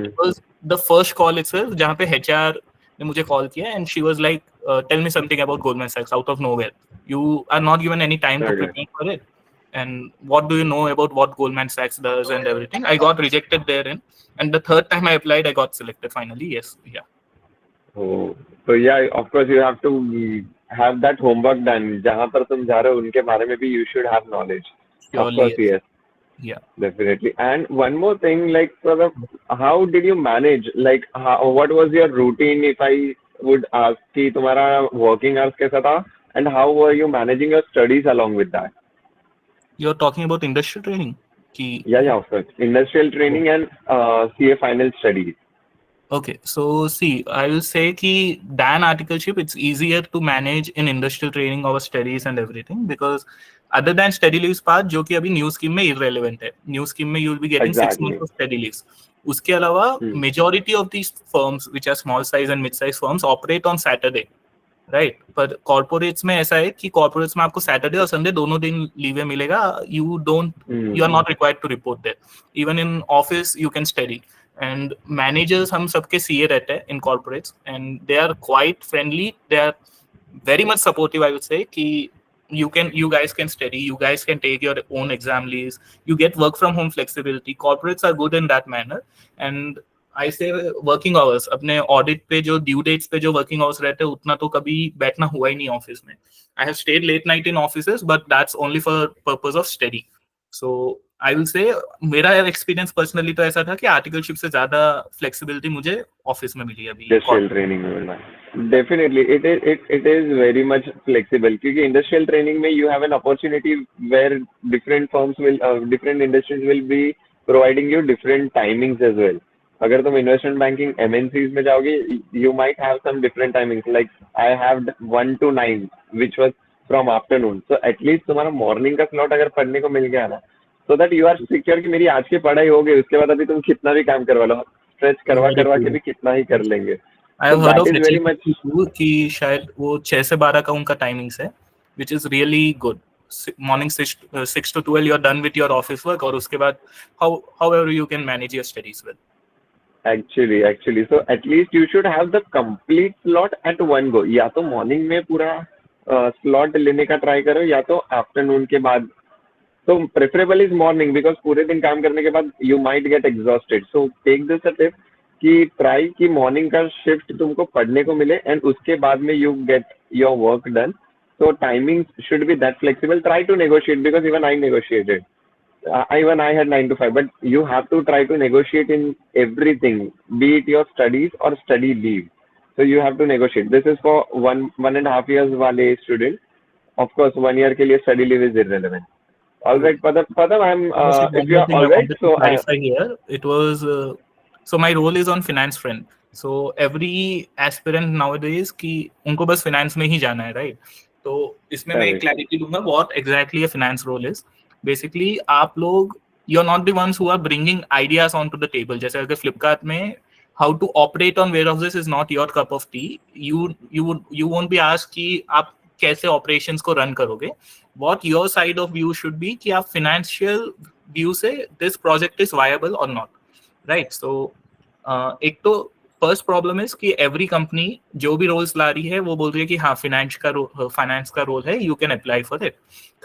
it was the first call itself जहाँ पे HR ने मुझे call किया, and she was like, tell me something about Goldman Sachs out of nowhere. You are not given any time to prepare for it. And what do you know about what Goldman Sachs does and everything? I got rejected therein. And the third time I applied, I got selected finally. Yes. Yeah. Oh, so yeah, of course you have to have that homework done. जहाँ पर तुम जा रहे हो उनके बारे में भी you should have knowledge. Surely, Of course, yes. Yeah. Definitely. And one more thing, like, sort of, how did you manage? Like, what was your routine? If I would ask, कि तुम्हारा working hours कैसा था, and how were you managing your studies along with that? You're talking about industrial training? Yeah, of course. Industrial training and CA final studies. Okay, so see, I will say कि than articleship, it's easier to manage in industrial training or studies and everything, because other than study leaves part, जो कि अभी new scheme में irrelevant है. New scheme में you will be getting 6 months of study leaves. उसके अलावा majority of these firms, which are small size and mid size firms, operate on Saturday, right? पर corporates में ऐसा है कि corporates में आपको Saturday और Sunday दोनों दिन leave मिलेगा. You are not required to report there. Even in office, you can study. And managers हम सबके CA रहते हैं in corporates, and they are quite friendly. They are very much supportive, I would say, कि you guys can study, you guys can take your own exam leaves, you get work from home flexibility. Corporates are good in that manner. And I say working hours, अपने audit पे जो due dates पे जो working hours रहते हैं उतना तो कभी बैठना हुआ ही नहीं office में. I have stayed late night in offices, but that's only for purpose of study. So I will say मेरा experience personally तो ऐसा था कि articleship से ज़्यादा flexibility मुझे office में मिली अभी. Industrial training में मिला. Definitely, it is very much flexible. क्योंकि industrial training में you have an opportunity where different firms will, different industries will be providing you different timings as well. अगर तुम investment banking MNCs में जाओगे, you might have some different timings. Like I have 1 to 9, which was from afternoon. So at least तुम्हारा morning का slot अगर पढ़ने को मिल गया ना, so that you are secure कि मेरी आज की पढ़ाई हो गई, उसके बाद अभी तुम कितना भी काम करवा लो, stretch करवा के भी कितना ही कर लेंगे. I have heard of HLP कि शायद वो 6 से 12 का उनका timings है, which is really good. Morning 6 to 12 you are done with your office work, और उसके बाद however you can manage your studies with. Actually, so at least you should have the complete slot at one go. या तो morning में पूरा slot लेने का try करो, या तो afternoon के बाद. So preferable is morning, because पूरे दिन काम करने के बाद you might get exhausted. So take this a tip कि try कि morning का shift तुमको पढ़ने को मिले, and उसके बाद में you get your work done. So timings should be that flexible. Try to negotiate, because even I negotiated. Even I had 9 to 5, but you have to try to negotiate in everything, be it your studies or study leave. So you have to negotiate. This is for 1.5 years wale student. Of course, 1 year के लिए study leave is irrelevant. All right, Padam, if you are all right, so clarify here. It was so my role is on finance front. So every aspirant nowadays कि उनको बस finance में ही जाना है, right? तो इसमें मैं clarity दूंगा what exactly a finance role is. Basically, आप लोग you're not the ones who are bringing ideas onto the table. जैसे अगर Flipkart में how to operate on warehouses is not your cup of tea. You won't be asked कि आप कैसे operations को run करोगे. What your side of view should be कि आप financial view से this project is viable or not, right? So एक तो first problem is कि every company जो भी roles ला रही है वो बोल रही है कि हाँ finance का role है, you can apply for it.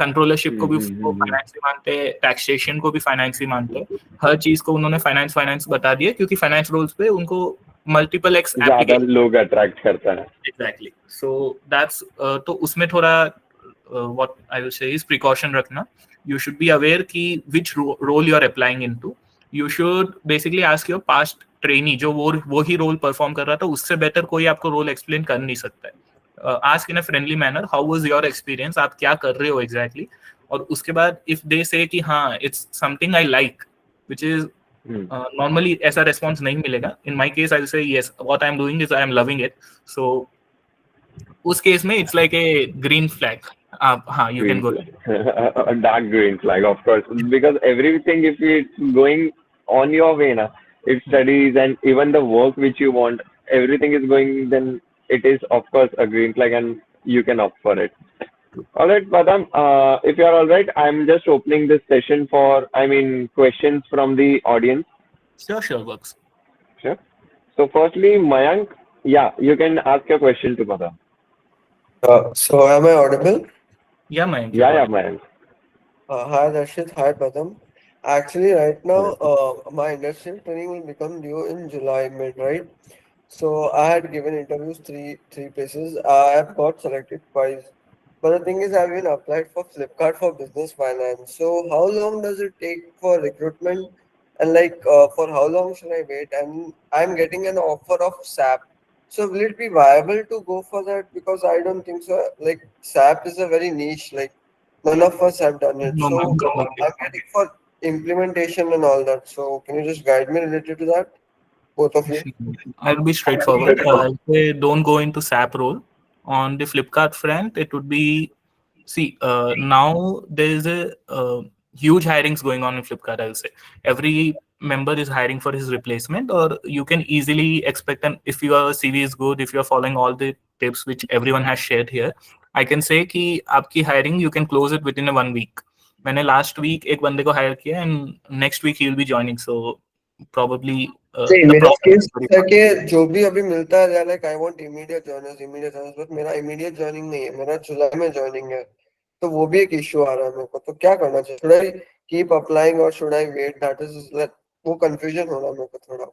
Controllership को भी finance ही मानते हैं, taxation को भी finance ही मानते हैं, हर चीज को उन्होंने finance बता दिया क्योंकि finance roles पे उनको multiple X ज़्यादा लोग attract करता है. Exactly. So that's तो उसमें थोड़ा what I will say is precaution रखना. You should be aware कि which role you are applying into. You should basically ask your past trainee जो वो ही role perform कर रहा था, उससे better कोई आपको role explain कर नहीं सकता है. Ask in a friendly manner, how was your experience? आप क्या कर रहे हो exactly? और उसके बाद if they say कि हाँ it's something I like, which is Normally ऐसा response नहीं मिलेगा. In my case, I'll say yes. What I'm doing is I'm loving it. So उस case में it's like a green flag. हाँ, you can Green go. flag. A dark green flag, of course, because everything, if it's going on your way, na, if studies and even the work which you want, everything is going, then it is of course a green flag, and you can opt for it. All right, Padam, if you are all right, I'm just opening this session for, questions from the audience. Sure, works. Sure. So firstly, Mayank, yeah, you can ask your question to Padam. So am I audible? Yeah, Mayank. Yeah, Mayank. Hi Darshit, hi Padam. Actually, right now, my industrial training will become due in July mid, right? So I had given interviews three places. I have got selected twice. But the thing is, I've been applied for Flipkart for business finance. So how long does it take for recruitment? And for how long should I wait? And I'm getting an offer of SAP. So will it be viable to go for that? Because I don't think so. Like SAP is a very niche. Like none of us have done it. No, So Mayank. I'm getting for implementation and all that. So can you just guide me related to that? Both of you. I'll be straightforward. I'll say don't go into SAP role. On the Flipkart front, it would be, now there is a huge hirings going on in Flipkart. I'll say every member is hiring for his replacement, or you can easily expect, and if your CV is good, if you're following all the tips which everyone has shared here, I can say कि आपकी hiring you can close it within a 1 week. मैंने last week एक बंदे को hire किया and next week he will be joining. So probably the मेरा process case is very है कि जो भी अभी मिलता है like I want immediate joiners but मेरा इमीडिएट जॉइनिंग नहीं है, मेरा जुलाई में जॉइनिंग है, तो वो भी एक इश्यू आ रहा है मेरे को. तो क्या करना चाहिए? शुड आई कीप अप्लाइंग और should I wait? That is वो कंफ्यूजन हो रहा है मेरे को थोड़ा.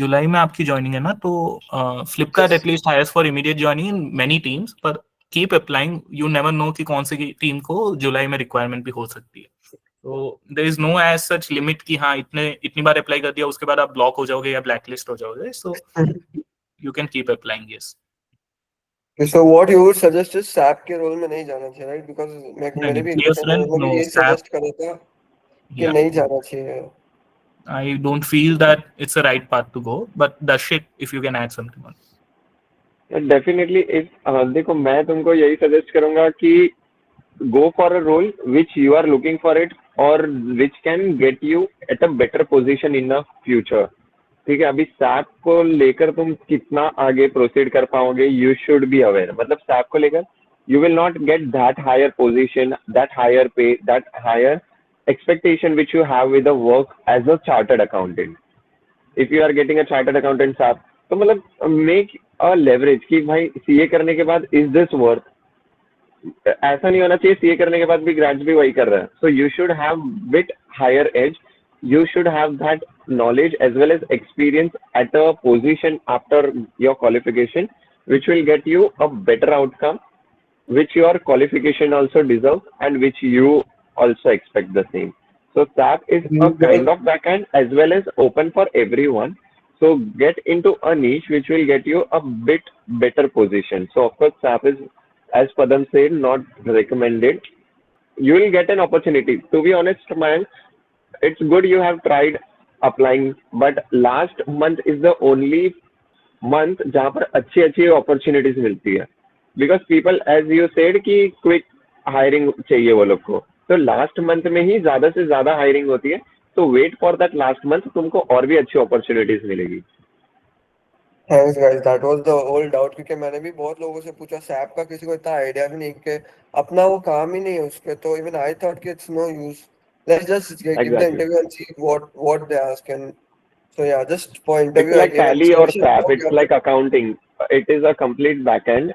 जुलाई में आपकी ज्वाइनिंग है ना, तो Flipkart at least hires for immediate joining in many teams, पर keep applying. You never know कि कौन सी टीम को जुलाई में रिक्वायरमेंट भी हो सकती है. तो there is no age such limit कि हाँ इतनी बार अप्लाई कर दिया उसके बाद आप ब्लॉक हो जाओगे या ब्लैकलिस्ट हो जाओगे. So you can keep applying. Yes. So what you would suggest is SAP के रोल में नहीं जाना चाहिए, राइट? बिकॉज़ मेरे भी ये सजेस्ट करा था कि नहीं जाना चाहिए. I don't feel that it's a right path to go, but Darshit, if you can add something on. Definitely, देखो मैं तुमको यही सजेस्ट करूंगा कि go for a role which you are looking for it or which can get you at a better position in the future. ठीक है, अभी SAP को लेकर तुम कितना आगे प्रोसीड कर पाओगे, you should be aware. मतलब SAP को लेकर you will not get that higher position, that higher pay, that higher expectation which you have with the work as a chartered accountant. If you are getting a chartered accountant SAP, तो मतलब make a leverage कि भाई CA करने के बाद is this worth. ऐसा नहीं होना चाहिए CA करने के बाद भी ग्रेड्स भी वही कर रहा है. So you should have bit higher edge. You should have that knowledge as well as experience at a position after your qualification, which will get you a better outcome, which your qualification also deserves and which you also expect the same. So SAP is a kind of backend as well as open for everyone. So get into a niche which will get you a bit better position. So of course SAP is, as Padam said, not recommended. You will get an opportunity. To be honest, man, it's good you have tried applying, but last month is the only month जहाँ पर अच्छी opportunities मिलती है. Because people, as you said, कि quick hiring चाहिए वो लोग को, तो last month में ही ज़्यादा से ज़्यादा hiring होती है. तो wait for that last month, तुमको और भी अच्छी opportunities मिलेगी. Thanks guys, that was the whole doubt, क्योंकि मैंने भी बहुत लोगों से पूछा, SAP का किसी को इतना आइडिया भी नहीं कि अपना वो काम ही नहीं है उसके, तो even I thought कि it's no use. Let's just give the interview and see what they ask. And so yeah, just for interview. It's like Tally or SAP. It's like accounting. It is a complete backend,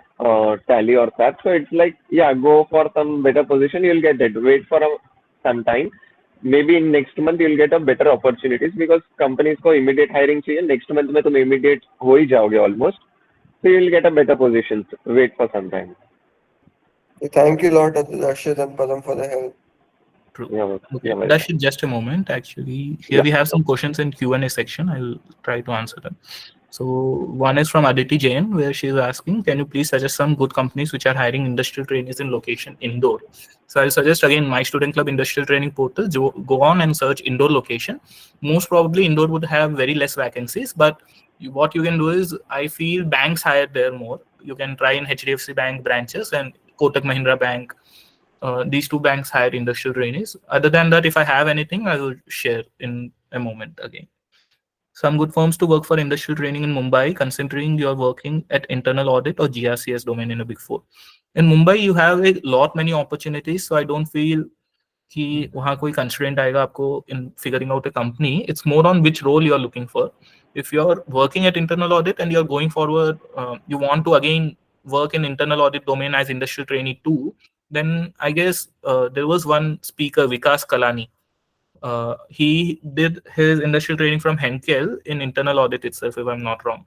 Tally or SAP. So it's like, yeah, go for some better position. You'll get it. Wait for some time. Maybe in next month you'll get a better opportunities because companies को immediate hiring चाहिए. Next month में तुम immediate हो ही जाओगे almost. So you'll get a better position. Wait for some time. Thank you a lot, Darshit and Padam, for the help. True. Okay, Darshit, just a moment. Actually, here we have some questions in Q&A section. I'll try to answer them. So one is from Aditi Jain, where she's asking, can you please suggest some good companies which are hiring industrial trainees in location Indore? So I'll suggest again my student club industrial training portal. Go on and search Indore location. Most probably Indore would have very less vacancies, but what you can do is, I feel banks hire there more. You can try in HDFC Bank branches and Kotak Mahindra Bank. These two banks hire industrial trainees. Other than that, if I have anything, I will share in a moment again. Some good firms to work for industrial training in Mumbai, considering you're working at internal audit or GRCS domain in a big four. In Mumbai, you have a lot many opportunities, so I don't feel कि वहाँ कोई constraint आएगा आपको in figuring out a company. It's more on which role you're looking for. If you're working at internal audit and you're going forward, you want to again work in internal audit domain as industrial trainee too, then I guess there was one speaker, Vikas Kalani. He did his industrial training from Henkel in internal audit itself, if I'm not wrong.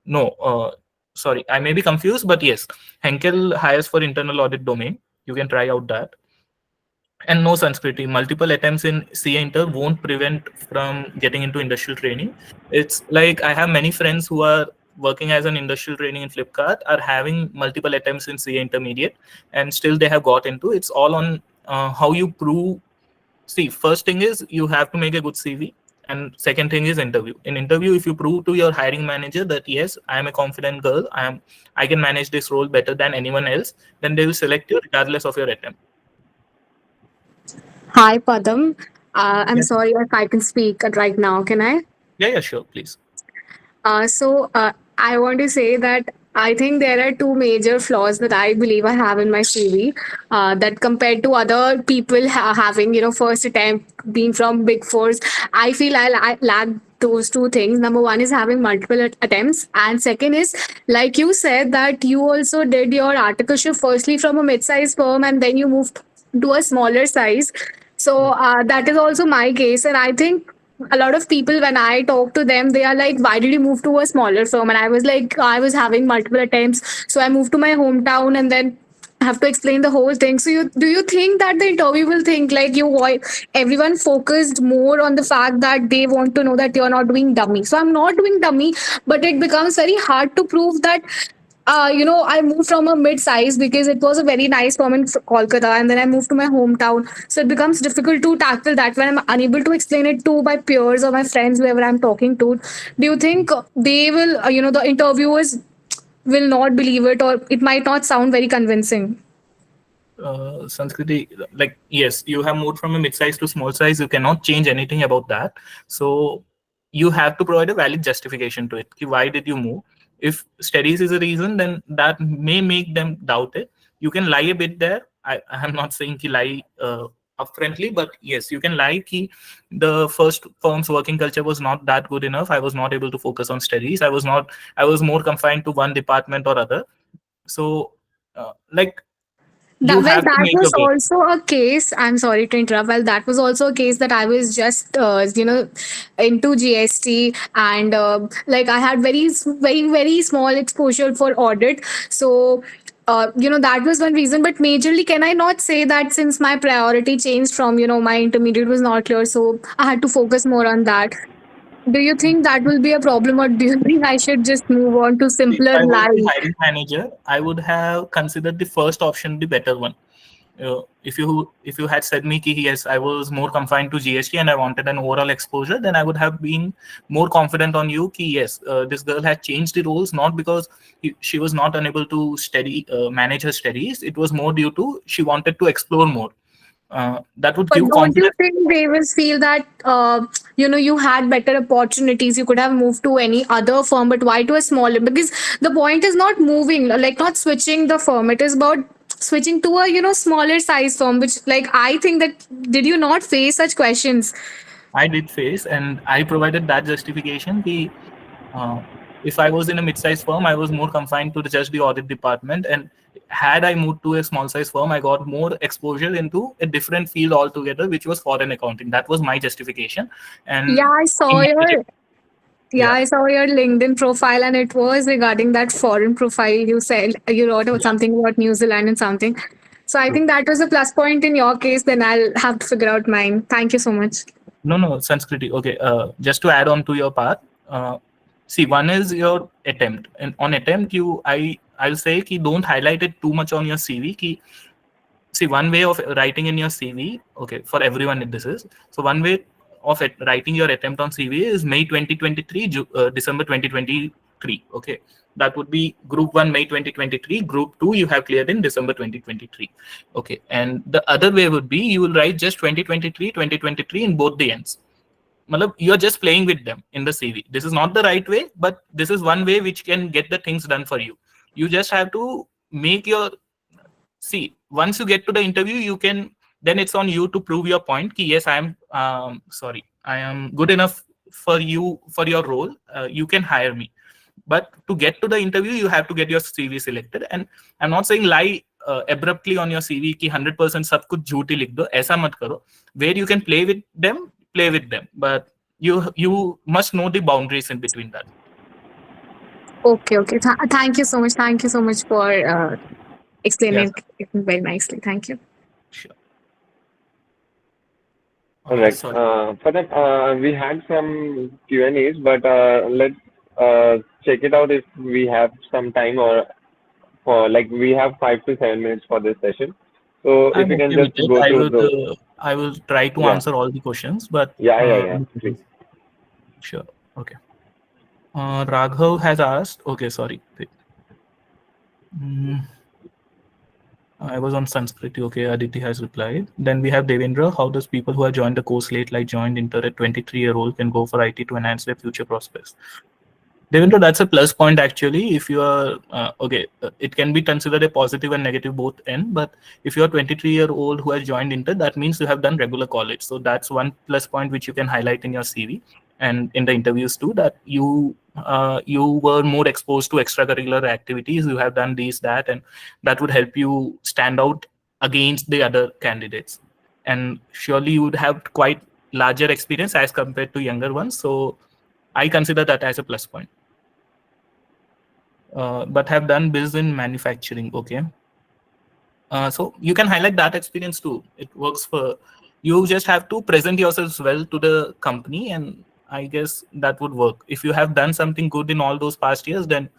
No, sorry, I may be confused, but yes, Henkel hires for internal audit domain. You can try out that. And no, Sanskriti, multiple attempts in CA Inter won't prevent from getting into industrial training. It's like I have many friends who are working as an industrial training in Flipkart are having multiple attempts in CA Intermediate and still they have got into. It's all on how you prove. See, first thing is you have to make a good CV, and second thing is interview. In interview, if you prove to your hiring manager that yes, I am a confident girl, I can manage this role better than anyone else, then they will select you regardless of your attempt. Hi, Padam. I'm Yes. sorry if I can speak right now. Can I? Yeah, sure, please. I want to say that I think there are two major flaws that I believe I have in my CV. That compared to other people having, first attempt being from Big Fours, I feel I lack those two things. Number one is having multiple attempts, and second is, like you said, that you also did your articleship firstly from a mid-sized firm and then you moved to a smaller size. So that is also my case, and I think a lot of people, when I talk to them, they are like, why did you move to a smaller firm? And I was like, I was having multiple attempts, so I moved to my hometown and then have to explain the whole thing. So do you think that the interview will think like everyone focused more on the fact that they want to know that you're not doing dummy? So I'm not doing dummy, but it becomes very hard to prove that I moved from a mid-size because it was a very nice firm in Kolkata, and then I moved to my hometown. So it becomes difficult to tackle that when I'm unable to explain it to my peers or my friends, whoever I'm talking to. Do you think they will, the interviewers will not believe it, or it might not sound very convincing? Sanskriti, like, yes, you have moved from a mid-size to small size. You cannot change anything about that. So you have to provide a valid justification to it. Why did you move? If studies is a reason, then that may make them doubt it. You can lie a bit there. I'm not saying ki lie upfrontly, but yes, you can lie ki the first firm's working culture was not that good enough. I was not able to focus on studies. I was more confined to one department or other. So you have to That make was your case. also a case. I'm sorry to interrupt. Well, that was also a case that I was just, into GST, and I had very, very small exposure for audit. So, that was one reason. But majorly, can I not say that since my priority changed from, my intermediate was not clear, so I had to focus more on that. Do you think that will be a problem, or do you think I should just move on to If simpler I was the life? hiring manager, I would have considered the first option the better one. If you had said me ki yes, I was more confined to GST and I wanted an overall exposure, then I would have been more confident on you ki yes, this girl had changed the roles not because she was not unable to manage her studies. It was more due to she wanted to explore more. That would But give don't you confidence. think they will feel that you had better opportunities? You could have moved to any other firm, but why to a smaller? Because the point is not moving, like not switching the firm. It is about switching to a smaller size firm. Which, like, I think that, did you not face such questions? I did face, and I provided that justification. If I was in a mid-sized firm, I was more confined to just the audit department. And had I moved to a small-sized firm, I got more exposure into a different field altogether, which was foreign accounting. That was my justification. And Yeah, I saw your I saw your LinkedIn profile, and it was regarding that foreign profile. You said you wrote about something about New Zealand and something. So I think that was a plus point in your case. Then I'll have to figure out mine. Thank you so much. No, Sanskriti. Okay, just to add on to your part, See, one is your attempt, and on attempt, I'll say ki don't highlight it too much on your CV. Ki, see, one way of writing in your CV, okay, for everyone this is. So one way of writing your attempt on CV is May 2023, December 2023. Okay, that would be Group 1 May 2023. Group 2 you have cleared in December 2023. Okay, and the other way would be you will write just 2023 in both the ends. You're just playing with them in the CV. This is not the right way, but this is one way which can get the things done for you. You just have to make your, see, once you get to the interview, you can, then it's on you to prove your point. Ki, yes, I am good enough for you, for your role. You can hire me. But to get to the interview, you have to get your CV selected. And I'm not saying lie abruptly on your CV ki 100% सब कुछ झूठी लिख दो. ऐसा मत करो. Where you can play with them, but you must know the boundaries in between that. Okay. Thank you so much. Thank you so much for explaining it very nicely. Thank you. Sure. All right. For that, we had some Q&As, but let's check it out if we have some time, or for like we have 5 to 7 minutes for this session. So if you can just go through those. I will try to answer all the questions, but yeah. Please. Sure. Okay. Raghav has asked. Okay, sorry. I was on Sanskrit. Okay, Aditi has replied. Then we have Devendra. How does people who have joined the course late, like joined Inter at 23-year-old, can go for IT to enhance their future prospects? Devendra, that's a plus point actually. If you are it can be considered a positive and negative both end. But if you are 23-year-old who has joined Inter, that means you have done regular college. So that's one plus point which you can highlight in your CV and in the interviews too. That you were more exposed to extracurricular activities. You have done this, that, and that would help you stand out against the other candidates. And surely you would have quite larger experience as compared to younger ones. So I consider that as a plus point. But have done biz in manufacturing. Okay. So you can highlight that experience too. It works for you. Just have to present yourselves well to the company, and I guess that would work. If you have done something good in all those past years, then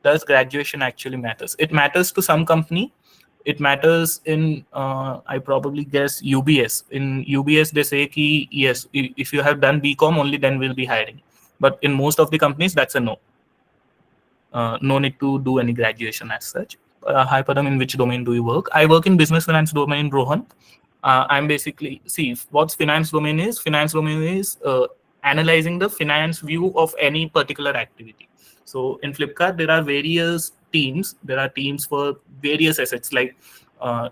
does graduation actually matters? It matters to some company. It matters in, I probably guess, UBS. In UBS, they say ki, yes, if you have done BCom, only then we'll be hiring. But in most of the companies, that's a no. No need to do any graduation as such. Hi, Padam, in which domain do you work? I work in business finance domain, Rohan. I'm basically, see, what's finance domain is? Finance domain is analyzing the finance view of any particular activity. So in Flipkart, there are various teams. There are teams for various assets. Like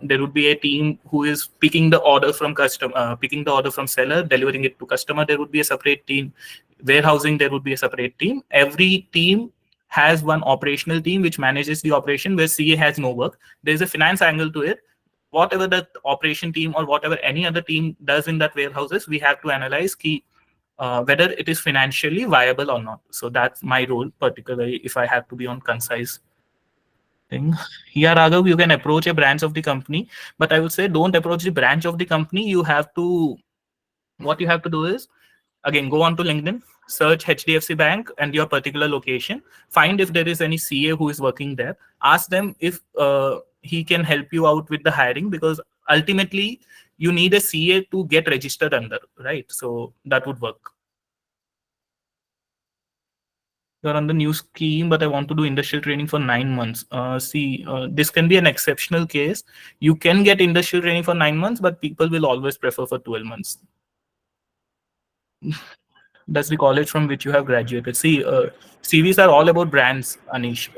there would be a team who is picking the order from customer, picking the order from seller, delivering it to customer. There would be a separate team. Warehousing, there would be a separate team. Every team has one operational team which manages the operation, where CA has no work. There's a finance angle to it. Whatever the operation team or whatever any other team does in that warehouses, we have to analyze whether it is financially viable or not. So that's my role, particularly if I have to be on concise thing. Yeah, Raghav, you can approach a branch of the company, but I would say don't approach the branch of the company. You have to, what you have to do is, again, go on to LinkedIn, search HDFC Bank and your particular location, find if there is any CA who is working there, ask them if he can help you out with the hiring, because ultimately you need a CA to get registered under, right? So that would work. You're on the new scheme, but I want to do industrial training for 9 months. This can be an exceptional case. You can get industrial training for 9 months, but people will always prefer for 12 months. That's the college from which you have graduated. See, CVs are all about brands, Anish.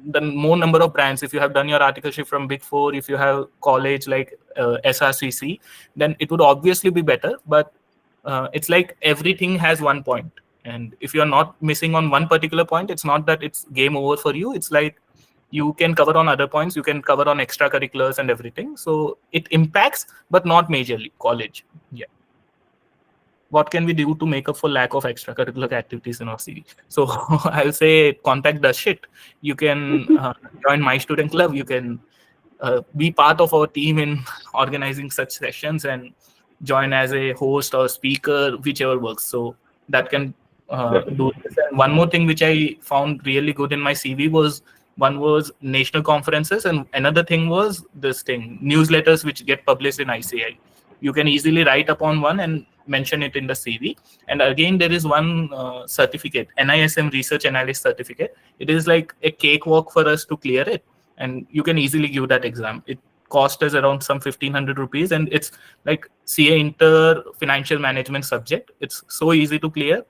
The more number of brands, if you have done your articleship from Big Four, if you have college like SRCC, then it would obviously be better. But it's like everything has one point. And if you're not missing on one particular point, it's not that it's game over for you. It's like you can cover on other points. You can cover on extracurriculars and everything. So it impacts, but not majorly, college. Yeah. What can we do to make up for lack of extracurricular activities in our CV? So I'll say contact Darshit. You can join My Student Club. You can be part of our team in organizing such sessions and join as a host or speaker, whichever works. So that can do this. And one more thing which I found really good in my CV was one was national conferences, and another thing was this thing newsletters which get published in ICI. You can easily write upon one and mention it in the CV. And again, there is one certificate, NISM Research Analyst Certificate. It is like a cakewalk for us to clear it, and you can easily give that exam. It cost us around some 1,500 rupees, and it's like CA Inter Financial Management subject. It's so easy to clear.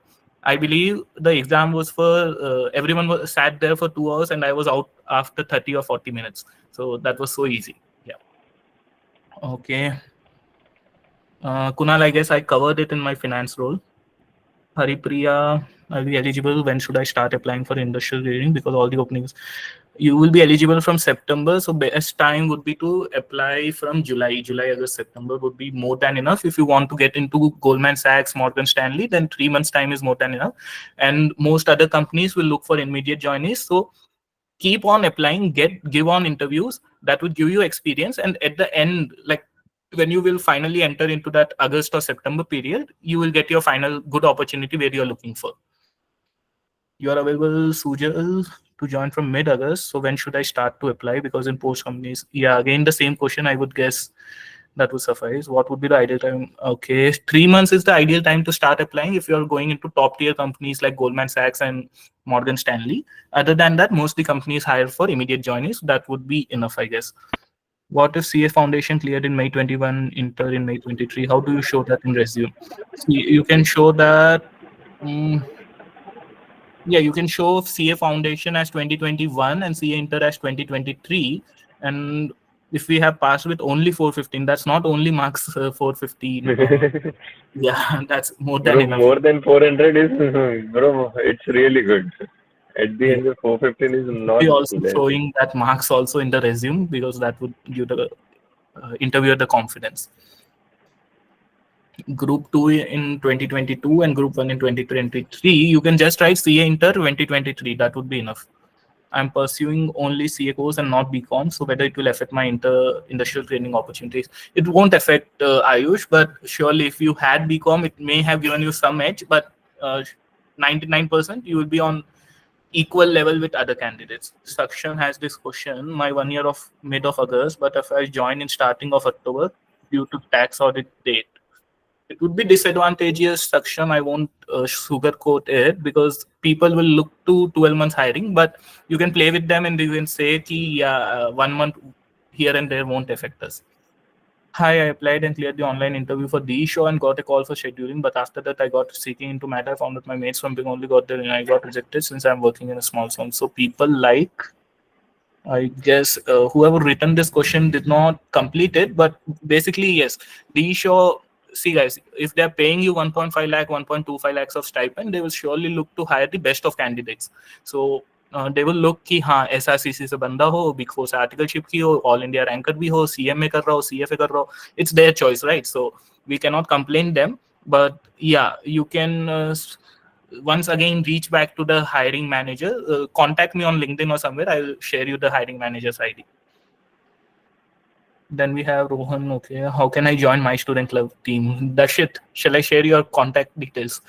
I believe the exam was for everyone was sat there for 2 hours, and I was out after 30 or 40 minutes. So that was so easy. Yeah. Okay. Kunal, I guess I covered it in my finance role. Haripriya, are we eligible? When should I start applying for industrial training? Because all the openings, you will be eligible from September. So best time would be to apply from July, August, September would be more than enough. If you want to get into Goldman Sachs, Morgan Stanley, then 3 months time is more than enough. And most other companies will look for immediate joinees. So keep on applying, give on interviews. That would give you experience. And at the end, like when you will finally enter into that August or September period, you will get your final good opportunity where you're looking for. You are available, Sujal, to join from mid-August. So when should I start to apply? Because in post companies, yeah, again, the same question, I would guess that would suffice. What would be the ideal time? Okay, 3 months is the ideal time to start applying if you're going into top tier companies like Goldman Sachs and Morgan Stanley. Other than that, mostly companies hire for immediate joinees. That would be enough, I guess. What if CA Foundation cleared in May 21, Inter in May 23? How do you show that in resume? You can show that. Yeah, you can show CA Foundation as 2021 and CA Inter as 2023. And if we have passed with only 415, that's not only marks 415. Yeah, that's more than enough. More than 400 is, bro, it's really good. At the end, 415 is not. We also showing that marks also in the resume, because that would give the interviewer the confidence. Group 2 in 2022 and Group 1 in 2023, you can just write CA Inter 2023. That would be enough. I'm pursuing only CA course and not BCom, so whether it will affect my industrial training opportunities. It won't affect Ayush, but surely if you had BCom, it may have given you some edge, but 99% you will be on equal level with other candidates. Sakshan has this question, my 1 year of mid of August, but if I join in starting of October due to tax audit date, it would be disadvantageous, Sakshan. I won't sugarcoat it, because people will look to 12 months hiring, but you can play with them and they can say, yeah, 1 month here and there won't affect us. Hi, I applied and cleared the online interview for the show and got a call for scheduling, but after that I got seeking into matter. I found that my mates from Bing only got there and I got rejected since I'm working in a small firm. So people like, I guess whoever written this question did not complete it, but basically, yes, the show, see guys, if they're paying you 1.5 lakh, 1.25 lakhs of stipend, they will surely look to hire the best of candidates. So they will look कि हाँ SRCC से बंदा हो, Big Four से articleship की हो, All India ranker भी हो, CMA कर रहा हो, CFA कर रहा हो. It's their choice, right? So we cannot complain them, but yeah, you can once again reach back to the hiring manager. Contact me on LinkedIn or somewhere. I'll share you the hiring manager's ID. Then we have Rohan. Okay, how can I join my student club team? Darshit, shall I share your contact details?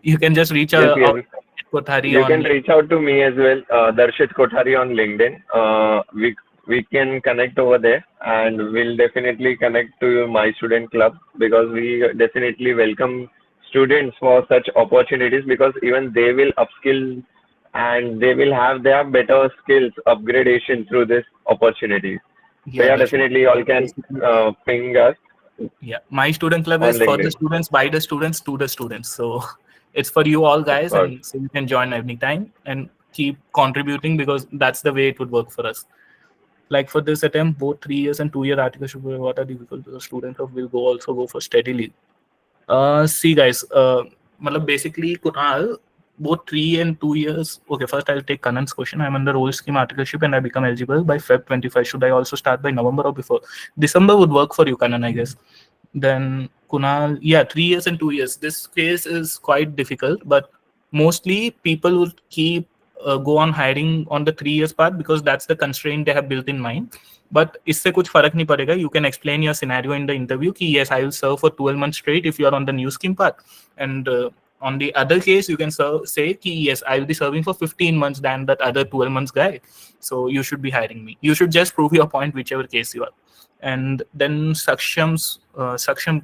You can just reach out. Kothari you can reach out to me as well, Darshit Kothari on LinkedIn. We can connect over there, and we'll definitely connect to my student club, because we definitely welcome students for such opportunities, because even they will upskill and they will have their better skills upgradation through this opportunity. So yeah, definitely all can ping us. Yeah, my student club is for the students, by the students, to the students. So it's for you all guys, and so you can join anytime and keep contributing, because that's the way it would work for us. Like for this attempt, both 3 years and 2 year articles, what are difficult, the student will also go for steadily. See guys, basically Kunal, both 3 and 2 years. Okay, first I'll take Kanan's question. I'm under old scheme articleship and I become eligible by Feb 25. Should I also start by November or before? December would work for you, Kanan, I guess. Then Kunal, yeah, 3 years and 2 years. This case is quite difficult, but mostly people will keep go on hiring on the 3 years part, because that's the constraint they have built in mind. But isse kuch farak nahi padega. You can explain your scenario in the interview ki yes, I will serve for 12 months straight if you are on the new scheme part, and on the other case, you can say ki, yes, I will be serving for 15 months than that other 12 months guy. So you should be hiring me. You should just prove your point, whichever case you are. And then Saksham,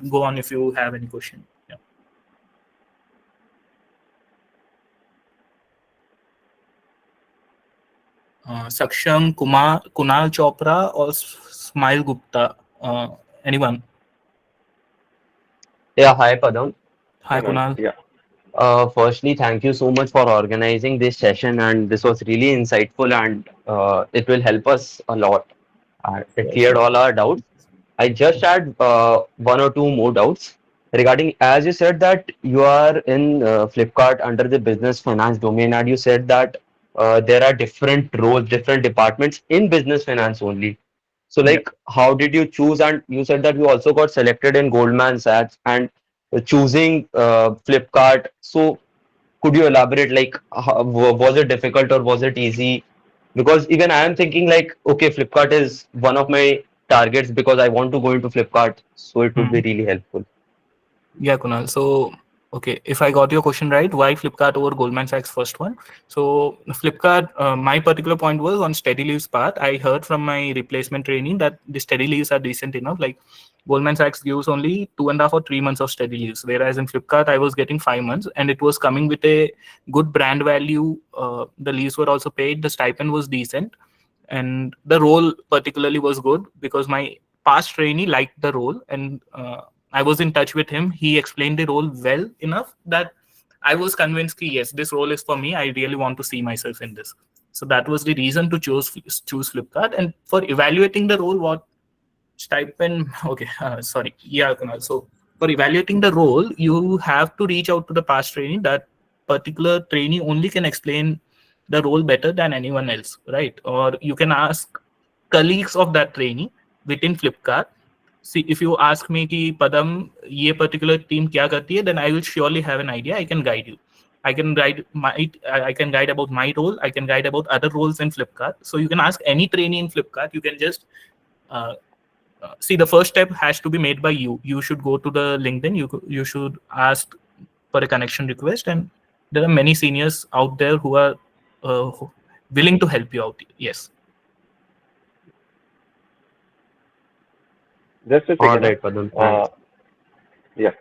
go on if you have any question. Yeah. Saksham, Kunal Chopra or Smile Gupta? Anyone? Yeah, hi Padam. Hi Kunal. Yeah. Firstly, thank you so much for organizing this session, and this was really insightful, and it will help us a lot. It cleared all our doubts. I just had one or two more doubts regarding, as you said that you are in Flipkart under the business finance domain, and you said that there are different roles, different departments in business finance only. So, like, how did you choose? And you said that you also got selected in Goldman Sachs and choosing Flipkart. So, could you elaborate? Like, was it difficult or was it easy? Because even I am thinking like, okay, Flipkart is one of my targets because I want to go into Flipkart. So it would be really helpful. Yeah, Kunal. So, okay, if I got your question right, why Flipkart over Goldman Sachs first one? So Flipkart, my particular point was on steady leaves part. I heard from my replacement training that the steady leaves are decent enough. Like Goldman Sachs gives only 2.5 or 3 months of steady leaves, whereas in Flipkart I was getting 5 months, and it was coming with a good brand value. The leaves were also paid. The stipend was decent, and the role particularly was good because my past trainee liked the role, and I was in touch with him. He explained the role well enough that I was convinced that yes, this role is for me. I really want to see myself in this. So that was the reason to choose Flipkart. And for evaluating the role, what stipend? Okay, sorry. Yeah, Kunal. So for evaluating the role, you have to reach out to the past trainee. That particular trainee only can explain the role better than anyone else, right? Or you can ask colleagues of that trainee within Flipkart. See, if you ask me ki Padam, ye particular team kya karti hai, then I will surely have an idea. I can guide you. I can guide about my role. I can guide about other roles in Flipkart. So you can ask any trainee in Flipkart. You can just see, the first step has to be made by you. You should go to the LinkedIn. You should ask for a connection request, and there are many seniors out there who are willing to help you out. Yes. Just a second. All right, Padam. Yeah.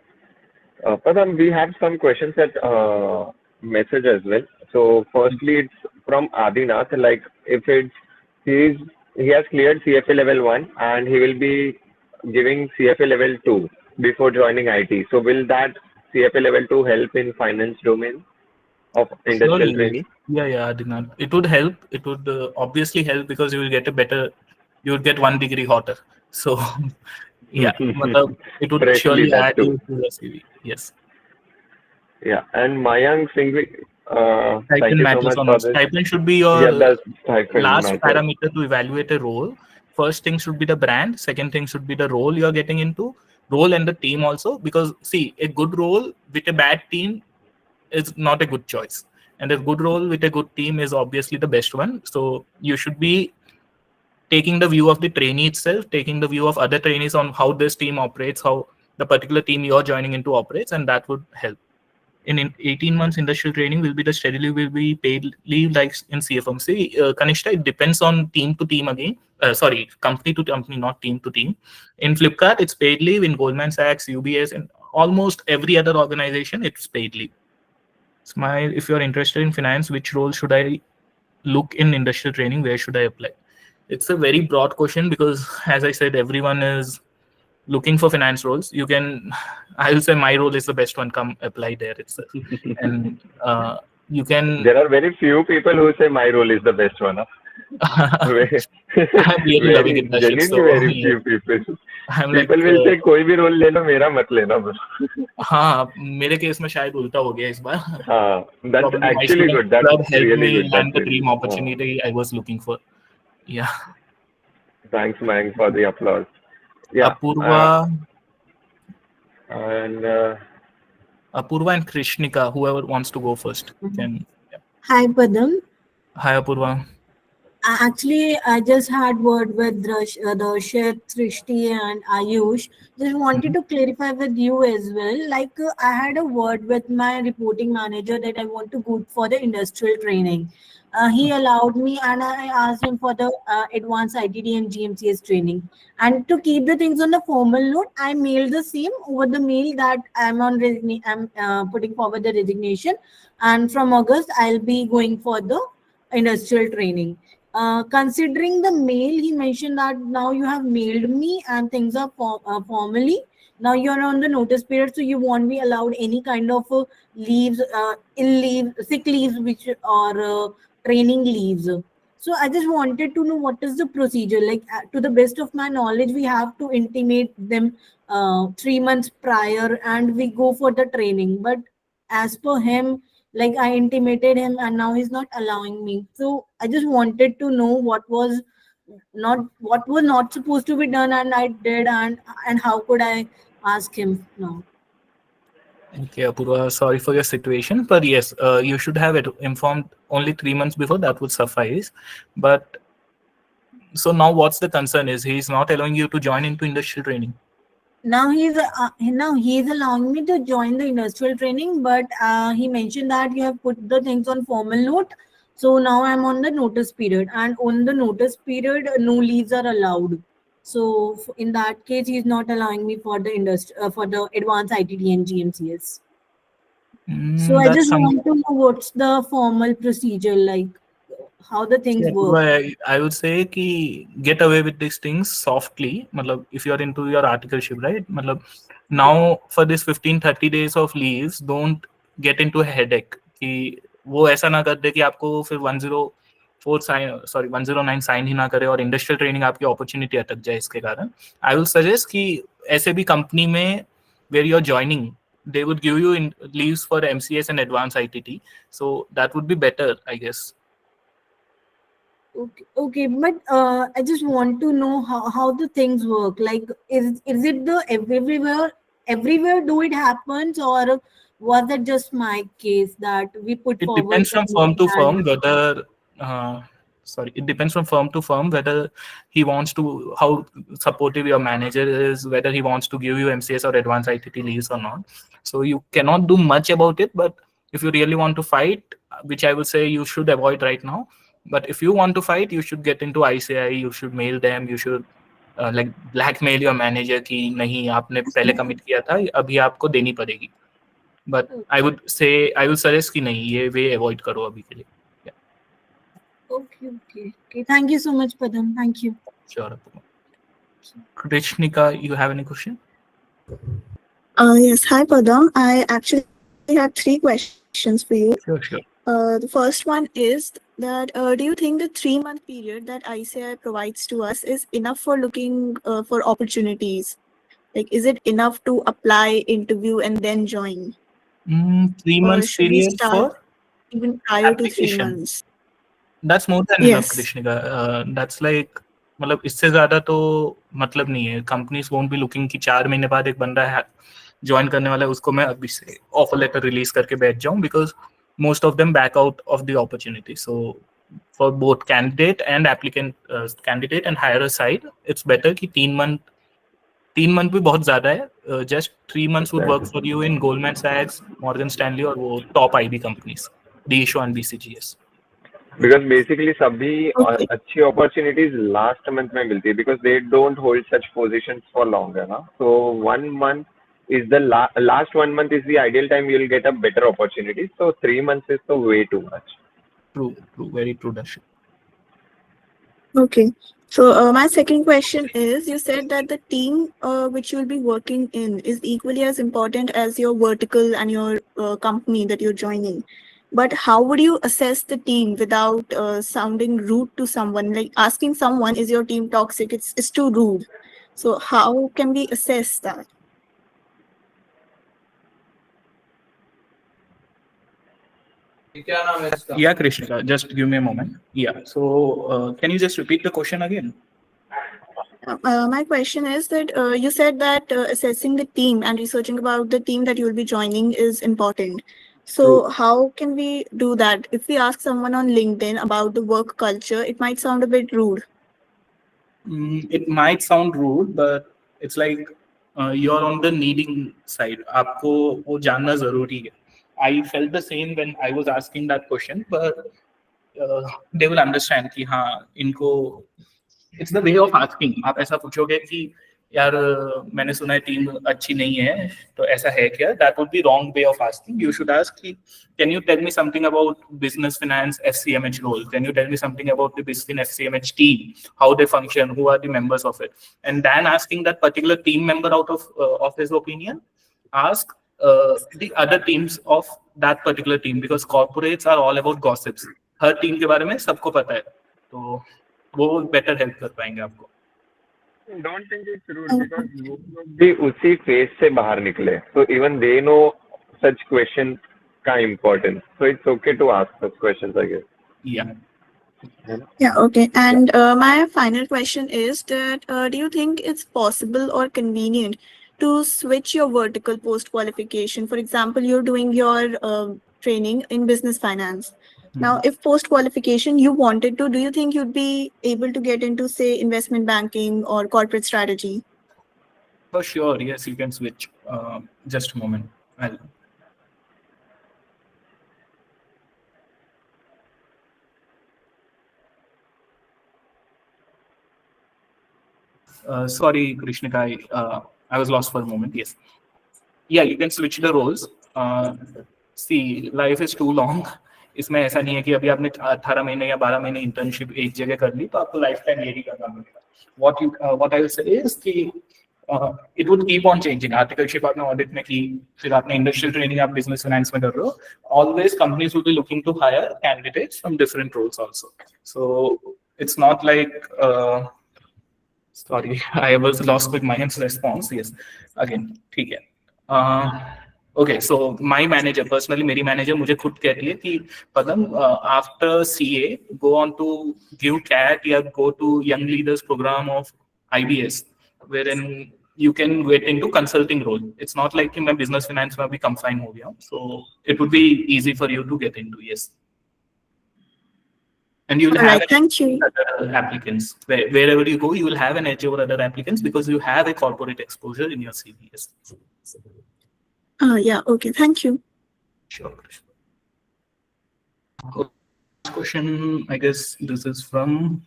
Padam, we have some questions at message as well. So firstly, it's from Adinath. Like if he has cleared CFA level 1 and he will be giving CFA level 2 before joining IT. So will that CFA level 2 help in finance domain of industrial training? Yeah, Adinath. It would help. It would obviously help because you will get you would get 1 degree hotter. So yeah, it would Freshly surely that add too. you to the CV. Yes. Yeah, and Mayank Singhvi, thank Stipend you so matters much or for not. this. Stipend should be your Yeah, that's stipend last matters. parameter to evaluate a role. First thing should be the brand. Second thing should be the role you're getting into. Role and the team also. Because see, a good role with a bad team is not a good choice. And a good role with a good team is obviously the best one. So you should be taking the view of the trainee itself, taking the view of other trainees on how this team operates, how the particular team you're joining into operates, and that would help. In 18 months industrial training will be the steady leave, will be paid leave like in CFM. See, Kanishta, it depends on team to team again. Sorry, company to company, not team to team. In Flipkart, it's paid leave. In Goldman Sachs, UBS, and almost every other organization, it's paid leave. Smile, if you're interested in finance, which role should I look in industrial training? Where should I apply? It's a very broad question because, as I said, everyone is looking for finance roles. You can, I will say my role is the best one. Come apply there itself, and you can. There are very few people who say my role is the best one. I'm really loving it. Genuinely, So, very yeah. few people. I'm People like, will say कोई भी role ले लो, मेरा मत लेना बस. हाँ, मेरे case में शायद उल्टा हो गया इस बार. That's Probably my actually student good. That's club helped really me good. land That's the dream opportunity I was looking for. Yeah. Thanks, Mayank, for the applause. Yeah. Apurva. And Apurva and Krishnika, whoever wants to go first can. Hi, Padam. Hi, Apurva. Actually, I just had word with Darshit, Srishti, and Ayush. Just wanted to clarify with you as well. Like, I had a word with my reporting manager that I want to go for the industrial training. He allowed me, and I asked him for the advanced ITD and GMCS training. And to keep the things on the formal note, I mailed the same over the mail that I'm putting forward the resignation, and from August I'll be going for the industrial training. Considering the mail, he mentioned that now you have mailed me and things are formally. Now you're on the notice period, so you won't be allowed any kind of leaves, ill leave, sick leaves, which or training leaves. So I just wanted to know what is the procedure. Like, to the best of my knowledge, we have to intimate them 3 months prior, and we go for the training. But as per him, like, I intimated him and now he's not allowing me. So I just wanted to know what was not supposed to be done and I did, and how could I ask him now. Okay, Apurva, sorry for your situation, but yes, you should have it informed only 3 months before. That would suffice. But so now, what's the concern? Is he's not allowing you to join into industrial training? Now he's allowing me to join the industrial training, but he mentioned that you have put the things on formal note. So now I'm on the notice period, and on the notice period, no leaves are allowed. So in that case, he's not allowing me for the advanced ITD and GMCS. So I That's just some. want to know what's the formal procedure, like how the things Yeah, work. I would say ki get away with these things softly. Matlab, if you're into your articleship, right? Matlab, now for this 15-30 days of leaves, don't get into a headache. कि वो ऐसा ना कर दे कि आपको फिर 109 sign ही ना करे और इंडस्ट्रियल ट्रेनिंग आपकी अपॉर्चुनिटी अटक जाए इसके कारण. आई विल सजेस्ट कि ऐसे भी कंपनी में where you are joining, they would give you leaves for MCS and advanced ITT. So that would be better, I guess. Okay, but I just want to know how the things work. Like, is it the everywhere do it happens, or was it just my case that we put It forward depends from something firm to firm and whether it depends from firm to firm whether he wants to, how supportive your manager is, whether he wants to give you MCS or advanced ITT leaves or not. So you cannot do much about it, but if you really want to fight, which I would say you should avoid right now, but if you want to fight, you should get into ICI, you should mail them, you should like blackmail your manager कि नहीं आपने पहले commit किया था अभी आपको देनी पड़ेगी. But I would suggest कि नहीं, ये वे avoid करो अभी के लिए. Okay. Thank you so much, Padam. Thank you. Sure. Krishnika, you have any question? Yes. Hi, Padam. I actually have 3 questions for you. Sure. The first one is that do you think the 3-month period that ICI provides to us is enough for looking for opportunities? Like, is it enough to apply, interview, and then join? 3 Or months should we period start for even prior to 3 application. months? That's more than enough, Yes. Krishnika. That's like, मतलब इससे ज्यादा तो मतलब नहीं है. Companies won't be looking कि 4 महीने बाद एक बंदा है ज्वाइन करने वाला है, उसको मैं अभी से ऑफर लेटर रिलीज करके बैठ जाऊं, because most of them back out of the opportunity. So for both candidate and applicant, candidate and hirer side, it's better कि 3 month भी बहुत ज्यादा है. Just 3 months would work for you in Goldman Sachs, Morgan Stanley और वो top IB companies, DSO and BCGS. Because basically सभी अच्छी opportunities last month में मिलती है, because they don't hold such positions for longer, ना. So 1 month is the last 1 month is the ideal time you'll get a better opportunity. So 3 months is so way too much. True, very true, Darshit. Okay. So my second question is, you said that the team which you'll be working in is equally as important as your vertical and your company that you're joining. But how would you assess the team without sounding rude to someone? Like, asking someone, is your team toxic? It's too rude. So how can we assess that? Yeah, Krishnika, just give me a moment. Yeah, so can you just repeat the question again? My question is that you said that assessing the team and researching about the team that you'll be joining is important. So how can we do that? If we ask someone on LinkedIn about the work culture, it might sound a bit rude. It might sound rude, but it's like you're on the needing side. आपको वो जानना जरूरी है. I felt the same when I was asking that question, but they will understand कि हाँ इनको it's the way of asking. आप ऐसा पूछोगे कि यार मैंने सुना है टीम अच्छी नहीं है तो ऐसा है क्या? That would be wrong way of asking. You should ask कि can you tell me something about business finance FCMH role? Can you tell me something about the business FCMH team? How they function? Who are the members of it? And then asking that particular team member out of his opinion, ask the other teams of that particular team because corporates are all about gossips. Her team के बारे में सबको पता है तो वो better help कर पाएंगे आपको. Don't think it's rude because वो लोग भी उसी फेज से बाहर निकले, so even they know such questions का importance, so it's okay to ask such questions, I guess. Yeah. Yeah, okay. And my final question is that do you think it's possible or convenient to switch your vertical post qualification? For example, you're doing your training in business finance. Now, if post qualification you wanted to, do you think you'd be able to get into, say, investment banking or corporate strategy? For sure, yes, you can switch. Just a moment. Sorry, Krishnika, I was lost for a moment. Yes. Yeah, you can switch the roles. See, life is too long. इसमें ऐसा नहीं है कि अभी आपने 18 महीने या 12 महीने इंटर्नशिप एक जगह कर ली तो आपको लाइफ टाइम यही करना पड़ेगा. What I will say is कि it would keep on changing. Articleship आपने ऑडिट में की, फिर आपने इंडस्ट्रियल ट्रेनिंग आप बिजनेस फाइनेंस में कर रहे हो. Always companies will be looking to hire candidates from different roles also. So it's not like sorry, I was lost with my response. Yes, again, ठीक है. Okay, so my manager, personally, मेरी manager मुझे खुद कहती है कि पदम, after CA, go on to give CAT या go to Young Leaders Program of IBS, wherein you can get into consulting role. It's not like कि मैं business finance में अभी confine हो गया हूँ, so it would be easy for you to get into. Yes. And you will have other applicants. Wherever you go, you will have an edge over other applicants because you have a corporate exposure in your CV. Yes. Yeah, okay, thank you. Sure. Question, I guess this is from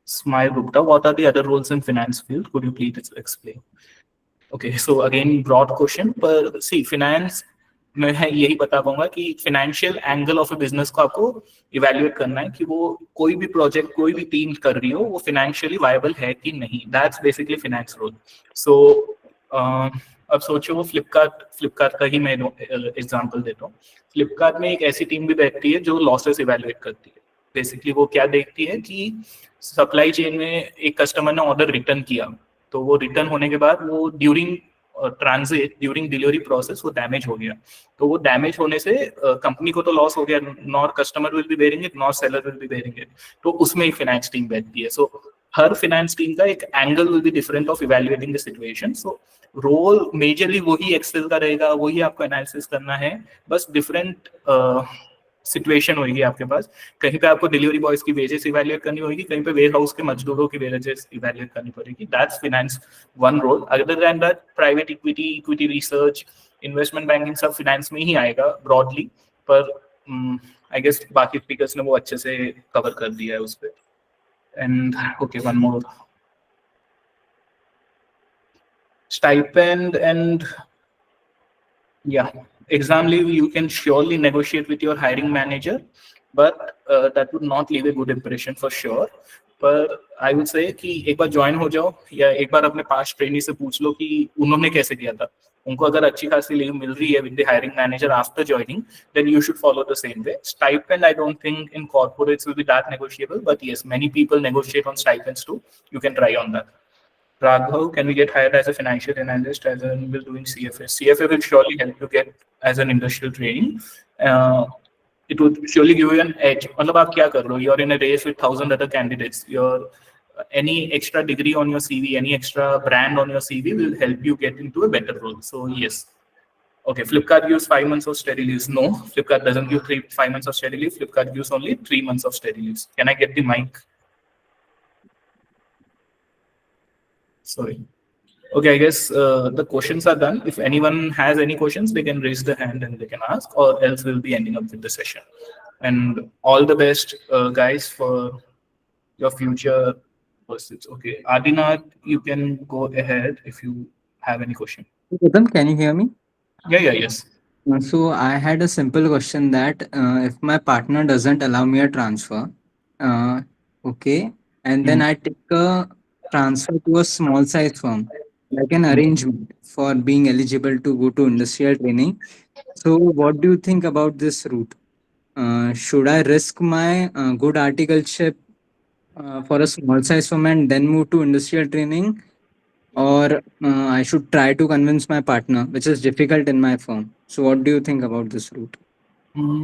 Smile Gupta. What are the other roles in finance field? Could you please explain? Okay, so again, broad question, but see, finance मैं यही बता पाऊंगा कि financial angle of A business को आपको evaluate करना है कि वो कोई भी प्रोजेक्ट कोई भी टीम कर रही हो वो फाइनेंशियली वायबल है कि नहीं. That's basically finance role. So अब सोचो वो फ्लिपकार्ट का ही मैं एग्जांपल देता हूँ. फ्लिपकार्ट में एक ऐसी टीम भी बैठती है जो लॉसेस इवैल्यूएट करती है. बेसिकली वो क्या देखती है कि सप्लाई चेन में एक कस्टमर ने ऑर्डर रिटर्न किया तो वो रिटर्न होने के बाद वो during transit during delivery process वो डैमेज हो गया तो वो डैमेज होने से कंपनी को तो लॉस हो गया, nor customer will be bearing it, nor seller will be bearing it. तो उसमें एक फाइनेंस टीम बैठती है. सो हर फाइनेंस टीम का एक angle will be different of evaluating the situation. So role majorly वही एक्सेल का रहेगा, वही आपको एनालिसिस करना है, बस डिफरेंट सिचुएशन होगी आपके पास. कहीं पे आपको डिलीवरी बॉयज की वेजेस इवैल्यूएट करनी होगी, कहीं पे वेयर हाउस के मजदूरों की वेजेस इवैल्यूएट करनी पड़ेगी. That's finance one role. Other than that private equity research, investment banking सब फाइनेंस में ही आएगा ब्रॉडली, पर आई गेस बाकी स्पीकर्स ने वो अच्छे से कवर कर दिया है उस पे. And okay, one more. Stipend and yeah, exam leave you can surely negotiate with your hiring manager, but that would not leave a good impression for sure. पर I would say कि एक बार join हो जाओ या एक बार अपने पास trainee से पूछ लो कि उन्होंने कैसे किया था. उनको अगर अच्छी खासी लीव मिल रही है with the hiring manager after joining, then you should follow the same way. Stipend I don't think in corporates will be that negotiable, but yes, many people negotiate on stipends too. You can try on that. Raghav, can we get hired as a financial analyst as in will doing CFA? CFA will surely help you get as an industrial training. It would surely give you an edge. मतलब आप क्या कर रहे हो? You're in a race with 1,000 other candidates. Your any extra degree on your CV, any extra brand on your CV will help you get into a better role. So yes. Okay, Flipkart gives 5 months of steady leaves. No, Flipkart doesn't give 5 months of steady leave. Flipkart gives only 3 months of steady leaves. Can I get the mic? Sorry. Okay, I guess the questions are done. If anyone has any questions, they can raise their hand and they can ask, or else we'll be ending up with the session. And all the best, guys, for your future pursuits. Okay, Adinath, you can go ahead if you have any question. Gautam, can you hear me? Yes. So I had a simple question that if my partner doesn't allow me a transfer, okay, and then I take a transfer to a small size firm, like an arrangement for being eligible to go to industrial training. So what do you think about this route? Should I risk my good articleship for a small size firm and then move to industrial training? Or I should try to convince my partner, which is difficult in my firm. So what do you think about this route?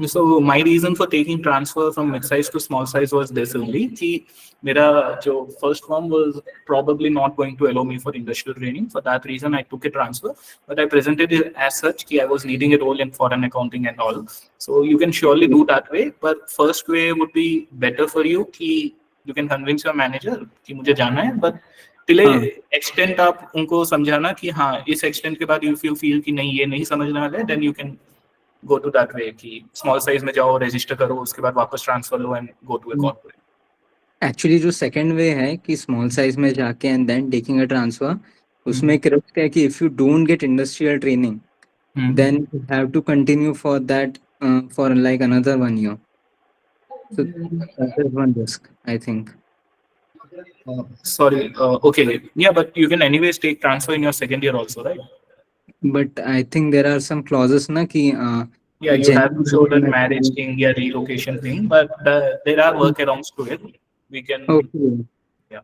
So my reason for taking transfer from mid-size to small size was this only. कि मेरा जो first firm was probably not going to allow me for industrial training. For that reason, I took a transfer, but I presented it as such कि I was needing a role in foreign accounting and all. So you can surely do that way, but first way would be better for you कि you can convince your manager कि मुझे जाना है, but till extent आप उनको समझाना कि हाँ इस extent के बाद if you feel कि नहीं ये नहीं समझने वाला है, then you can go to that way कि small size में जाओ, register करो, उसके बाद वापस transfer low and go to a corporate. Actually जो second way है कि small size में जाके and then taking a transfer, उसमें एक risk है कि if you don't get industrial training, then you have to continue for that for like another 1 year. So that is one risk, I think. Sorry. Okay. Yeah, but you can anyways take transfer in your second year also, right? But I think there are some clauses na ki yeah, you have to show that marriage thing, yeah, relocation thing, but there are workarounds to it. We can. Okay. Yeah.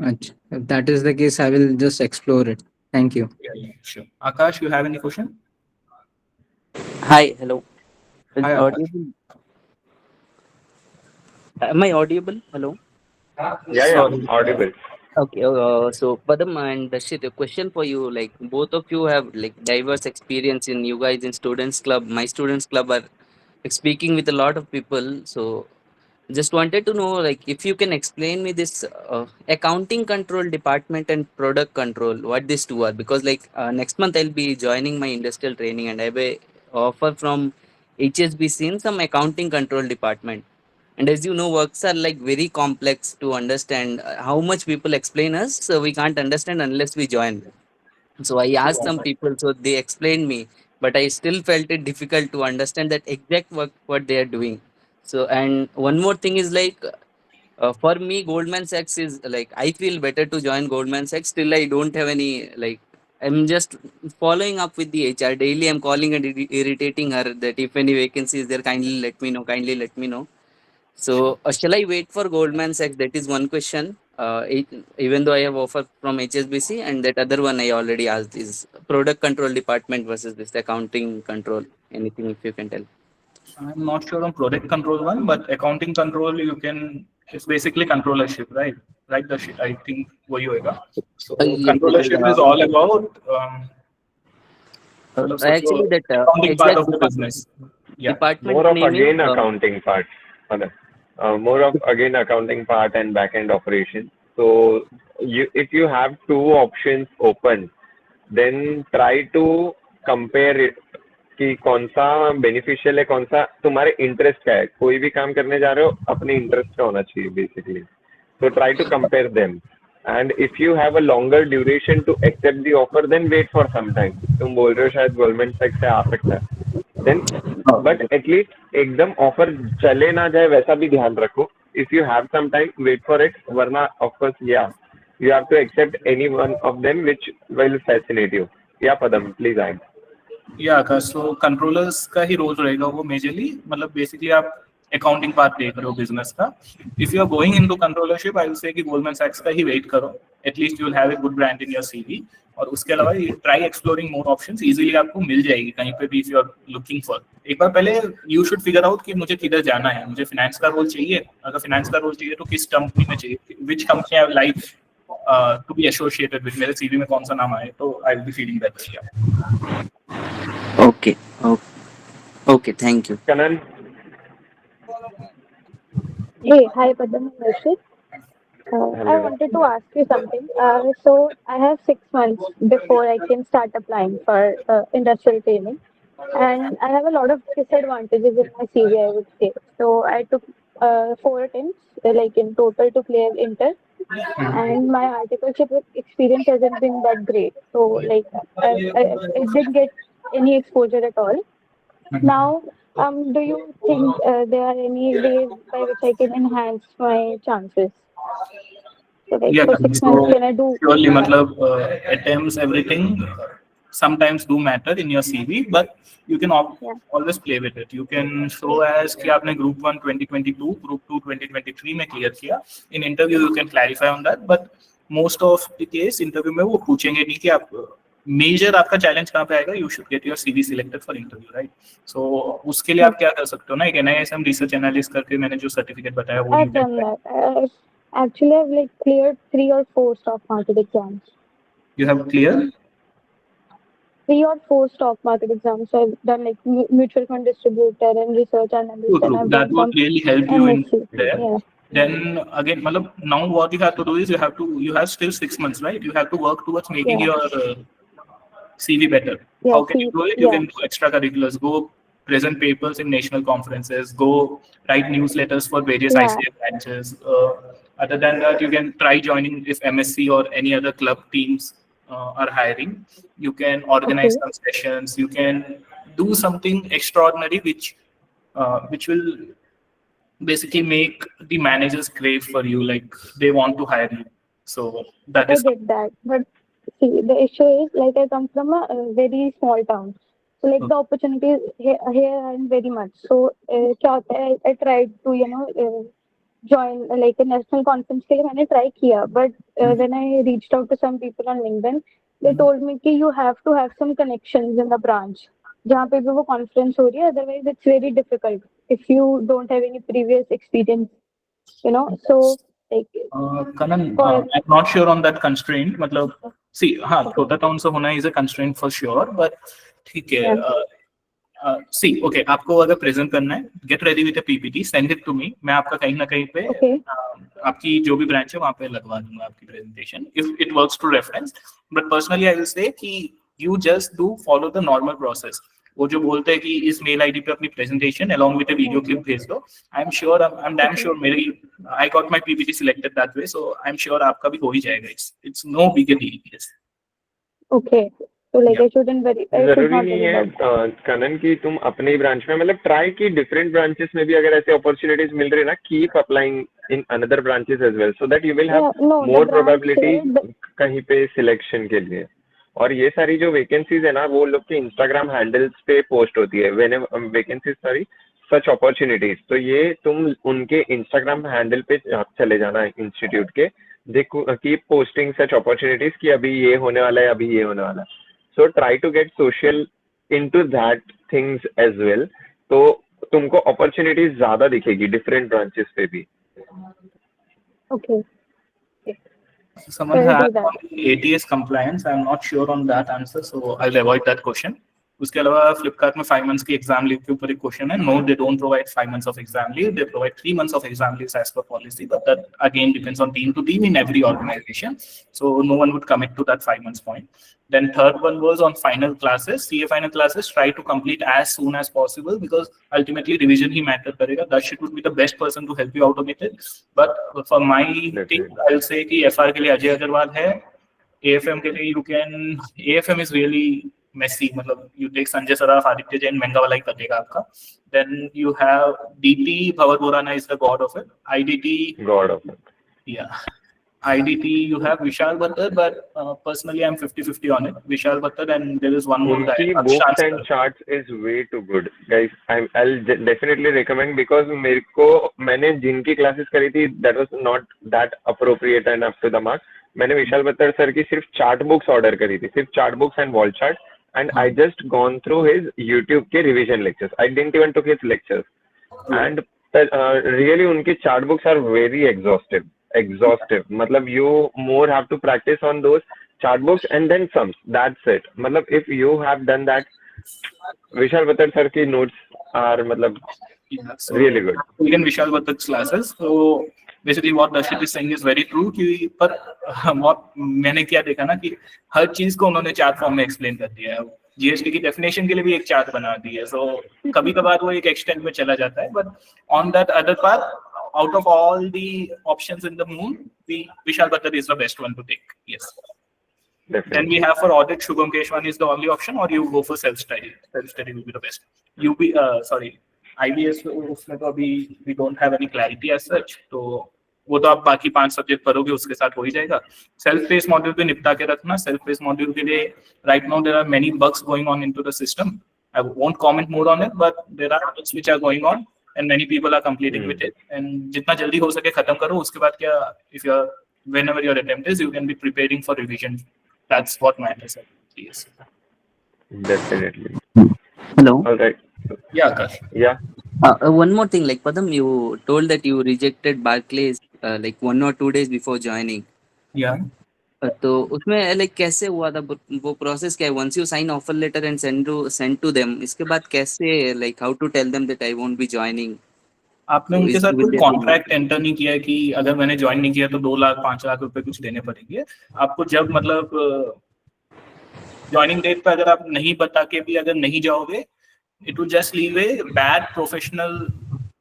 Achha. If that is the case, I will just explore it. Thank you. Yeah, sure. Akash, you have any question? Hi, hello. Is Hi, Akash. audible? Am I audible? Hello. Yeah, audible. Okay, so Padam and Darshit, a question for you. Like both of you have like diverse experience in you guys in students club. My students club are like, speaking with a lot of people. So just wanted to know like if you can explain me this accounting control department and product control, what these two are, because like next month I'll be joining my industrial training and I have a offer from HSBC in some accounting control department. And as you know, works are like very complex to understand. How much people explain us, so we can't understand unless we join. So I asked some people, so they explained me, but I still felt it difficult to understand that exact work what they are doing. So and one more thing is like for me, Goldman Sachs is like I feel better to join Goldman Sachs. Still, I don't have any like. I'm just following up with the HR daily. I'm calling and irritating her that if any vacancy is there, kindly let me know. Kindly let me know. So shall I wait for Goldman Sachs? That is one question. Even though I have offer from HSBC, and that other one I already asked is product control department versus this accounting control. Anything if you can tell. I'm not sure on product control one, but accounting control you can. It's basically controllership, right? Right, Darshit? I think were you ever. So Yes, controllership is all about. Actually, that accounting part of the business. Yeah. Department More of name is, again accounting part. More of again accounting part and back-end operation. So if you have two options open, then try to compare it कि कौन सा beneficial है, कौन सा तुम्हारे interest का है. कोई भी काम करने जा रहे हो अपने इंटरेस्ट का होना चाहिए basically. So try to compare them. And if you have a longer duration to accept the offer, then wait for some time. तुम बोल रहे हो शायद गवर्नमेंट सेक्टर से आ सकता है. Then, but at least एकदम ऑफर चले ना जाए वैसा भी ध्यान रखो. If you have some time, wait for it. वरना of course, yeah, you have to accept any one of them which will fascinate you. Yeah, Padam, please add. Yeah, so controllers का ही role रहेगा वो majorly. मतलब basically आप accounting part देख रहे हो business का. If you are going into controllership, I will say कि Goldman Sachs का ही wait करो. At least you will have a good brand in your CV. और उसके अलावा try exploring more options. Easily आपको मिल जाएगी कहीं पे भी if you are looking for. एक बार पहले you should figure out कि मुझे किधर जाना है. मुझे finance का role चाहिए. अगर finance का role चाहिए तो किस company में चाहिए. Which company I would like to be associated with. मेरे CV में कौन सा नाम आए तो I will be feeling better. Yeah. Okay. Okay. Thank you. Kanan. Hey, hi, Padam and Rashid. I Hello. wanted to ask you something. So I have 6 months before I can start applying for industrial training, and I have a lot of disadvantages in my CV, I would say. So I took 4 attempts, like in total, to clear inter, and my articleship experience hasn't been that great. So like I didn't get any exposure at all. Now, do you think there are any ways by which I can enhance my chances? So like Yeah, for Karan, 6 months, so can I do? surely, Yeah. attempts, everything sometimes do matter in your CV, but you can Yeah. always play with it. You can show as कि आपने Group 1 2022, Group 2 2023 में clear किया. In interview, you can clarify on that, but most of the case interview में वो पूछेंगे नहीं कि आप मेजर आपका चैलेंज कहाँ पे आएगा. You should get your CV selected for interview, right? So उसके लिए आप क्या कर सकते हो ना, एक NISM research analyst करके मैंने जो certificate बताया वो I've done that. Actually, I've like cleared 3 or 4 stock market exams. You have cleared 3 or 4 stock market exams. So I've done like mutual fund distributor and research analyst, and true. I've That done would some really help you in MSc. there. Yeah. Then again, matlab, now what you have to do is you have still 6 months, right? You have to work towards making Yeah. your CV better. Yeah. How can you See, do it? You yeah. can do extracurriculars, go present papers in national conferences, go write newsletters for various Yeah. ICA branches. Other than that, you can try joining if MSc or any other club teams are hiring. You can organize Okay. some sessions. You can do something extraordinary, which will basically make the managers crave for you, like they want to hire you. So that I is get that. But see, the issue is like I come from a very small town. So like the opportunities here aren't very much. So क्या होता है, I tried to join like a national conference के लिए मैंने try किया. But when I reached out to some people on LinkedIn, they told me कि you have to have some connections in the branch जहाँ पे भी वो conference हो रही है. Otherwise, it's very difficult if you don't have any previous experience. So like Kanan, for I'm not sure on that constraint. मतलब see, हाँ छोटा टाउन से होना is a constraint for sure, but ठीक है. See, okay, आपको अगर present करना है, get ready with a PPT, send it to me. मैं आपका कहीं ना कहीं पे आपकी जो भी ब्रांच है वहाँ पे लगवा दूंगा आपकी presentation if it works to reference. But personally, I will say कि you just do follow the normal process. वो जो बोलते हैं कि इस मेल आईडी पे अपनी presentation along with a video clip भेज दो. I'm sure, I'm damn sure मेरी I got my PPT selected that way, so I'm sure आपका भी हो ही जाएगा. It's no big a deal. Yes. Okay. So like I should not जरूरी worry नहीं about है कनन की तुम अपने ब्रांच में मतलब ट्राई की डिफरेंट ब्रांचेस में भी अगर ऐसे अपॉर्चुनिटीज मिल रही है ना keep applying in another branches as well so that you will have Yeah, no, the more branch probability said कहीं पे सिलेक्शन के लिए. और ये सारी जो वैकेंसीज है ना वो लोग के इंस्टाग्राम हैंडल्स पे पोस्ट होती है when vacancies sorry such opportunities. तो ये तुम उनके इंस्टाग्राम हैंडल पे चले जाना इंस्टीट्यूट के, they keep posting such opportunities कि अभी ये होने वाला है अभी ये होने वाला है. So try to get social into that things as well. तो तुमको opportunities ज़्यादा दिखेगी different branches पे भी. Okay. Someone I'll has do that. ATS compliance. I'm not sure on that answer, so I'll avoid that question. उसके अलावा फ्लिपकार्ट में 5 months की एग्जाम लीव के ऊपर एक क्वेश्चन है. No, they don't provide 5 months of exam leave. They provide 3 months of exam leave as per policy, but that again depends on team to team in every organization. So no one would commit to that 5 months point. Then third one was on final classes. CA final classes, try to complete as soon as possible because ultimately revision he matter करेगा. Darshit would be the best person to help you out with it. But for my thing, I'll say कि FR के लिए अजय अग्रवाल है. AFM के लिए AFM is really messy. मतलब you take Sanjay Saraf, Aditya Jain, महंगा वाला ही कर देगा आपका. Then you have DT, Bhavat Borana is the god of it. IDT, God of it. Yeah. IDT, you have Vishal Bhattar, but personally I'm 50-50 on it. Vishal Bhattar, and there is one more guy. उनकी books and charts is way too good, guys. I'll definitely recommend because मेरे को मैंने जिनकी classes करी थी that was not that appropriate and up to the mark. मैंने विशाल बत्तर sir की सिर्फ चार्ट बुक्स ऑर्डर करी थी, सिर्फ chart books and wall chart, and I just gone through his YouTube के revision lectures. I didn't even took his lectures and really उनके chart books are very exhaustive. मतलब you more have to practice on those chart books and then sums. That's it. मतलब if you have done that Vishal Bhattar sir ki notes are matlab Yeah, so really good. again Vishal Bhattak's classes. So basically what Darshit is saying is very true कि पर what मैंने क्या देखा ना कि हर चीज को उन्होंने चार्ट फॉर्म में एक्सप्लेन कर दिया है. जीएसटी की डेफिनेशन के लिए भी एक चार्ट बना दी है. So कभी कभार वो एक एक्सटेंट में चला जाता है. But on that other part, out of all the options in the moon, Vishal Bhattar is the best one to take. Yes. Definitely. Then we have for audit, Shubham Keshwan is the only option, or you go for self-study. Self-study will be the best. IBS उसमें तो अभी we don't have any clarity as such. तो वो तो आप बाकी 5 subject पढ़ोगे उसके साथ हो ही जाएगा. सेल्फ पेस मॉड्यूल पे निपटा के रखना. सेल्फ पेस मॉड्यूल के लिए right now there are many bugs going on into the system. I won't comment more on it, but there are bugs which are going on and many people are completing with it. And जितना जल्दी हो सके खत्म करो. उसके बाद क्या, if you're whenever your attempt is, you can be preparing for revision. That's what my answer is. Definitely. Hello. All right. Yeah, Akash. Yeah. One more thing, like Padam, you told that you rejected Barclays like 1 or 2 days before joining. Yeah. तो उसमें like कैसे हुआ था वो process क्या है? Once you sign offer letter and send to them, इसके बाद कैसे like how to tell them that I won't be joining? आपने So उनके is साथ will कोई there be- कॉन्ट्रैक्ट एंटर नहीं किया है कि अगर मैंने ज्वाइन नहीं किया तो 2 लाख 5 लाख रुपए कुछ देने पड़ेंगे आपको. जब मतलब ज्वाइनिंग डेट पे अगर आप नहीं बता के भी अगर नहीं जाओगे, it will just leave a bad professional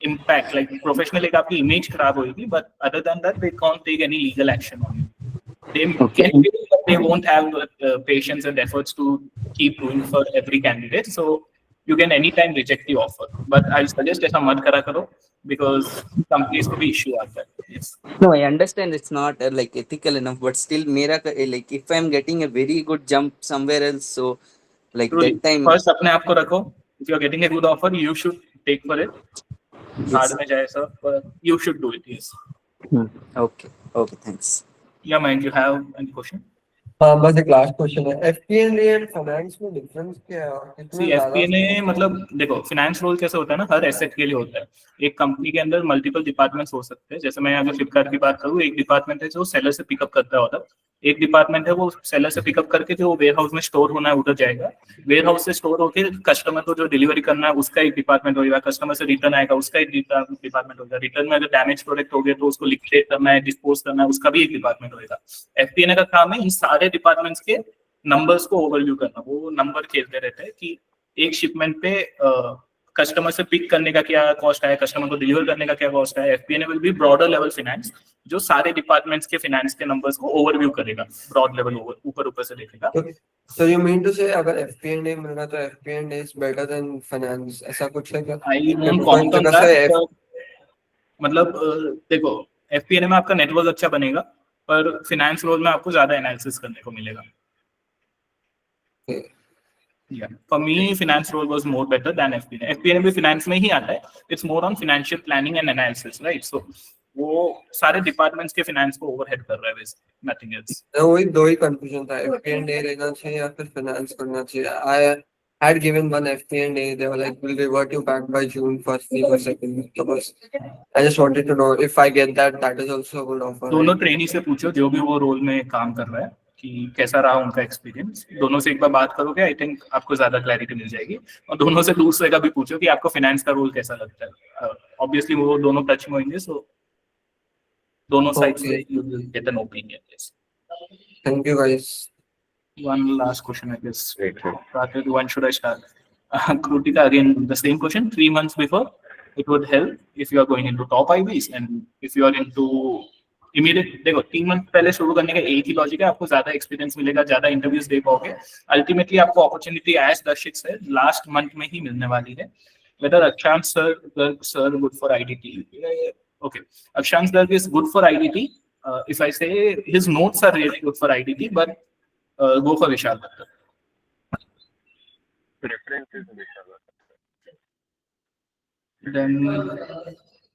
impact. Like professional एक आपकी इमेज खराब होगी, but other than that they can't take any legal action on you. They won't have patience and efforts to keep doing for every candidate. So you can anytime reject the offer. But I'll suggest ऐसा मत करा करो because companies को भी issue आता है. Yes. No, I understand it's not like ethical enough, but still मेरा like if I'm getting a very good jump somewhere else, so like Truly. that time. First अपने आप को रखो. If you're getting a good offer, you should take for it. Hard में जाए सब, but you should do it. Yes. Okay. Okay. Thanks. Yeah, Mayank, you have any question? हाँ बस एक लास्ट क्वेश्चन है. FP&A एंड फाइनेंस में difference क्या है? कितने See, ज्यादा FP&A मतलब देखो फाइनेंस रोल कैसे होता है ना, हर एसेट के लिए होता है. एक कंपनी के अंदर मल्टीपल डिपार्टमेंट्स हो सकते हैं. जैसे मैं अगर फ्लिपकार्ट की बात करूँ, एक डिपार्टमेंट है जो सेलर से पिकअप करता है ऑर्डर. एक डिपार्टमेंट है वो सेलर से पिकअप करके जो वेयर हाउस में स्टोर होना है उधर जाएगा. वेयर हाउस से स्टोर होकर कस्टमर को जो डिलीवरी करना है उसका एक डिपार्टमेंट होगा. कस्टमर से रिटर्न आएगा उसका एक डिपार्टमेंट होगा. रिटर्न में अगर डैमेज प्रोडक्ट हो गया तो उसको लिक्विडेट करना है, डिस्पोज करना है, उसका भी एक डिपार्टमेंट होगा. FP&A का काम है इन सारे डिपार्टमेंट्स के नंबर्स को ओवरव्यू करना. वो नंबर खेलते रहते हैं कि एक शिपमेंट पे कस्टमर से पिक करने का क्या कॉस्ट है, कस्टमर को डिलीवर करने का क्या कॉस्ट है. FP&A will be broader level finance जो सारे डिपार्टमेंट्स के फाइनेंस के नंबर्स को ओवरव्यू करेगा. ब्रॉड लेवल ऊपर से देखेगा. So you mean to say अगर FP&A मिल रहा तो FP&A is better than finance, ऐसा कुछ है क्या? I won't comment on that, मतलब देखो FP&A में आपका नेटवर्क अच्छा बनेगा पर फाइनेंस रोल में आपको ज्यादा एनालिसिस करने को मिलेगा. Yeah, for me, finance role was more better than FP&A. FP&A भी finance में ही आता है. It's more on financial planning and analysis, right? So वो सारे departments के finance को overhead कर रहा है, nothing else. वही दो ही confusion था. FP&A लेना चाहिए या फिर finance करना चाहिए. I had given one FP&A. They were like, "We'll revert you back by June 1st week or 2nd week." So बस I just wanted to know if I get that. That is also a good offer. दोनों trainee से पूछो जो भी वो role में काम कर रहा है कि कैसा रहा उनका एक्सपीरियंस. दोनों से एक बार बात करोगे, आई थिंक आपको ज्यादा क्लैरिटी मिल जाएगी. और दोनों से दूसरे का भी पूछो कि आपको फाइनेंस का रोल कैसा लगता है. ऑब्वियसली वो दोनों टच में होंगे, सो दोनों साइड से you will get an opinion. Yes. Thank you guys. One last question, I guess. Started, when should I start? Krutika, again the same question. 3 months before, it would help if you are going into top IBs and if you are into immediate. देखो 3 month पहले शुरू करने का एक ही logic है, आपको ज्यादा experience मिलेगा, ज्यादा इंटरव्यूज दे पाओगे. अल्टीमेटली आपको अपॉर्चुनिटी एज दर्शित से लास्ट मंथ में ही मिलने वाली है. Whether Akshant sir good for IDT? Okay, Akshant Garg is good for IDT. If I say his notes are really good for IDT, but go for Vishal Bhattar. Preference is Vishal Bhattar. Then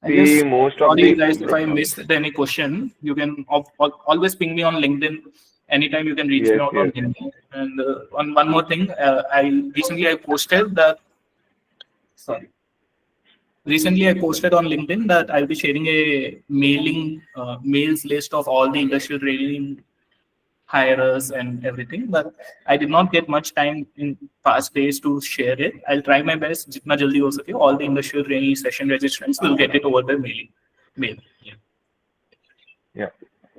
I See, guess, most of sorry the- guys if I missed any question. You can always ping me on LinkedIn. Anytime you can reach me out on LinkedIn. And one more thing, I posted that. Sorry. Recently, I posted on LinkedIn that I'll be sharing a mails list of all the industrial training hirers and everything, but I did not get much time in past days to share it. I'll try my best. Jitna jaldi ho sake, all the industrial trainee session registrants will get it over the mail. Yeah. Yeah.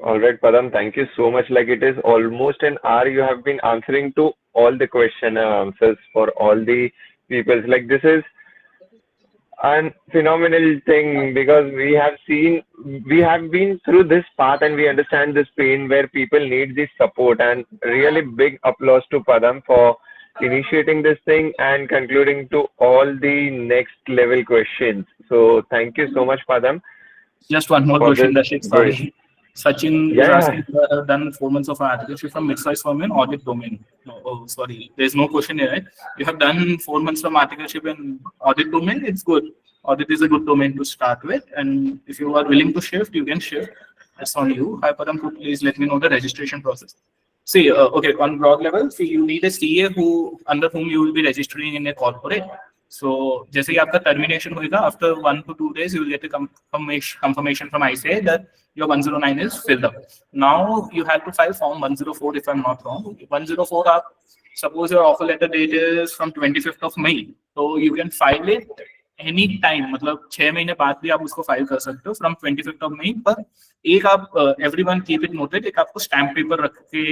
All right, Padam, thank you so much. Like it is almost an hour you have been answering to all the question and answers for all the people. Like this is a phenomenal thing because we have been through this path and we understand this pain where people need this support, and really big applause to Padam for initiating this thing and concluding to all the next level questions. So thank you so much, Padam. Just one more for question, this Rashid. great- Sorry. Sachin is Yeah. asking if I have done 4 months of articleship from mid-size firm in audit domain. No, oh, sorry. There's no question here, right? You have done 4 months from articleship in audit domain, it's good. Audit is a good domain to start with. And if you are willing to shift, you can shift. That's on you. Hi, Padam, could please let me know the registration process. See, okay, on broad level, see, you need a CA under whom you will be registering in a corporate. So, जैसे ही आपका termination होएगा, after 1 to 2 days, you will get a confirmation from ICAI that your 109 is filled up. Now you have to file form 104 if I'm not wrong. 104 आप suppose your offer letter date is from 25th of May, so you can file it any time. मतलब 6 महीने बाद भी आप उसको file कर सकते हो from 25th of May. पर एक आप everyone keep it noted, एक आपको stamp paper रख के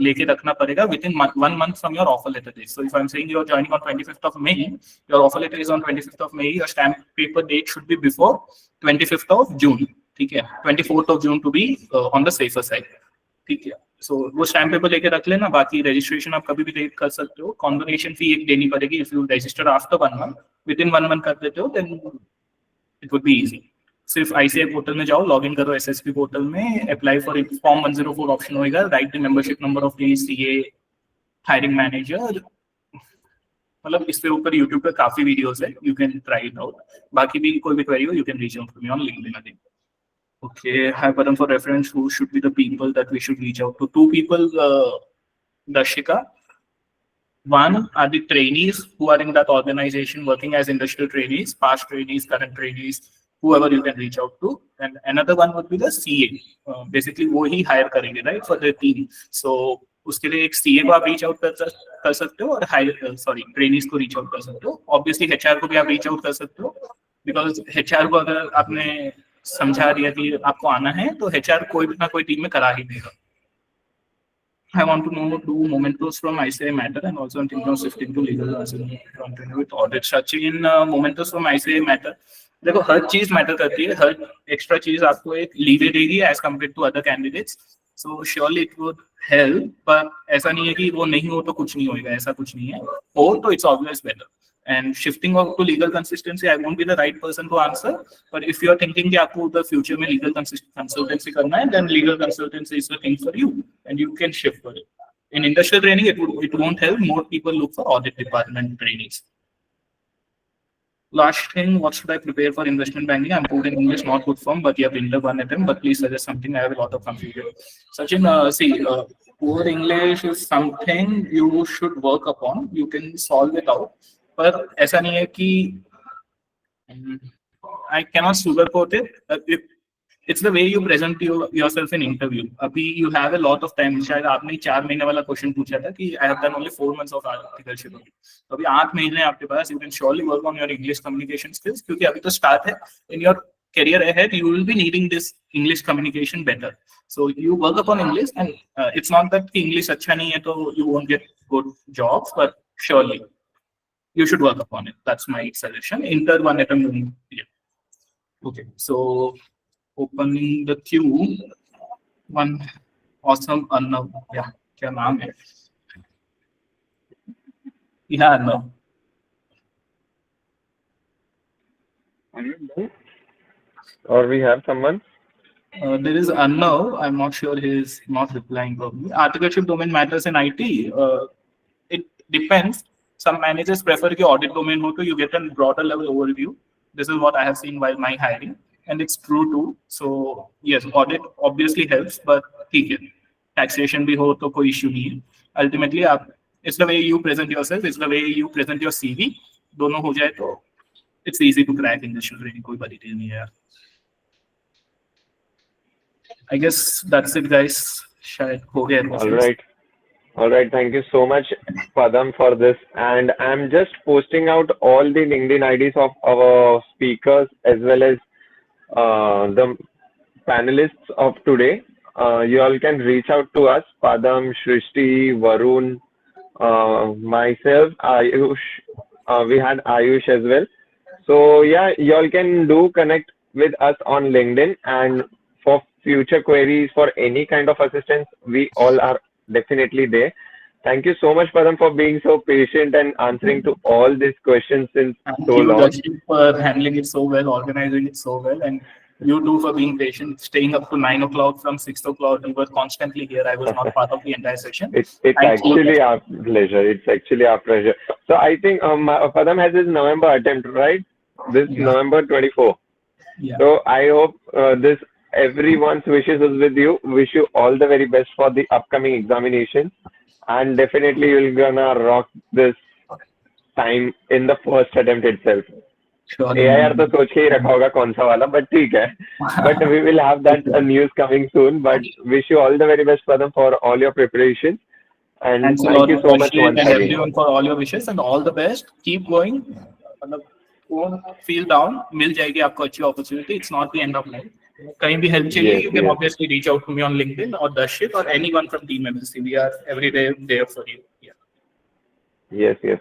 लेके रखना पड़ेगा within 1 month from your offer letter date. So if I'm saying you're joining on 25th of May, your offer letter is on 25th of May, your stamp paper date should be before 25th of June. ठीक है, 24th of June to be on the safer side. ठीक है, so वो stamp paper लेके रख लेना. बाकी registration आप कभी भी कर सकते हो. कॉन्वोकेशन फी एक देनी पड़ेगी if you register after 1 month. Within 1 month कर देते हो then it would be easy. सिर्फ ICAI पोर्टल में जाओ, लॉग इन करो SSP पोर्टल में, अप्लाई फॉर फॉर्म 104 ऑप्शन होएगा, right the membership number of the CA hiring manager. मतलब इस पे ऊपर YouTube पे काफी वीडियोस है, you can try it out. बाकी भी कोई भी क्वेरी हो, you can reach out to me on LinkedIn. I think. Okay, hi Padam, for reference, who should be the people that we should reach out to? 2 people, Darshika. One are the trainees who are in that organization working as industrial trainees, past trainees, current trainees, whoever you can reach out to. And another one would be the CA. Basically, वो ही hire करेंगे, right, for the team. So उसके लिए एक CA को आप reach out कर सकते हो और trainees को reach out कर सकते हो. Obviously, HR को भी आप reach out कर सकते हो, because HR को अगर आपने समझा दिया कि आपको आना है, तो HR कोई ना कोई टीम में करा ही देगा. I want to know, do mementos from ICAI matter, and also I'm thinking of shifting to legal continue with audit. Sachin, mementos from ICAI matter. देखो हर चीज मैटर करती है, हर एक्स्ट्रा चीज आपको एक लीवे देगी as compared to other candidates. So surely it would help, but ऐसा नहीं है कि वो नहीं हो तो कुछ नहीं होएगा, ऐसा कुछ नहीं है. हो तो it's always better. And shifting to legal consistency, I won't be the right person to answer. But if you're thinking कि आपको the future में legal consultancy करना है, then legal consultancy is the thing for you, and you can shift for it. In industrial training, it won't help. More people look for audit department trainees. Last thing, what should I prepare for investment banking? I'm good in English, not good form, but you have Inter 1 attempt. But please suggest something. I have a lot of confusion. Sachin, poor English is something you should work upon. You can solve it out. पर ऐसा नहीं है कि I cannot sugarcoat it. It's the way you present yourself in interview. अभी you have a lot of time. शायद आपने 4 महीने वाला क्वेश्चन पूछा था कि I have done only 4 months of articleship. तो अभी 8 महीने आपके पास. You can surely work on your English communication skills, क्योंकि अभी तो start है. In your career ahead, you will be needing this English communication better. So you work upon English, and it's not that English अच्छा नहीं है तो you won't get good jobs, but surely you should work upon it. That's my suggestion. Inter 1 attempt. Yeah. Okay, so opening the queue. One awesome Arnav. Yeah, क्या नाम है? Yeah, Arnav. Or we have someone? There is Arnav. I'm not sure he's not replying probably. Articleship domain matters in IT. It depends. Some managers prefer कि audit domain हो तो you get a broader level overview. This is what I have seen while my hiring, and it's true too. So yes, audit obviously helps, but ठीक है. Taxation भी हो तो कोई issue नहीं है. Ultimately, it's the way you present yourself, it's the way you present your CV. दोनों हो जाए तो it's easy to crack industrial training. कोई बड़ी चीज नहीं है यार. I guess that's it, guys. शायद हो गया All right. All right. Thank you so much, Padam, for this. And I'm just posting out all the LinkedIn IDs of our speakers as well as the panelists of today. You all can reach out to us, Padam, Shrishti, Varun, myself, Ayush. We had Ayush as well. So yeah, you all can do connect with us on LinkedIn, and for future queries, for any kind of assistance, we all are definitely there. Thank you so much, Padam, for being so patient and answering to all these questions since Thank so you, long. Darshit, for handling it so well, organizing it so well, and you too for being patient, staying up to 9 o'clock from 6 o'clock. You were constantly here. I was not part of the entire session. It's Thank you. actually our pleasure. It's actually our pleasure. So I think Padam has his November attempt, right? This Yeah. November 24. Yeah. So I hope this everyone's wishes is with you. Wish you all the very best for the upcoming examinations, and definitely you're gonna rock this time in the first attempt itself. Surely, AIR man. तो सोच के ही रखा होगा कौन सा वाला, but ठीक है. But we will have that news coming soon. But wish you all the very best, Padam, for all your preparations. And Thanks a thank lot, you so much Darshit, once and again. everyone for all your wishes and all the best. Keep going. Don't feel down. मिल जाएगी आपको अच्छी opportunity. It's not the end of life. कहीं भी help चाहिए, Yes, you can yes. obviously reach out to me on LinkedIn or Darshit or anyone from Team MLC. We are every day there for you. Yeah. Yes, yes,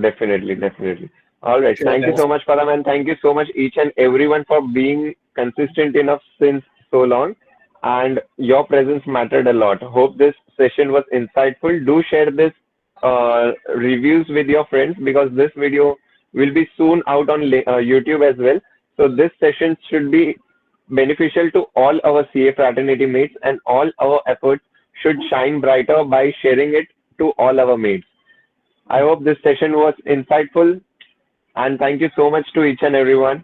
definitely, definitely. All right. Sure, Thank you guys. so much, Padam, and thank you so much each and everyone for being consistent enough since so long. And your presence mattered a lot. Hope this session was insightful. Do share this reviews with your friends, because this video will be soon out on YouTube as well. So this session should be beneficial to all our CA fraternity mates, and all our efforts should shine brighter by sharing it to all our mates. I hope this session was insightful, and thank you so much to each and everyone.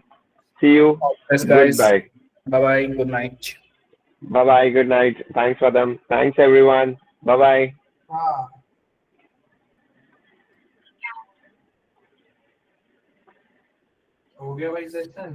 See you. Yes, guys. Goodbye. Bye bye. Good night. Bye bye. Good night. Thanks, Padam. Thanks, everyone. Bye bye. हो गया भाई session